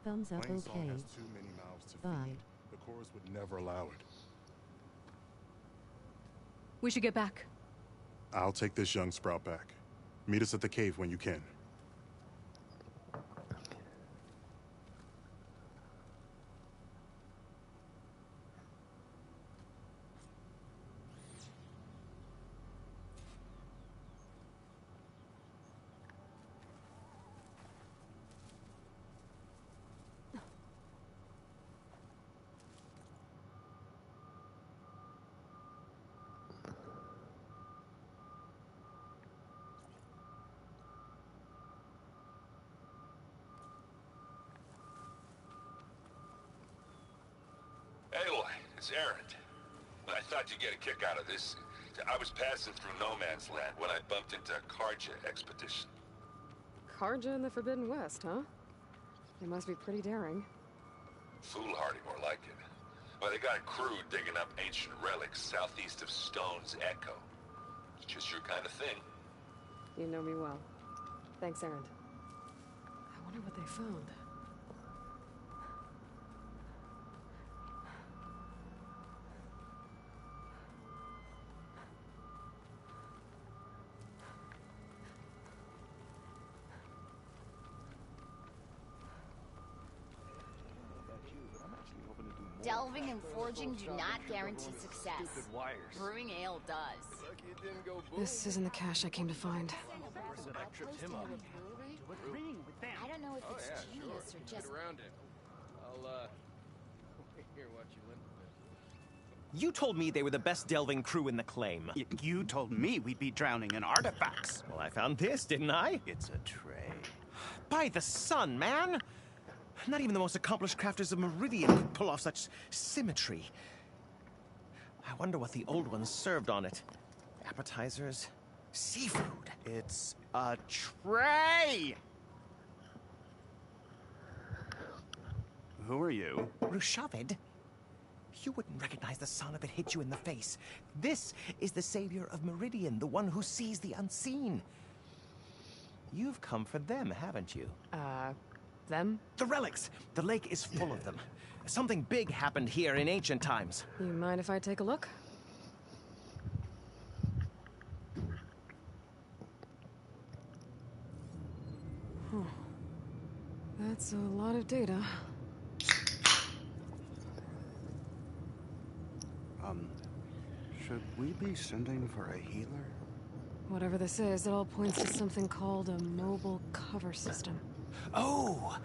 Thumbs up Plain Song okay. has too many mouths to Bye. feed. The chorus would never allow it. We should get back. I'll take this young sprout back. Meet us at the cave when you can. Aloy, it's Aaron. I thought you'd get a kick out of this. I was passing through no man's land when I bumped into a Karja expedition. Karja in the Forbidden West, huh? They must be pretty daring. Foolhardy, more like it. Well, they got a crew digging up ancient relics southeast of Stone's Echo. It's just your kind of thing. You know me well. Thanks, Erend. I wonder what they found. Delving and forging do not guarantee success. Brewing ale does. This isn't the cache I came to find. I don't know if it's genius or just... I'll, hear what you went with. You told me they were the best delving crew in the claim. You told me we'd be drowning in artifacts. Well, I found this, didn't I? It's a tray. By the sun, man! Not even the most accomplished crafters of Meridian could pull off such symmetry. I wonder what the old ones served on it. Appetizers? Seafood? It's a tray! Who are you? Rushavid? You wouldn't recognize the sun if it hit you in the face. This is the savior of Meridian, the one who sees the unseen. You've come for them, haven't you? Them? The relics! The lake is full of them. Something big happened here in ancient times. You mind if I take a look? Huh. That's a lot of data. Should we be sending for a healer? Whatever this is, it all points to something called a mobile cover system. Oh!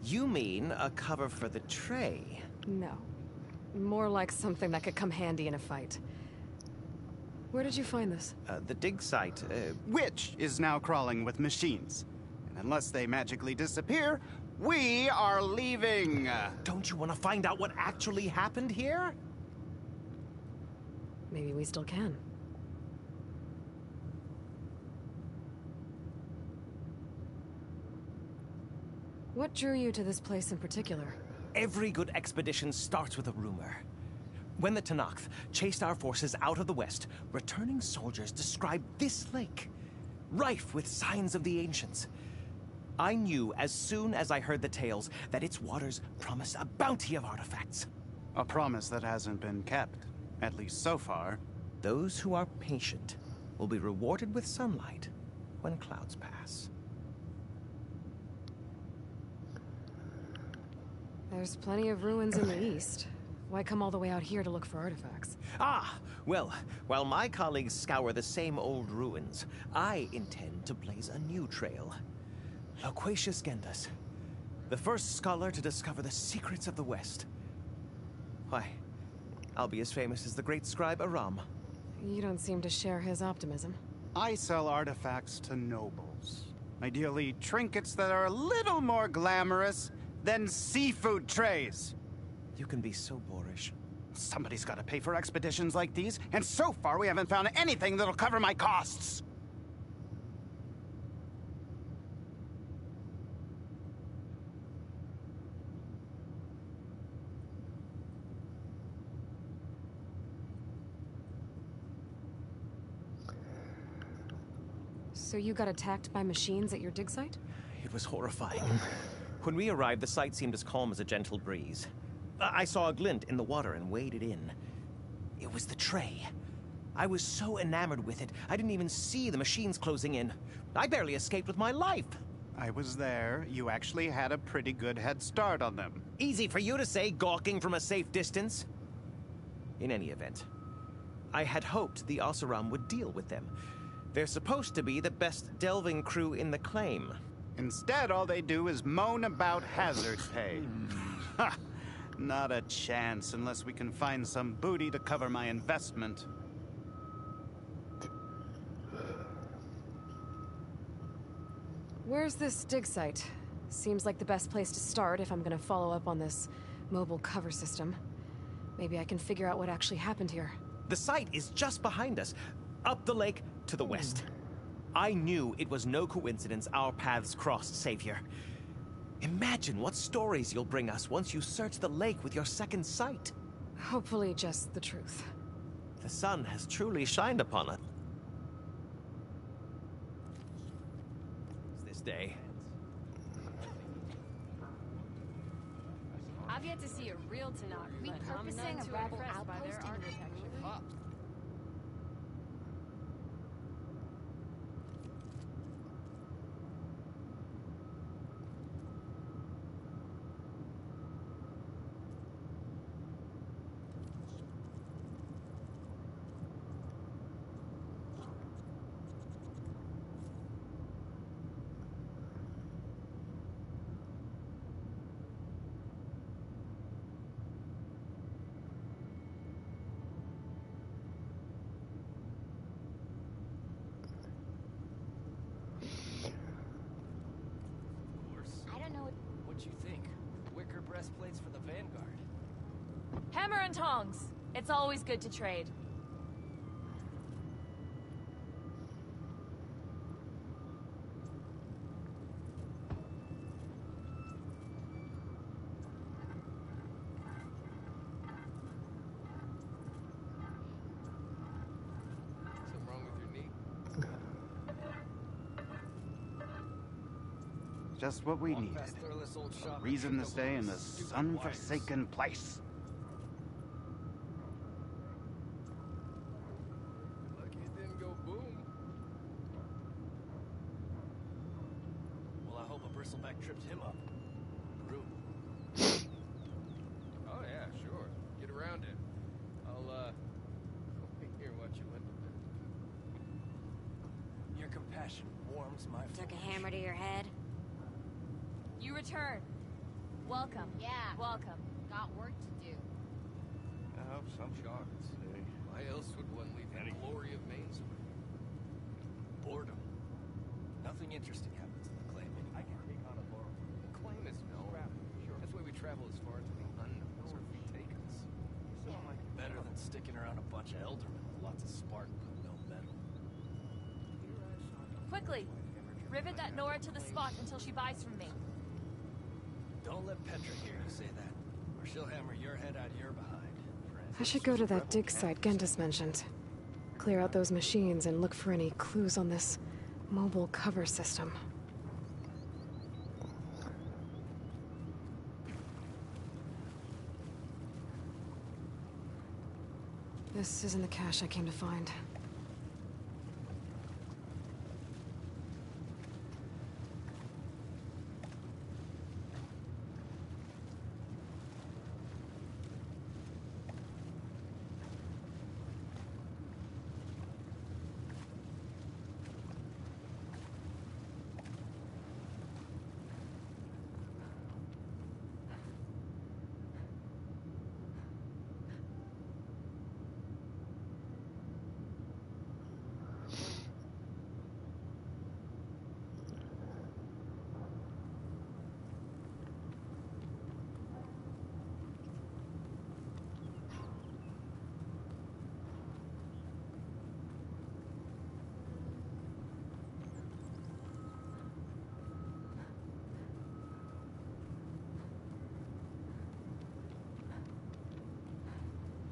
You mean a cover for the tray? No. More like something that could come handy in a fight. Where did you find this? The dig site, Which is now crawling with machines. And unless they magically disappear, we are leaving! Don't you want to find out what actually happened here? Maybe we still can. What drew you to this place in particular? Every good expedition starts with a rumor. When the Tenakth chased our forces out of the west, returning soldiers described this lake, rife with signs of the ancients. I knew as soon as I heard the tales that its waters promised a bounty of artifacts. A promise that hasn't been kept, at least so far. Those who are patient will be rewarded with sunlight when clouds pass. There's plenty of ruins in the east. Why come all the way out here to look for artifacts? Ah! Well, while my colleagues scour the same old ruins, I intend to blaze a new trail. Aquatius Gendus, the first scholar to discover the secrets of the West. Why, I'll be as famous as the great scribe Aram. You don't seem to share his optimism. I sell artifacts to nobles. Ideally, trinkets that are a little more glamorous than seafood trays. You can be so boorish. Somebody's got to pay for expeditions like these, and so far we haven't found anything that'll cover my costs. So you got attacked by machines at your dig site? It was horrifying. When we arrived, the site seemed as calm as a gentle breeze. I saw a glint in the water and waded in. It was the tray. I was so enamored with it, I didn't even see the machines closing in. I barely escaped with my life. I was there. You actually had a pretty good head start on them. Easy for you to say, gawking from a safe distance. In any event, I had hoped the Oseram would deal with them. They're supposed to be the best delving crew in the claim. Instead, all they do is moan about hazard pay. Ha! Not a chance unless we can find some booty to cover my investment. Where's this dig site? Seems like the best place to start if I'm gonna follow up on this mobile cover system. Maybe I can figure out what actually happened here. The site is just behind us, up the lake to the west. I knew it was no coincidence our paths crossed, Savior. Imagine what stories you'll bring us once you search the lake with your second sight. Hopefully just the truth. The sun has truly shined upon us this day. I've yet to see a real Tanakh, repurposing a rebel outpost into architecture. What you think? Wicker breastplates for the Vanguard. Hammer and tongs. It's always good to trade. Something wrong with your knee? Just what we needed. A reason to stay in this sun-forsaken place. Lucky it didn't go boom. Well, I hope a bristleback trips him up. Rude. Oh yeah, sure. Get around it. I'll hear what you went to bed. Your compassion warms my Took a hammer to your head? You return. Welcome. Yeah. Welcome. Got work to do. I hope some shocked. Why else would one leave the glory of Mainsway? Boredom. Nothing interesting happens in the claim anymore. I can take on a borrow. Claim is no. Sure. That's why we travel as far into the unknown as we take us. Better than sticking around a bunch of eldermen with lots of spark but no metal. Quickly. Rivet that Nora to the spot until she buys from me. Don't let Petra hear you say that, or she'll hammer your head out of your behind. I should go to that dig site Gentis mentioned. Clear out those machines and look for any clues on this mobile cover system. This isn't the cache I came to find.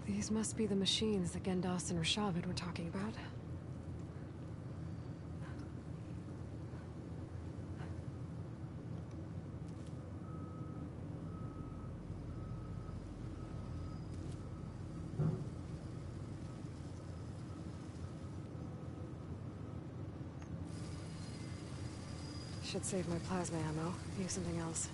These must be the machines that Gendas and Rashavid were talking about. Should save my plasma ammo. Use something else.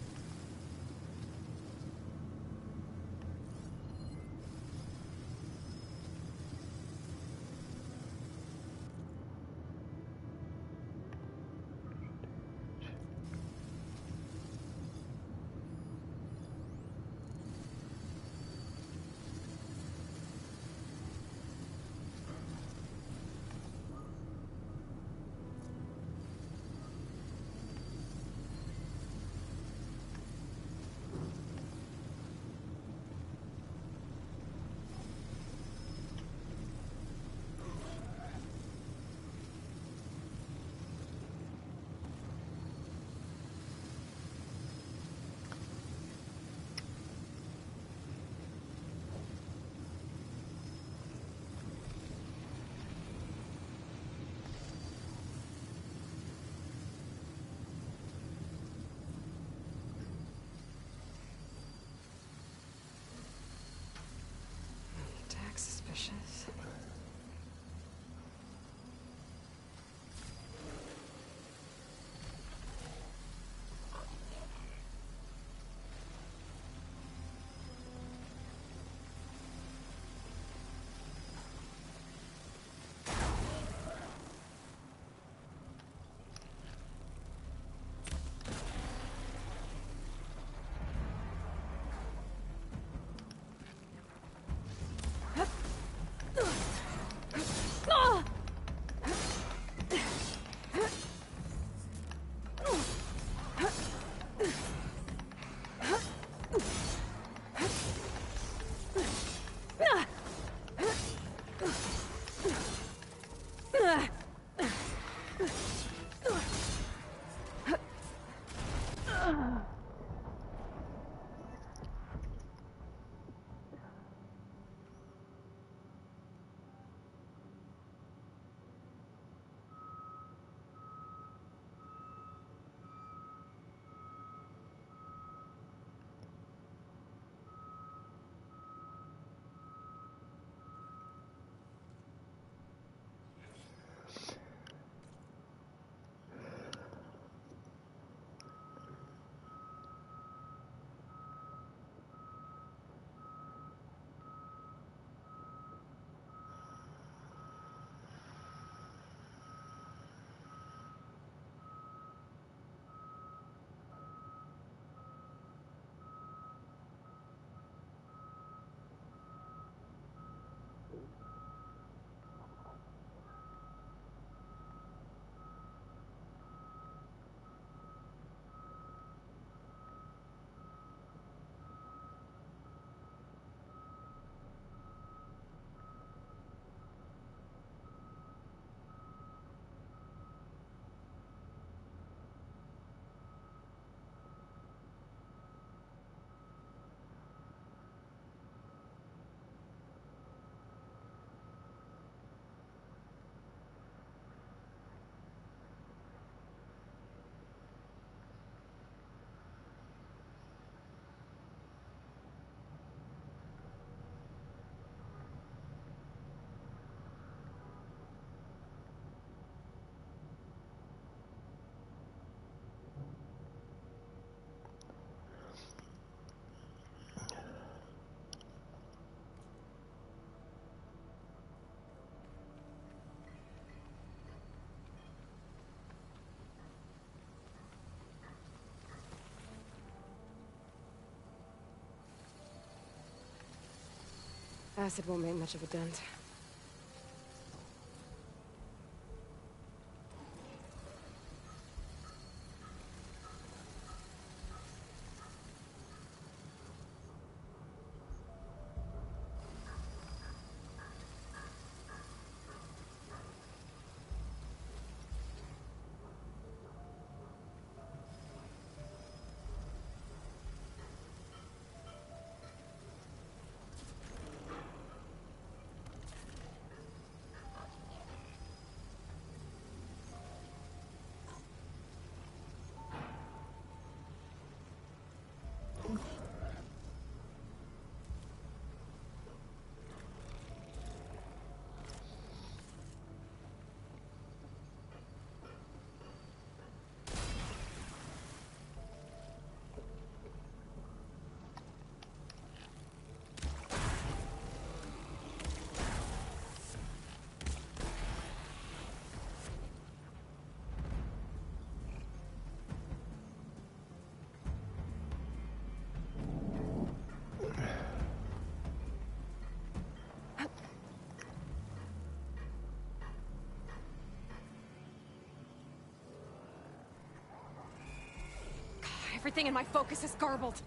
ashes. Acid won't make much of a dent. Everything in my focus is garbled.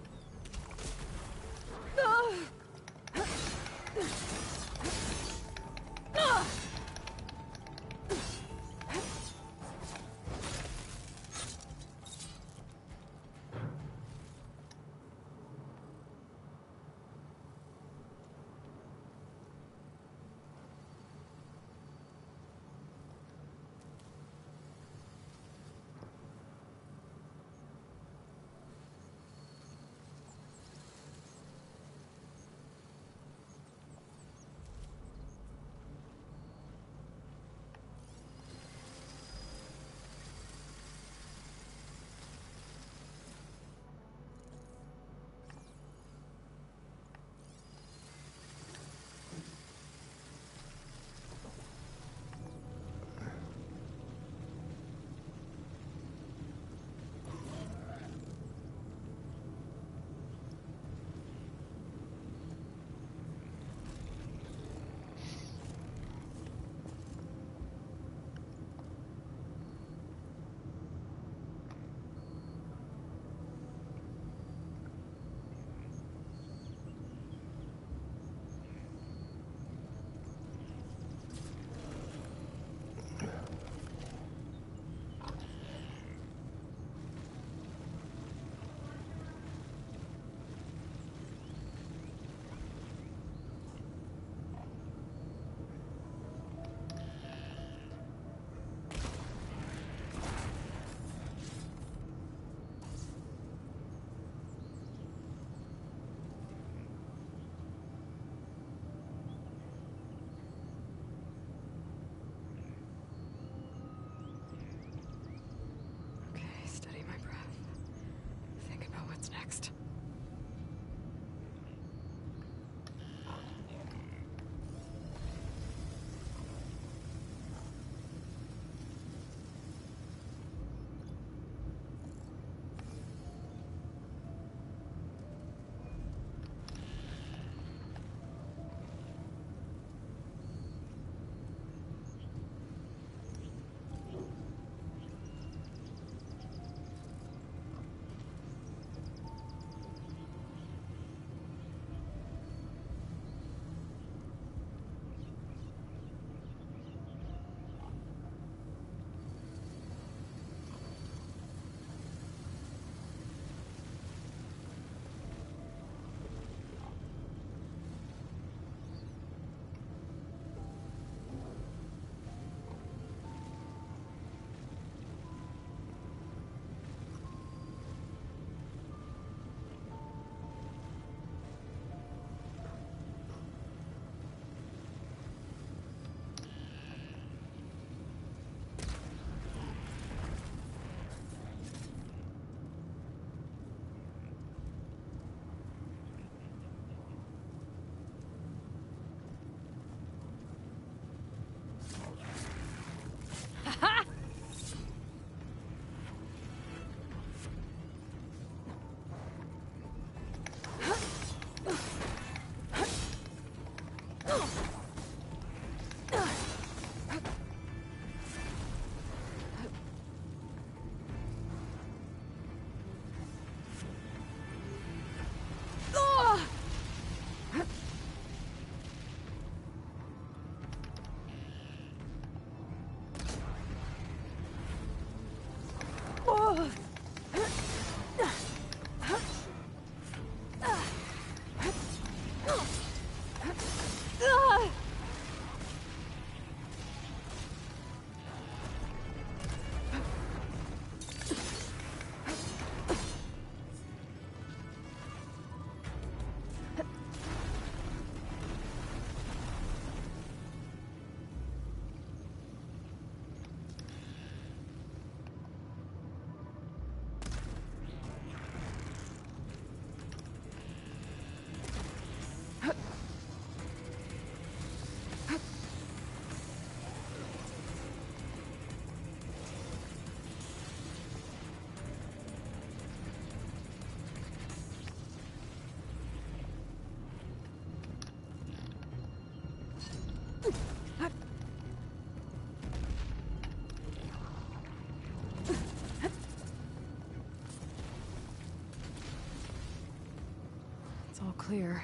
clear.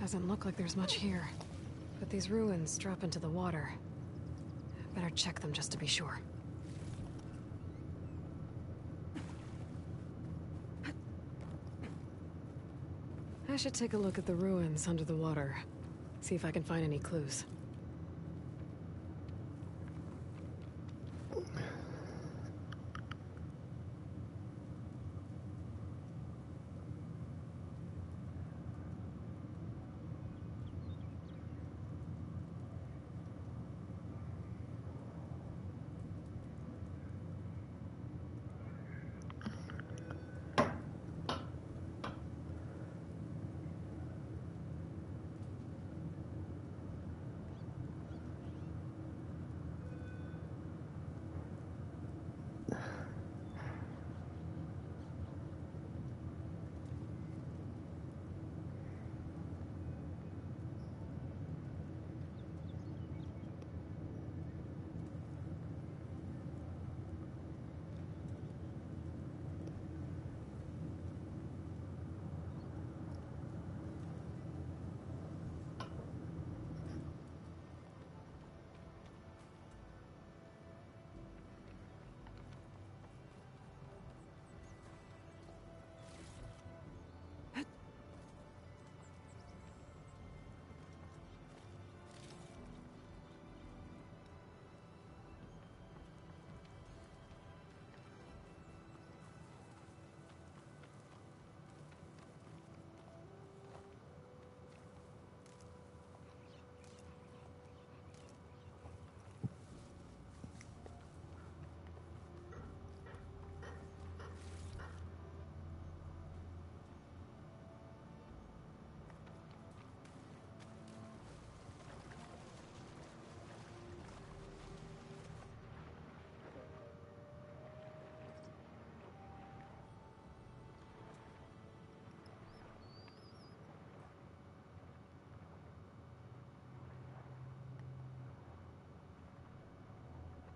Doesn't look like there's much here. But these ruins drop into the water. Better check them just to be sure. I should take a look at the ruins under the water. See if I can find any clues.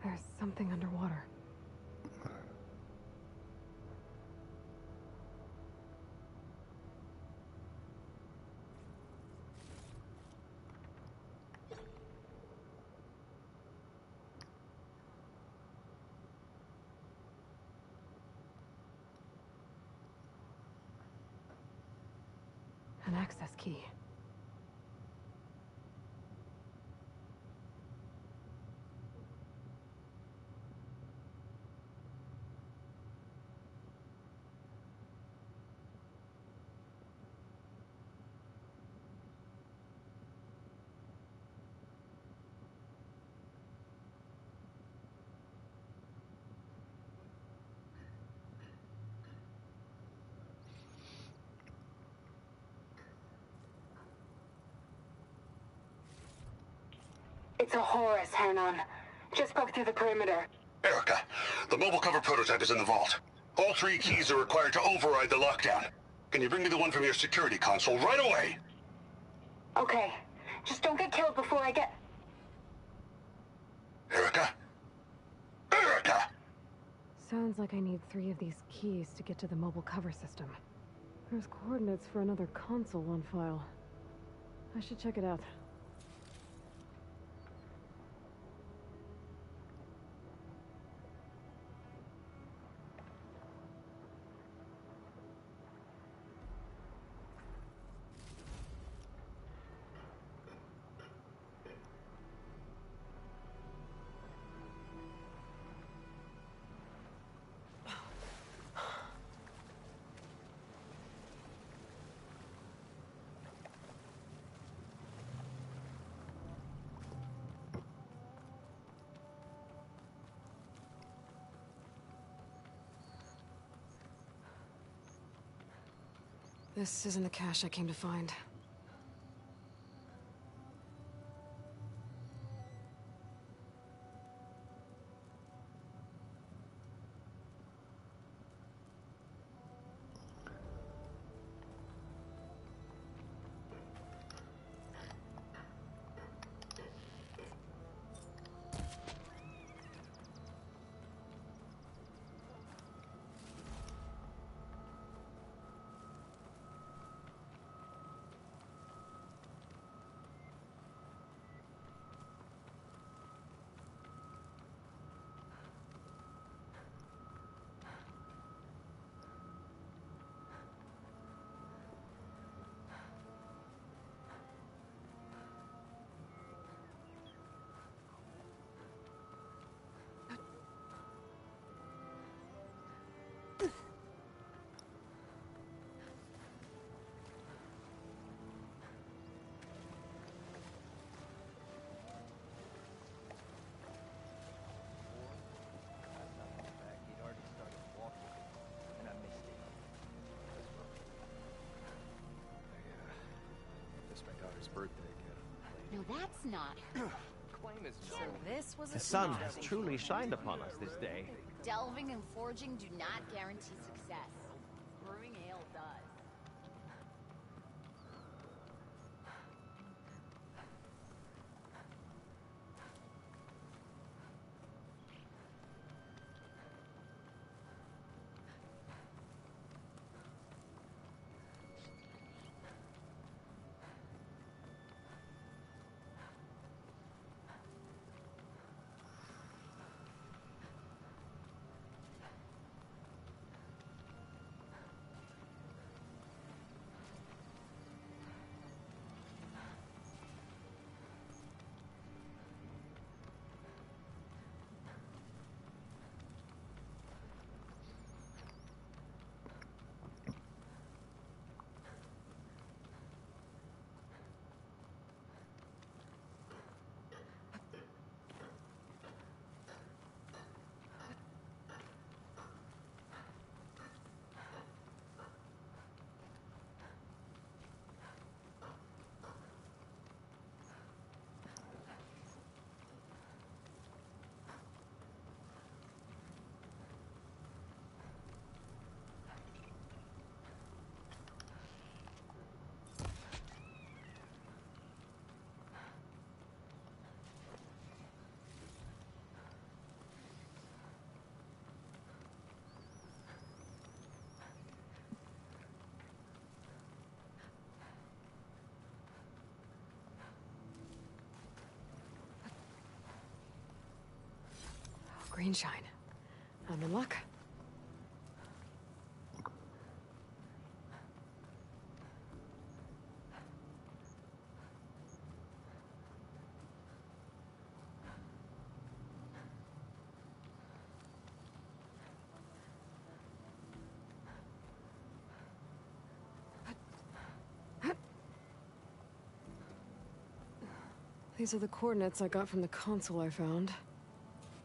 There's something underwater. An access key. It's a Horus, Hernon. Just broke through the perimeter. Erica, the mobile cover prototype is in the vault. All 3 keys are required to override the lockdown. Can you bring me the one from your security console right away? Okay. Just don't get killed before I get... Erica? Erica! Sounds like I need 3 of these keys to get to the mobile cover system. There's coordinates for another console on file. I should check it out. This isn't the cache I came to find. his birthday gift. No, that's not. Claim is So this was a The sun smart has thing. truly shined upon us this day. Delving and forging do not guarantee success. Brewing ale does. Green shine. I'm in luck. These are the coordinates I got from the console I found.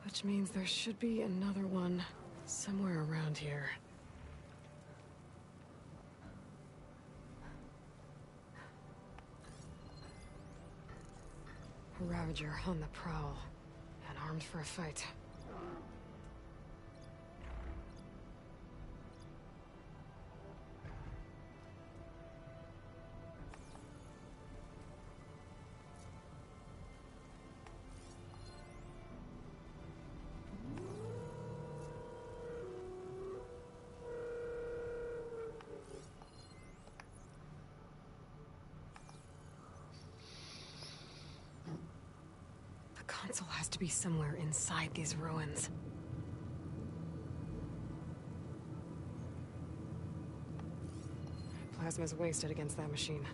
Which means there should be another one somewhere around here. A Ravager on the prowl, and armed for a fight. The console has to be somewhere inside these ruins. Plasma's wasted against that machine.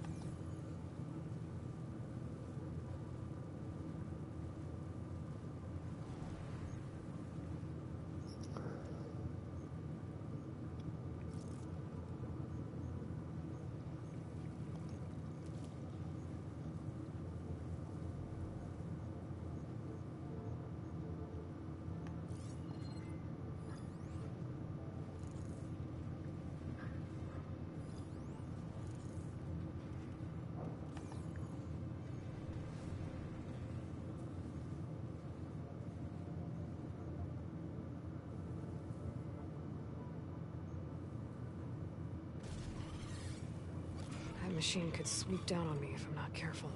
That machine could swoop down on me if I'm not careful.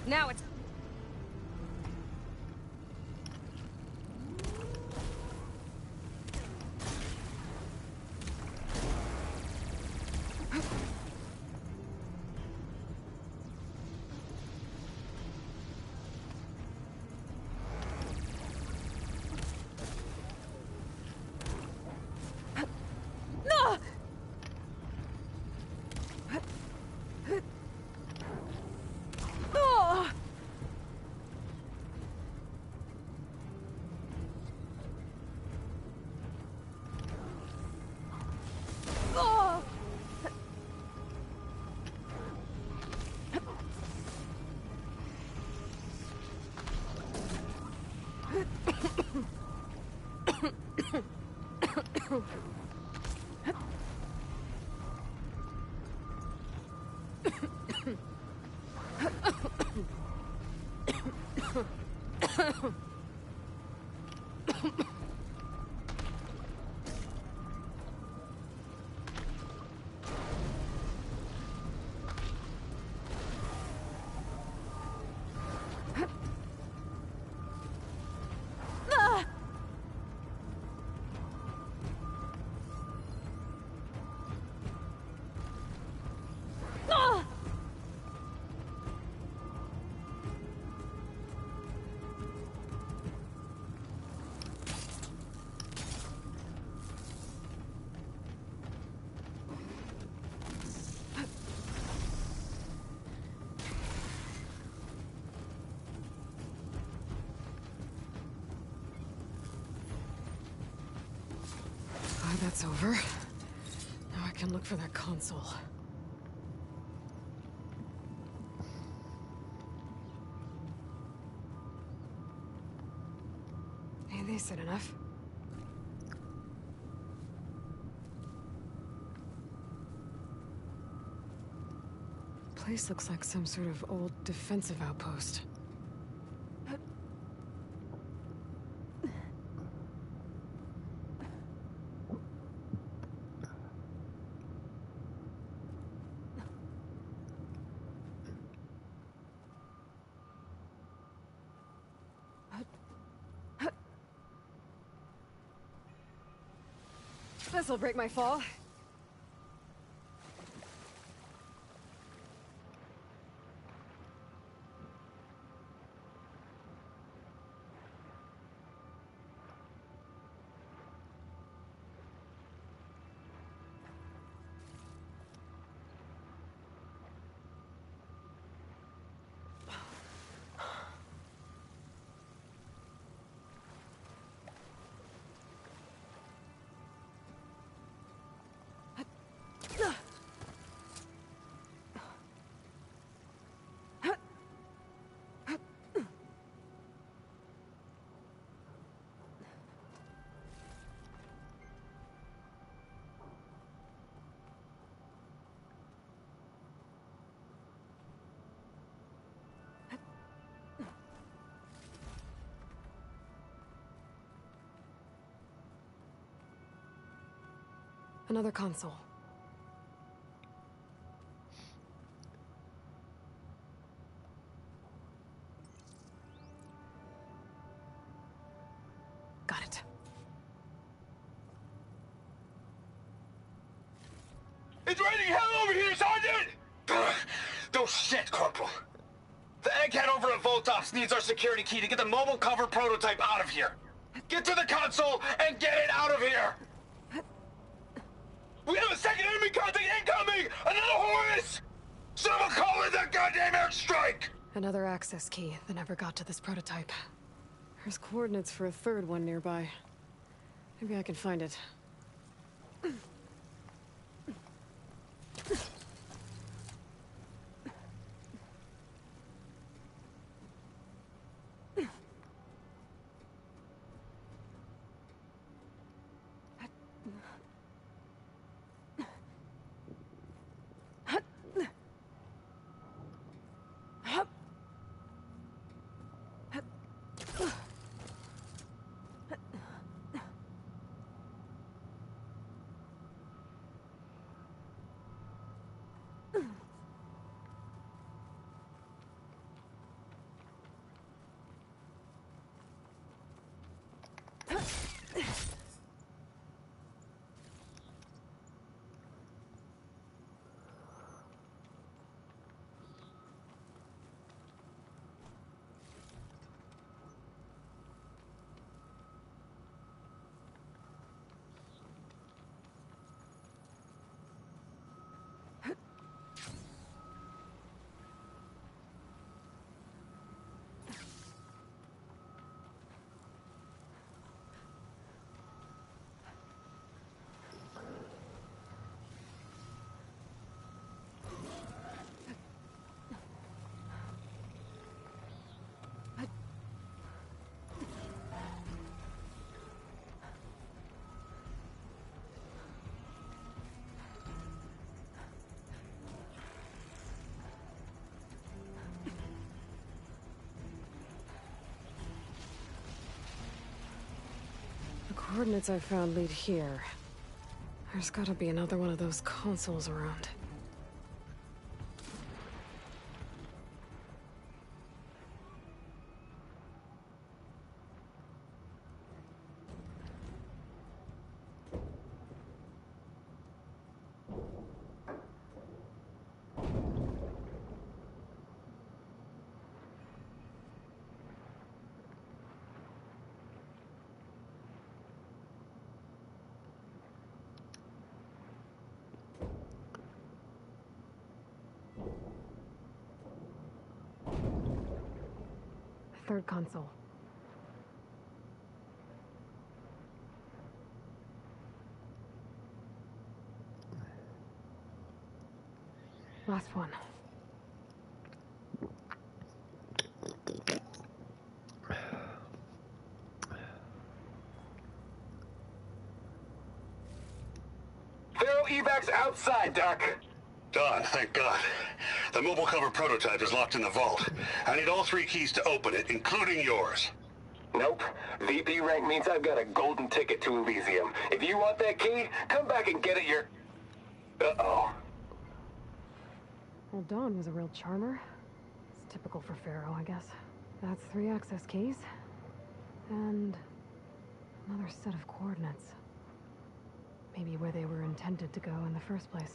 Now it's... That's over. Now I can look for that console. Hey, they said enough. Place looks like some sort of old defensive outpost. This'll break my fall. Another console. Got it. It's raining hell over here, Sergeant! No shit, Corporal. The egghead over at Voltox needs our security key to get the mobile cover prototype out of here. Get to the console and get it out of here! We have a second enemy contact incoming! Another Horus! Someone call in that goddamn airstrike! Another access key that never got to this prototype. There's coordinates for a third one nearby. Maybe I can find it. coordinates I found lead here. There's gotta be another one of those consoles around. Third console. Last one. They're evacs outside, Doc. Done, thank God. The mobile cover prototype is locked in the vault. I need all 3 keys to open it, including yours. Nope. VP rank means I've got a golden ticket to Elysium. If you want that key, come back and get it Uh-oh. Well, Dawn was a real charmer. It's typical for Pharaoh, I guess. That's 3 access keys. And another set of coordinates. Maybe where they were intended to go in the first place.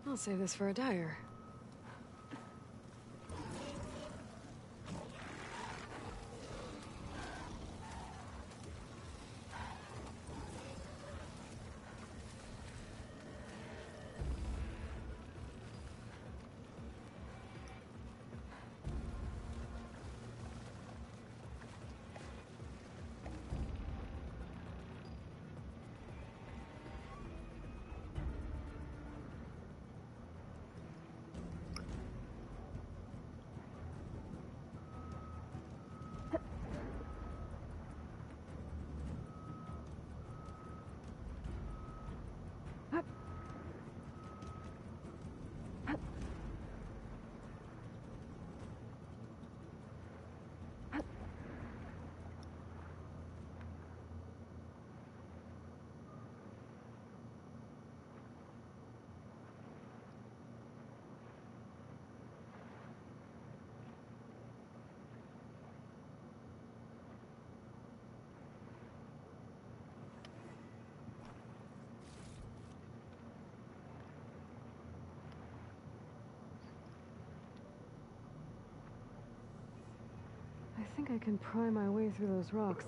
I'll save this for a dyer. I think I can pry my way through those rocks.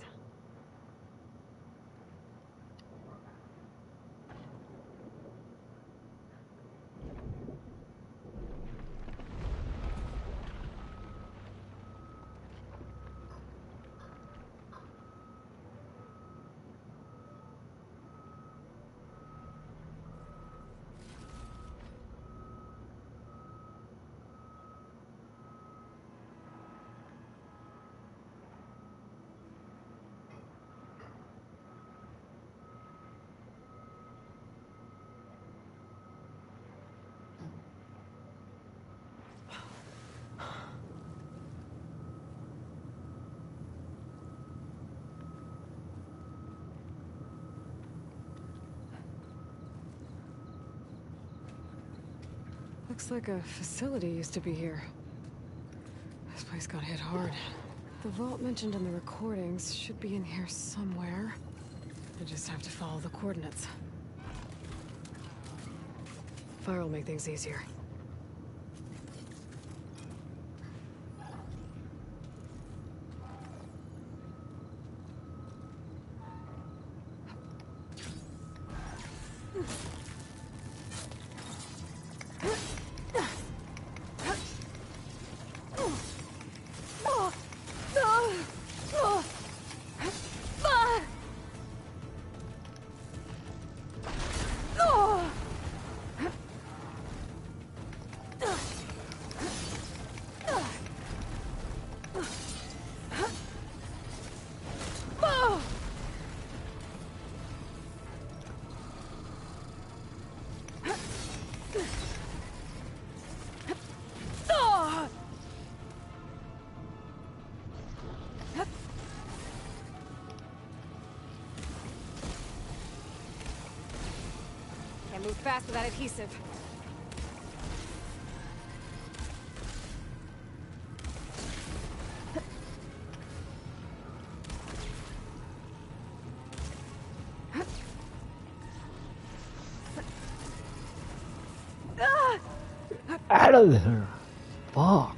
Looks like a facility used to be here. This place got hit hard. The vault mentioned in the recordings should be in here somewhere. I just have to follow the coordinates. Fire will make things easier. move fast with that adhesive. Out of there! Fuck.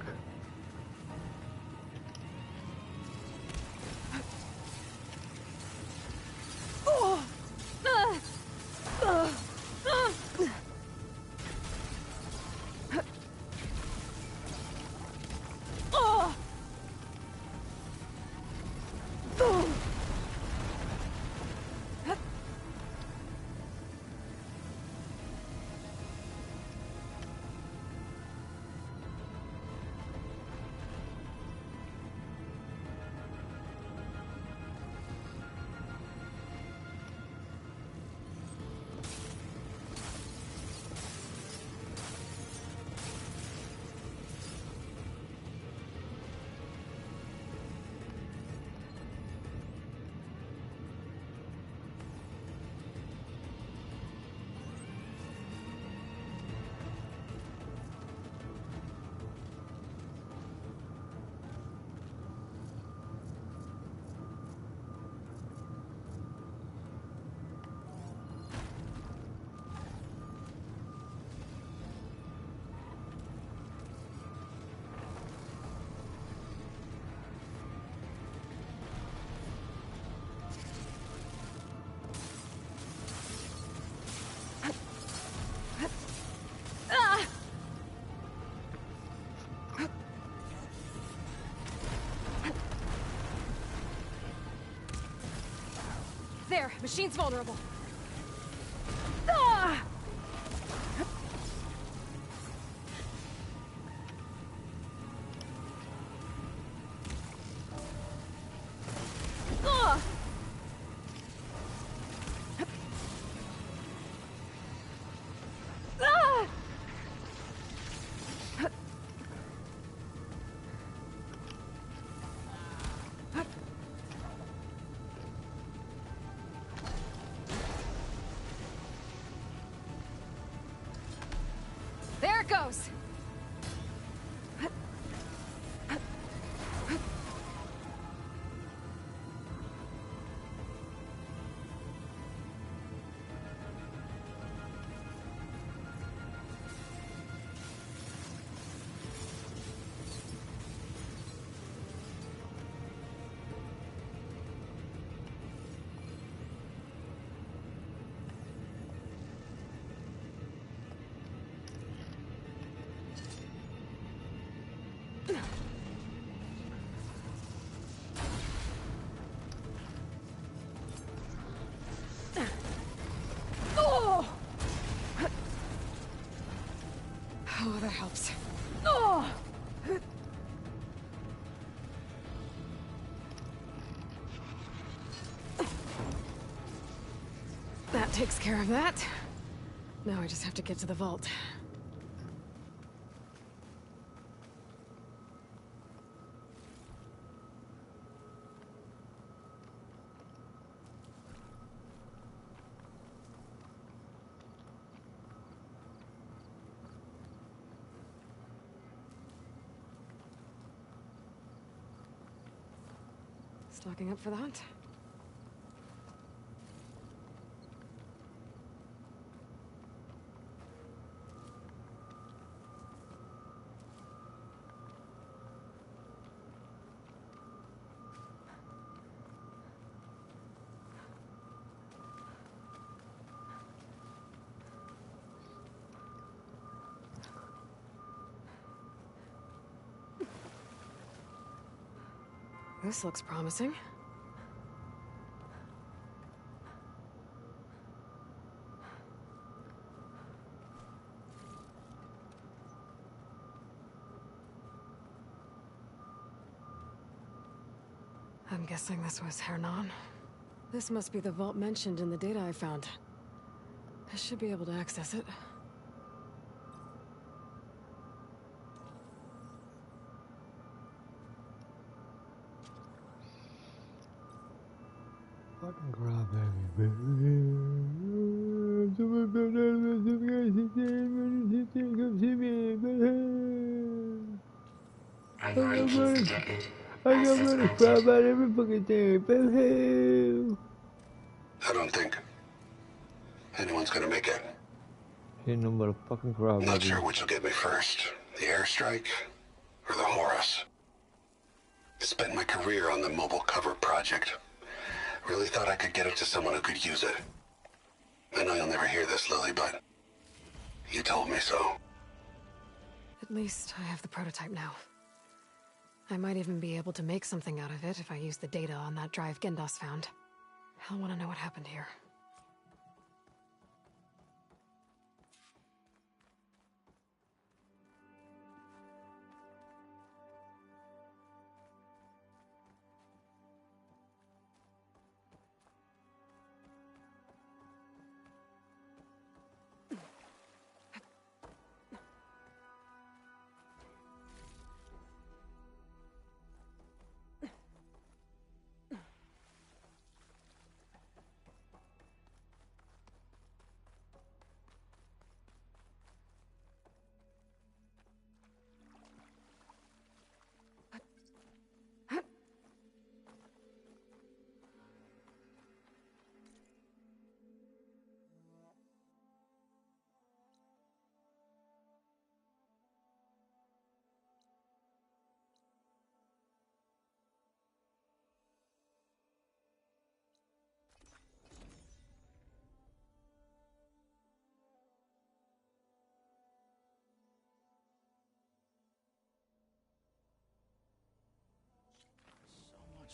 There, machine's vulnerable. There it goes! Oh, that helps. Oh! That takes care of that. Now I just have to get to the vault. Stocking up for the hunt. This looks promising. I'm guessing this was Hernan. This must be the vault mentioned in the data I found. I should be able to access it. Fucking crybaby, baby. I got ready to cry about every fucking thing. Boo-hoo. I don't think anyone's gonna make it. Ain't no motherfucking cry, I'm not baby. sure which will get me first. The airstrike or the Horus. Spent my career on the mobile cover project. Really thought I could get it to someone who could use it. I know you'll never hear this, Lily, but you told me so. At least I have the prototype now. I might even be able to make something out of it if I use the data on that drive Gendas found. I'll want to know what happened here.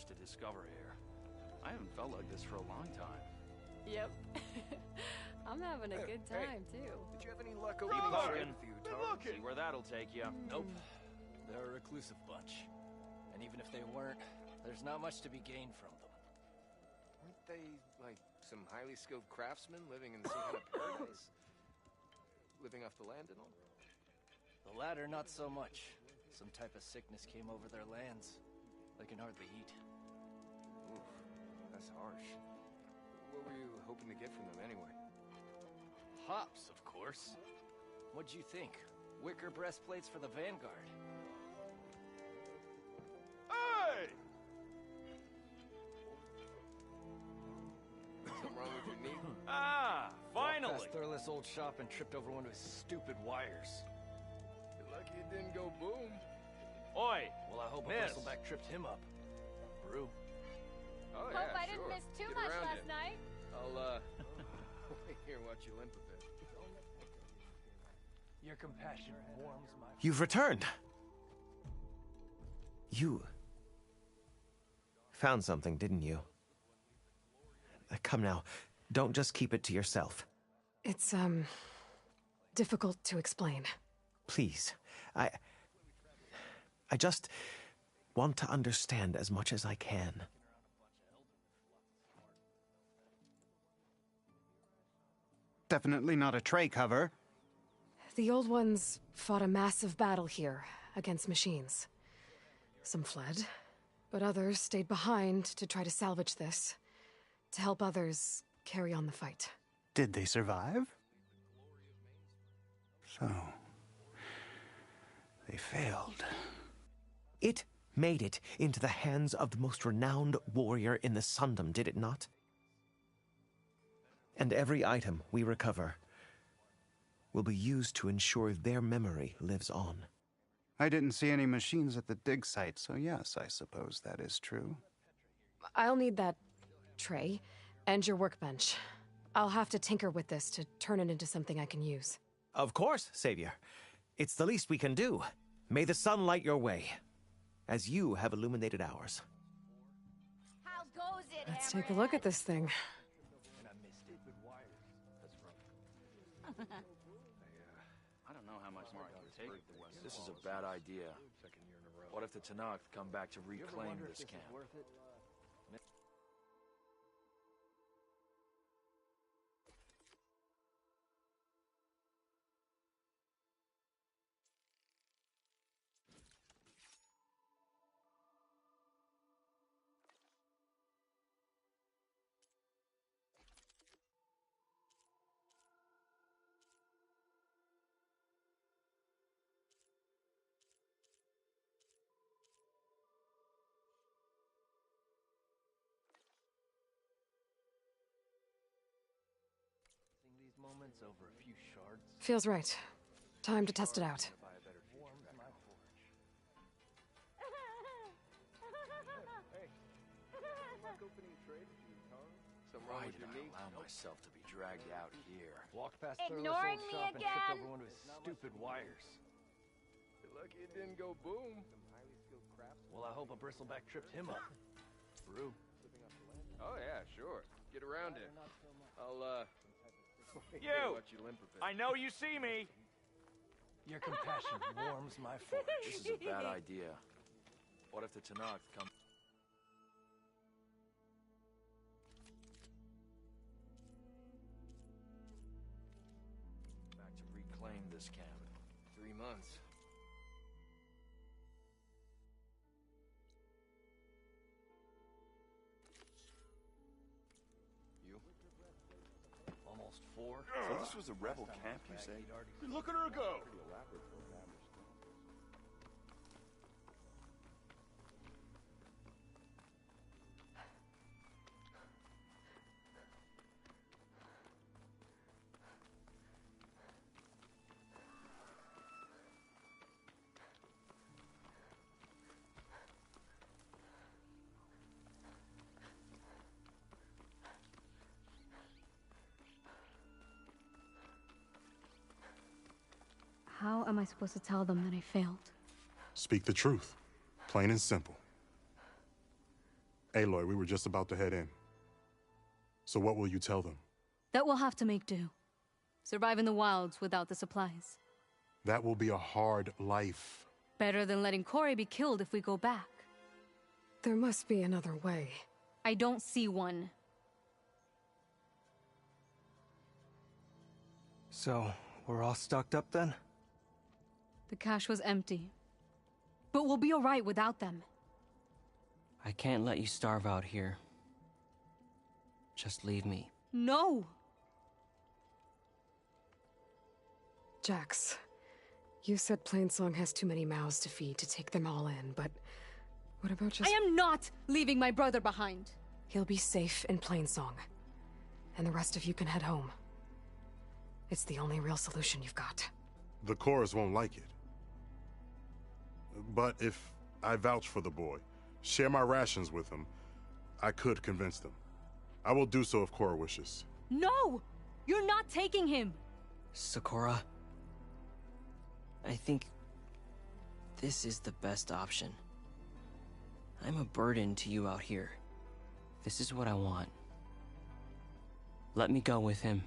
To discover here. I haven't felt like this for a long time. Yep. I'm having a good time, too. Did you have any luck opening a few targets? See where that'll take you. Nope. They're a reclusive bunch. And even if they weren't, there's not much to be gained from them. Weren't they, like, some highly skilled craftsmen living in some kind of paradise? Living off the land and all? The latter, not so much. Some type of sickness came over their lands. They can hardly eat. Oof, that's harsh. What were you hoping to get from them anyway? Hops, of course. What'd you think? Wicker breastplates for the Vanguard. Hey! Something wrong with your knee? Finally! Walked past Thurless' old shop and tripped over one of his stupid wires. You're lucky it didn't go boom. Oi! Well, I hope a bristleback tripped him up. Brew. Oh, yeah, Hope I didn't miss too much last night. I'll, wait here and watch you limp a bit. Your compassion warms my... You've returned! You... found something, didn't you? Come now, don't just keep it to yourself. It's, difficult to explain. Please, I just want to understand as much as I can. Definitely not a tray cover. The old ones fought a massive battle here against machines. Some fled, but others stayed behind to try to salvage this, to help others carry on the fight. Did they survive? So... they failed. It made it into the hands of the most renowned warrior in the Sundom, did it not? And every item we recover will be used to ensure their memory lives on. I didn't see any machines at the dig site, so yes, I suppose that is true. I'll need that tray and your workbench. I'll have to tinker with this to turn it into something I can use. Of course, Savior. It's the least we can do. May the sun light your way, as you have illuminated ours. How goes it, Let's take a look at this thing. I don't know how much more I can take. This is a bad idea. What if the Tanakh come back to reclaim this camp? fence over a few shards. Feels right. Time to test it out. Why did I allow myself to be dragged out here? Walked past Ignoring Thurl's old me shop and again? tripped over one of his stupid wires. You're lucky it didn't go boom. Well, I hope a bristleback tripped him up. Brew. Oh yeah, sure. Get around it. I'll You! let you limp a bit. I know you see me! Your compassion warms my forge. This is a bad idea. What if the Tanakh come? Back to reclaim this camp. 3 months. You? Almost 4. So this was a rebel camp, you say? Look at her go! How am I supposed to tell them that I failed? Speak the truth. Plain and simple. Aloy, we were just about to head in. So what will you tell them? That we'll have to make do. Survive in the wilds without the supplies. That will be a hard life. Better than letting Corey be killed if we go back. There must be another way. I don't see one. So, we're all stocked up then? The cache was empty. But we'll be alright without them. I can't let you starve out here. Just leave me. No! Jax, you said Plainsong has too many mouths to feed to take them all in, but what about just— I am not leaving my brother behind! He'll be safe in Plainsong, and the rest of you can head home. It's the only real solution you've got. The chorus won't like it. But if I vouch for the boy, share my rations with him, I could convince them. I will do so if Cora wishes. No! You're not taking him! Sakura, I think this is the best option. I'm a burden to you out here. This is what I want. Let me go with him.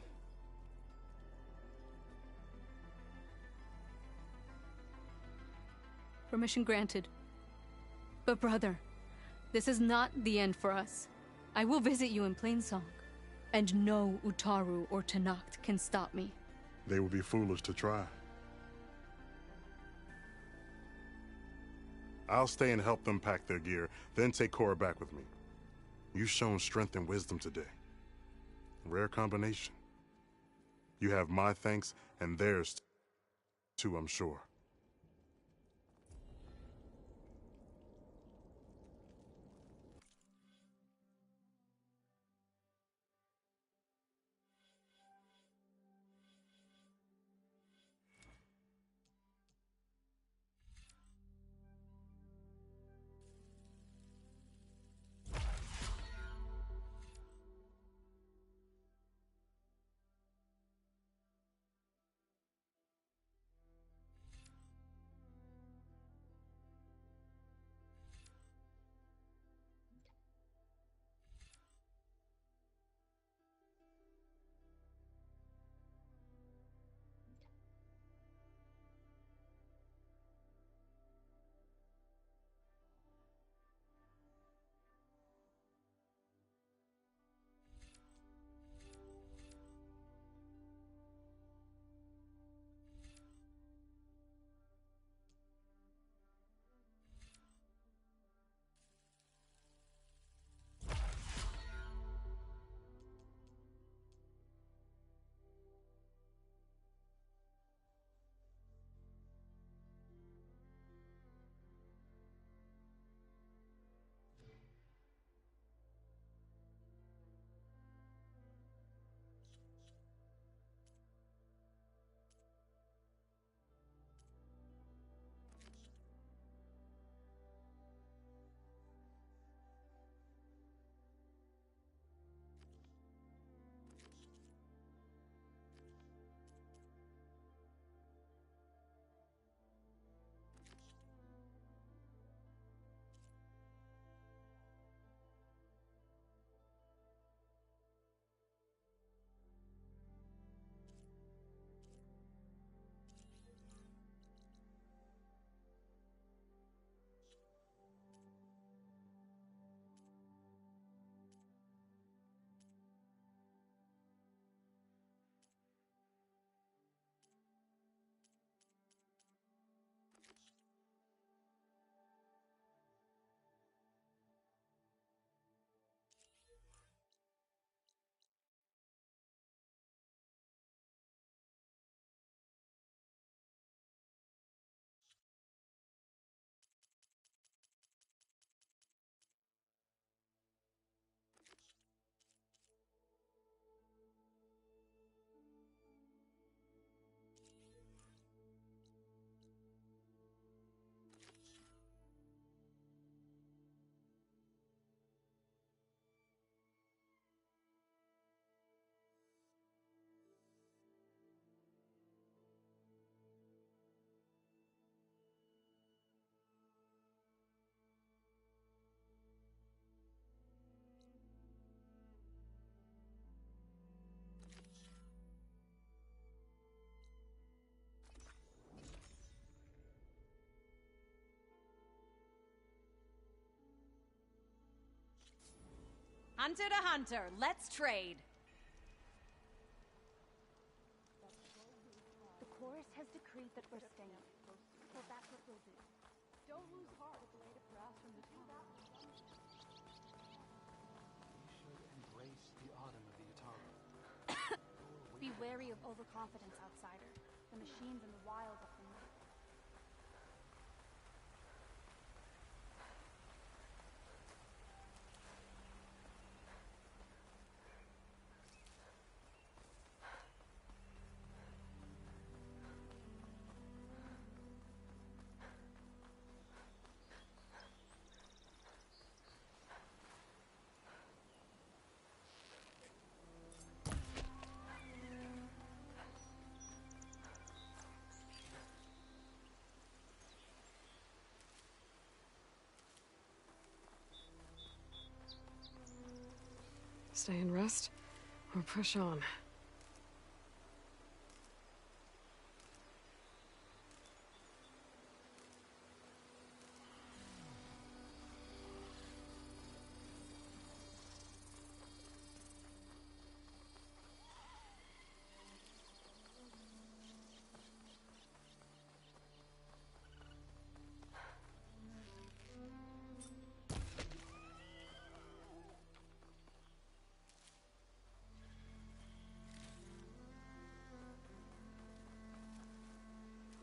Permission granted. But brother, this is not the end for us. I will visit you in Plainsong, and no Utaru or Tanakh can stop me. They would be foolish to try. I'll stay and help them pack their gear, then take Cora back with me. You've shown strength and wisdom today. Rare combination. You have my thanks and theirs too, I'm sure. Hunter to hunter, let's trade. The chorus has decreed that we're staying. So that's what we'll do. Don't lose heart. The blade of grass from the top. We should embrace the autumn of the Ataru. Be wary of overconfidence, outsider. The machines and the wild of them. Stay and rest, or push on.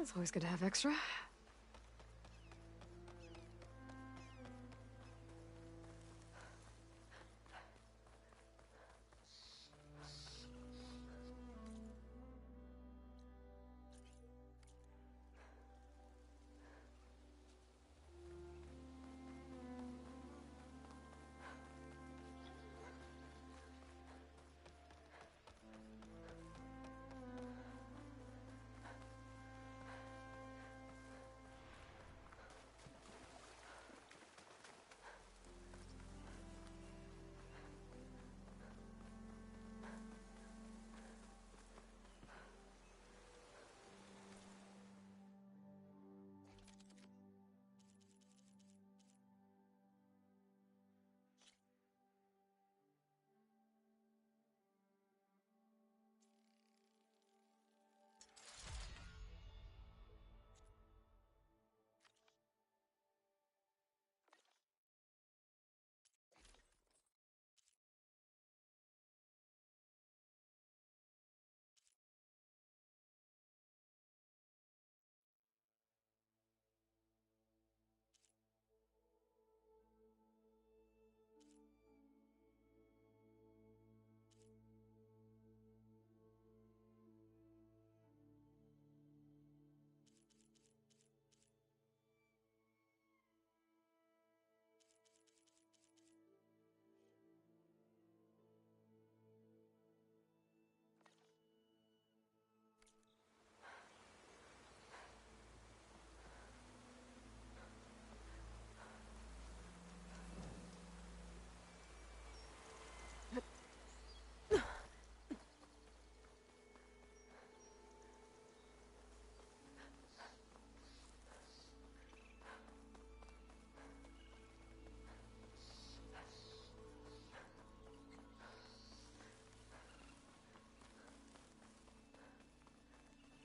It's always good to have extra.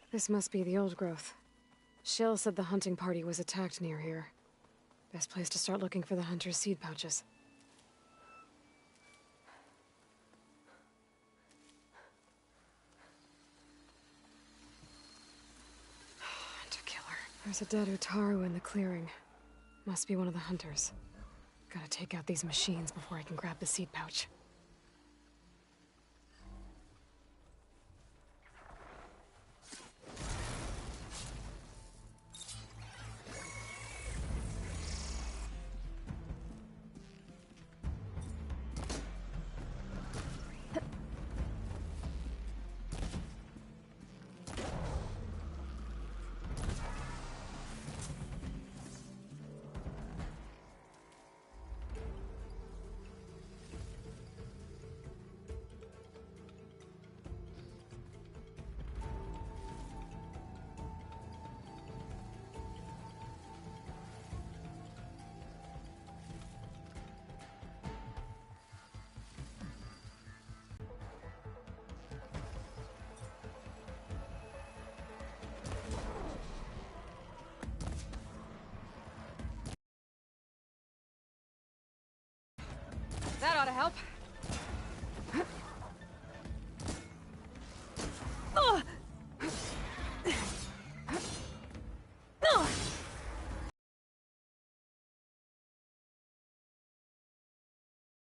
This must be the old growth. Shell said the hunting party was attacked near here. Best place to start looking for the hunter's seed pouches. Hunter killer. There's a dead Utaru in the clearing. Must be one of the hunters. Gotta take out these machines before I can grab the seed pouch. up.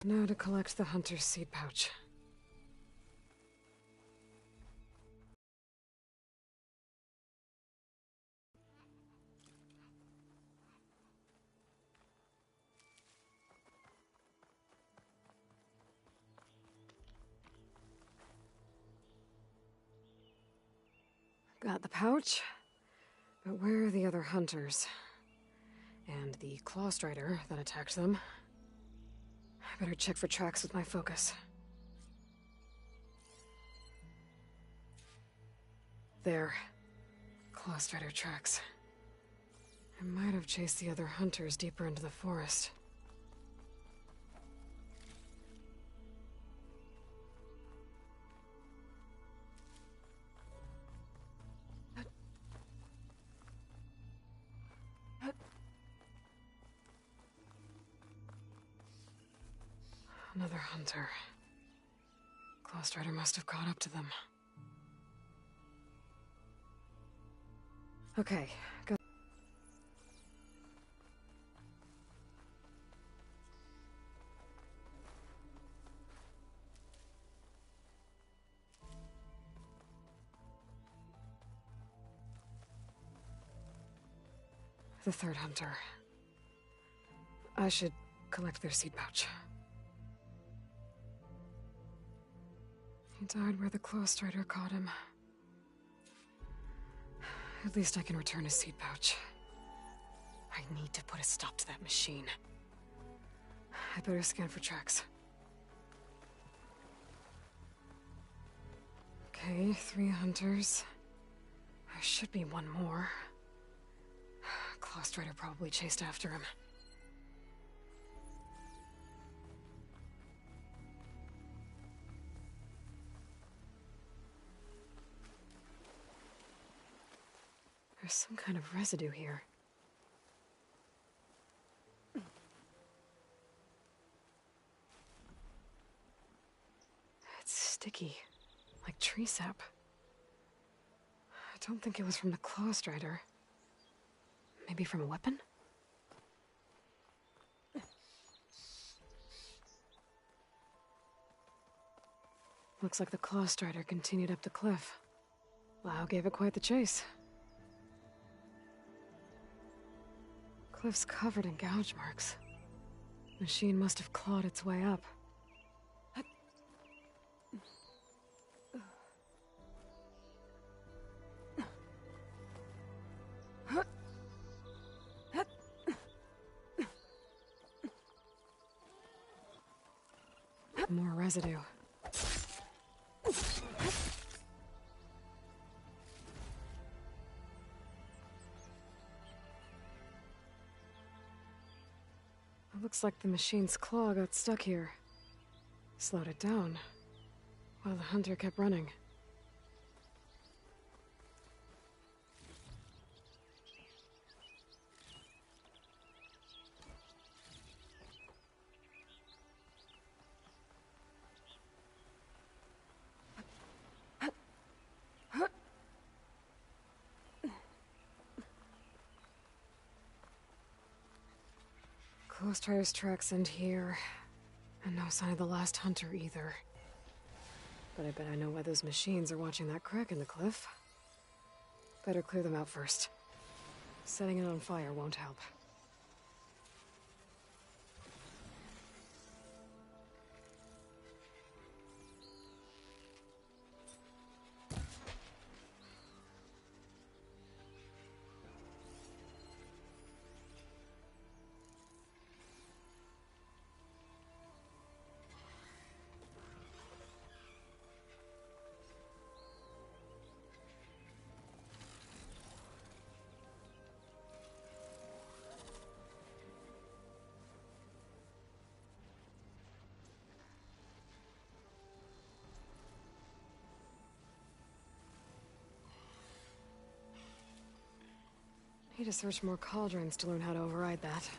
Now to collect the hunter's seed pouch. Got the pouch, but where are the other hunters? And the claw strider that attacked them? I better check for tracks with my focus. There. Claw strider tracks. I might have chased the other hunters deeper into the forest. Another hunter. Claw strider must have caught up to them. Okay, go. The third hunter. I should collect their seed pouch. He died where the claw strider caught him. At least I can return his seed pouch. I need to put a stop to that machine. I better scan for tracks. Okay, 3 hunters. There should be one more. Claw strider probably chased after him. There's some kind of residue here. It's sticky, like tree sap. I don't think it was from the claw strider. Maybe from a weapon? Looks like the claw strider continued up the cliff. Lau gave it quite the chase. Cliff's covered in gouge marks. Machine must have clawed its way up. More residue. It looks like the machine's claw got stuck here. Slowed it down, while the hunter kept running. Claw strider's tracks end here, and no sign of the last hunter either. But I bet I know why those machines are watching that crack in the cliff. Better clear them out first. Setting it on fire won't help. Need to search more cauldrons to learn how to override that.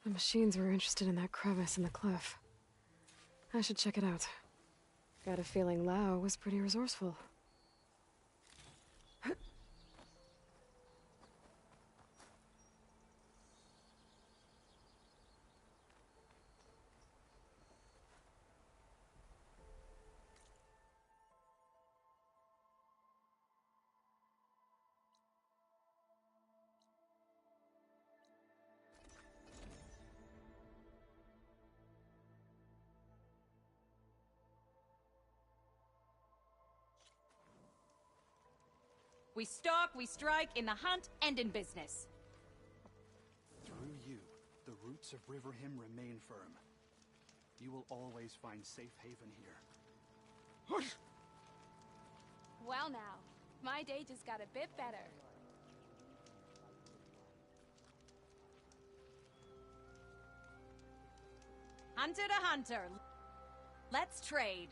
The machines were interested in that crevice in the cliff. I should check it out. Got a feeling Lao was pretty resourceful. We stalk, we strike, in the hunt, and in business. Through you, the roots of River Him remain firm. You will always find safe haven here. Well now, my day just got a bit better. Hunter to hunter. Let's trade.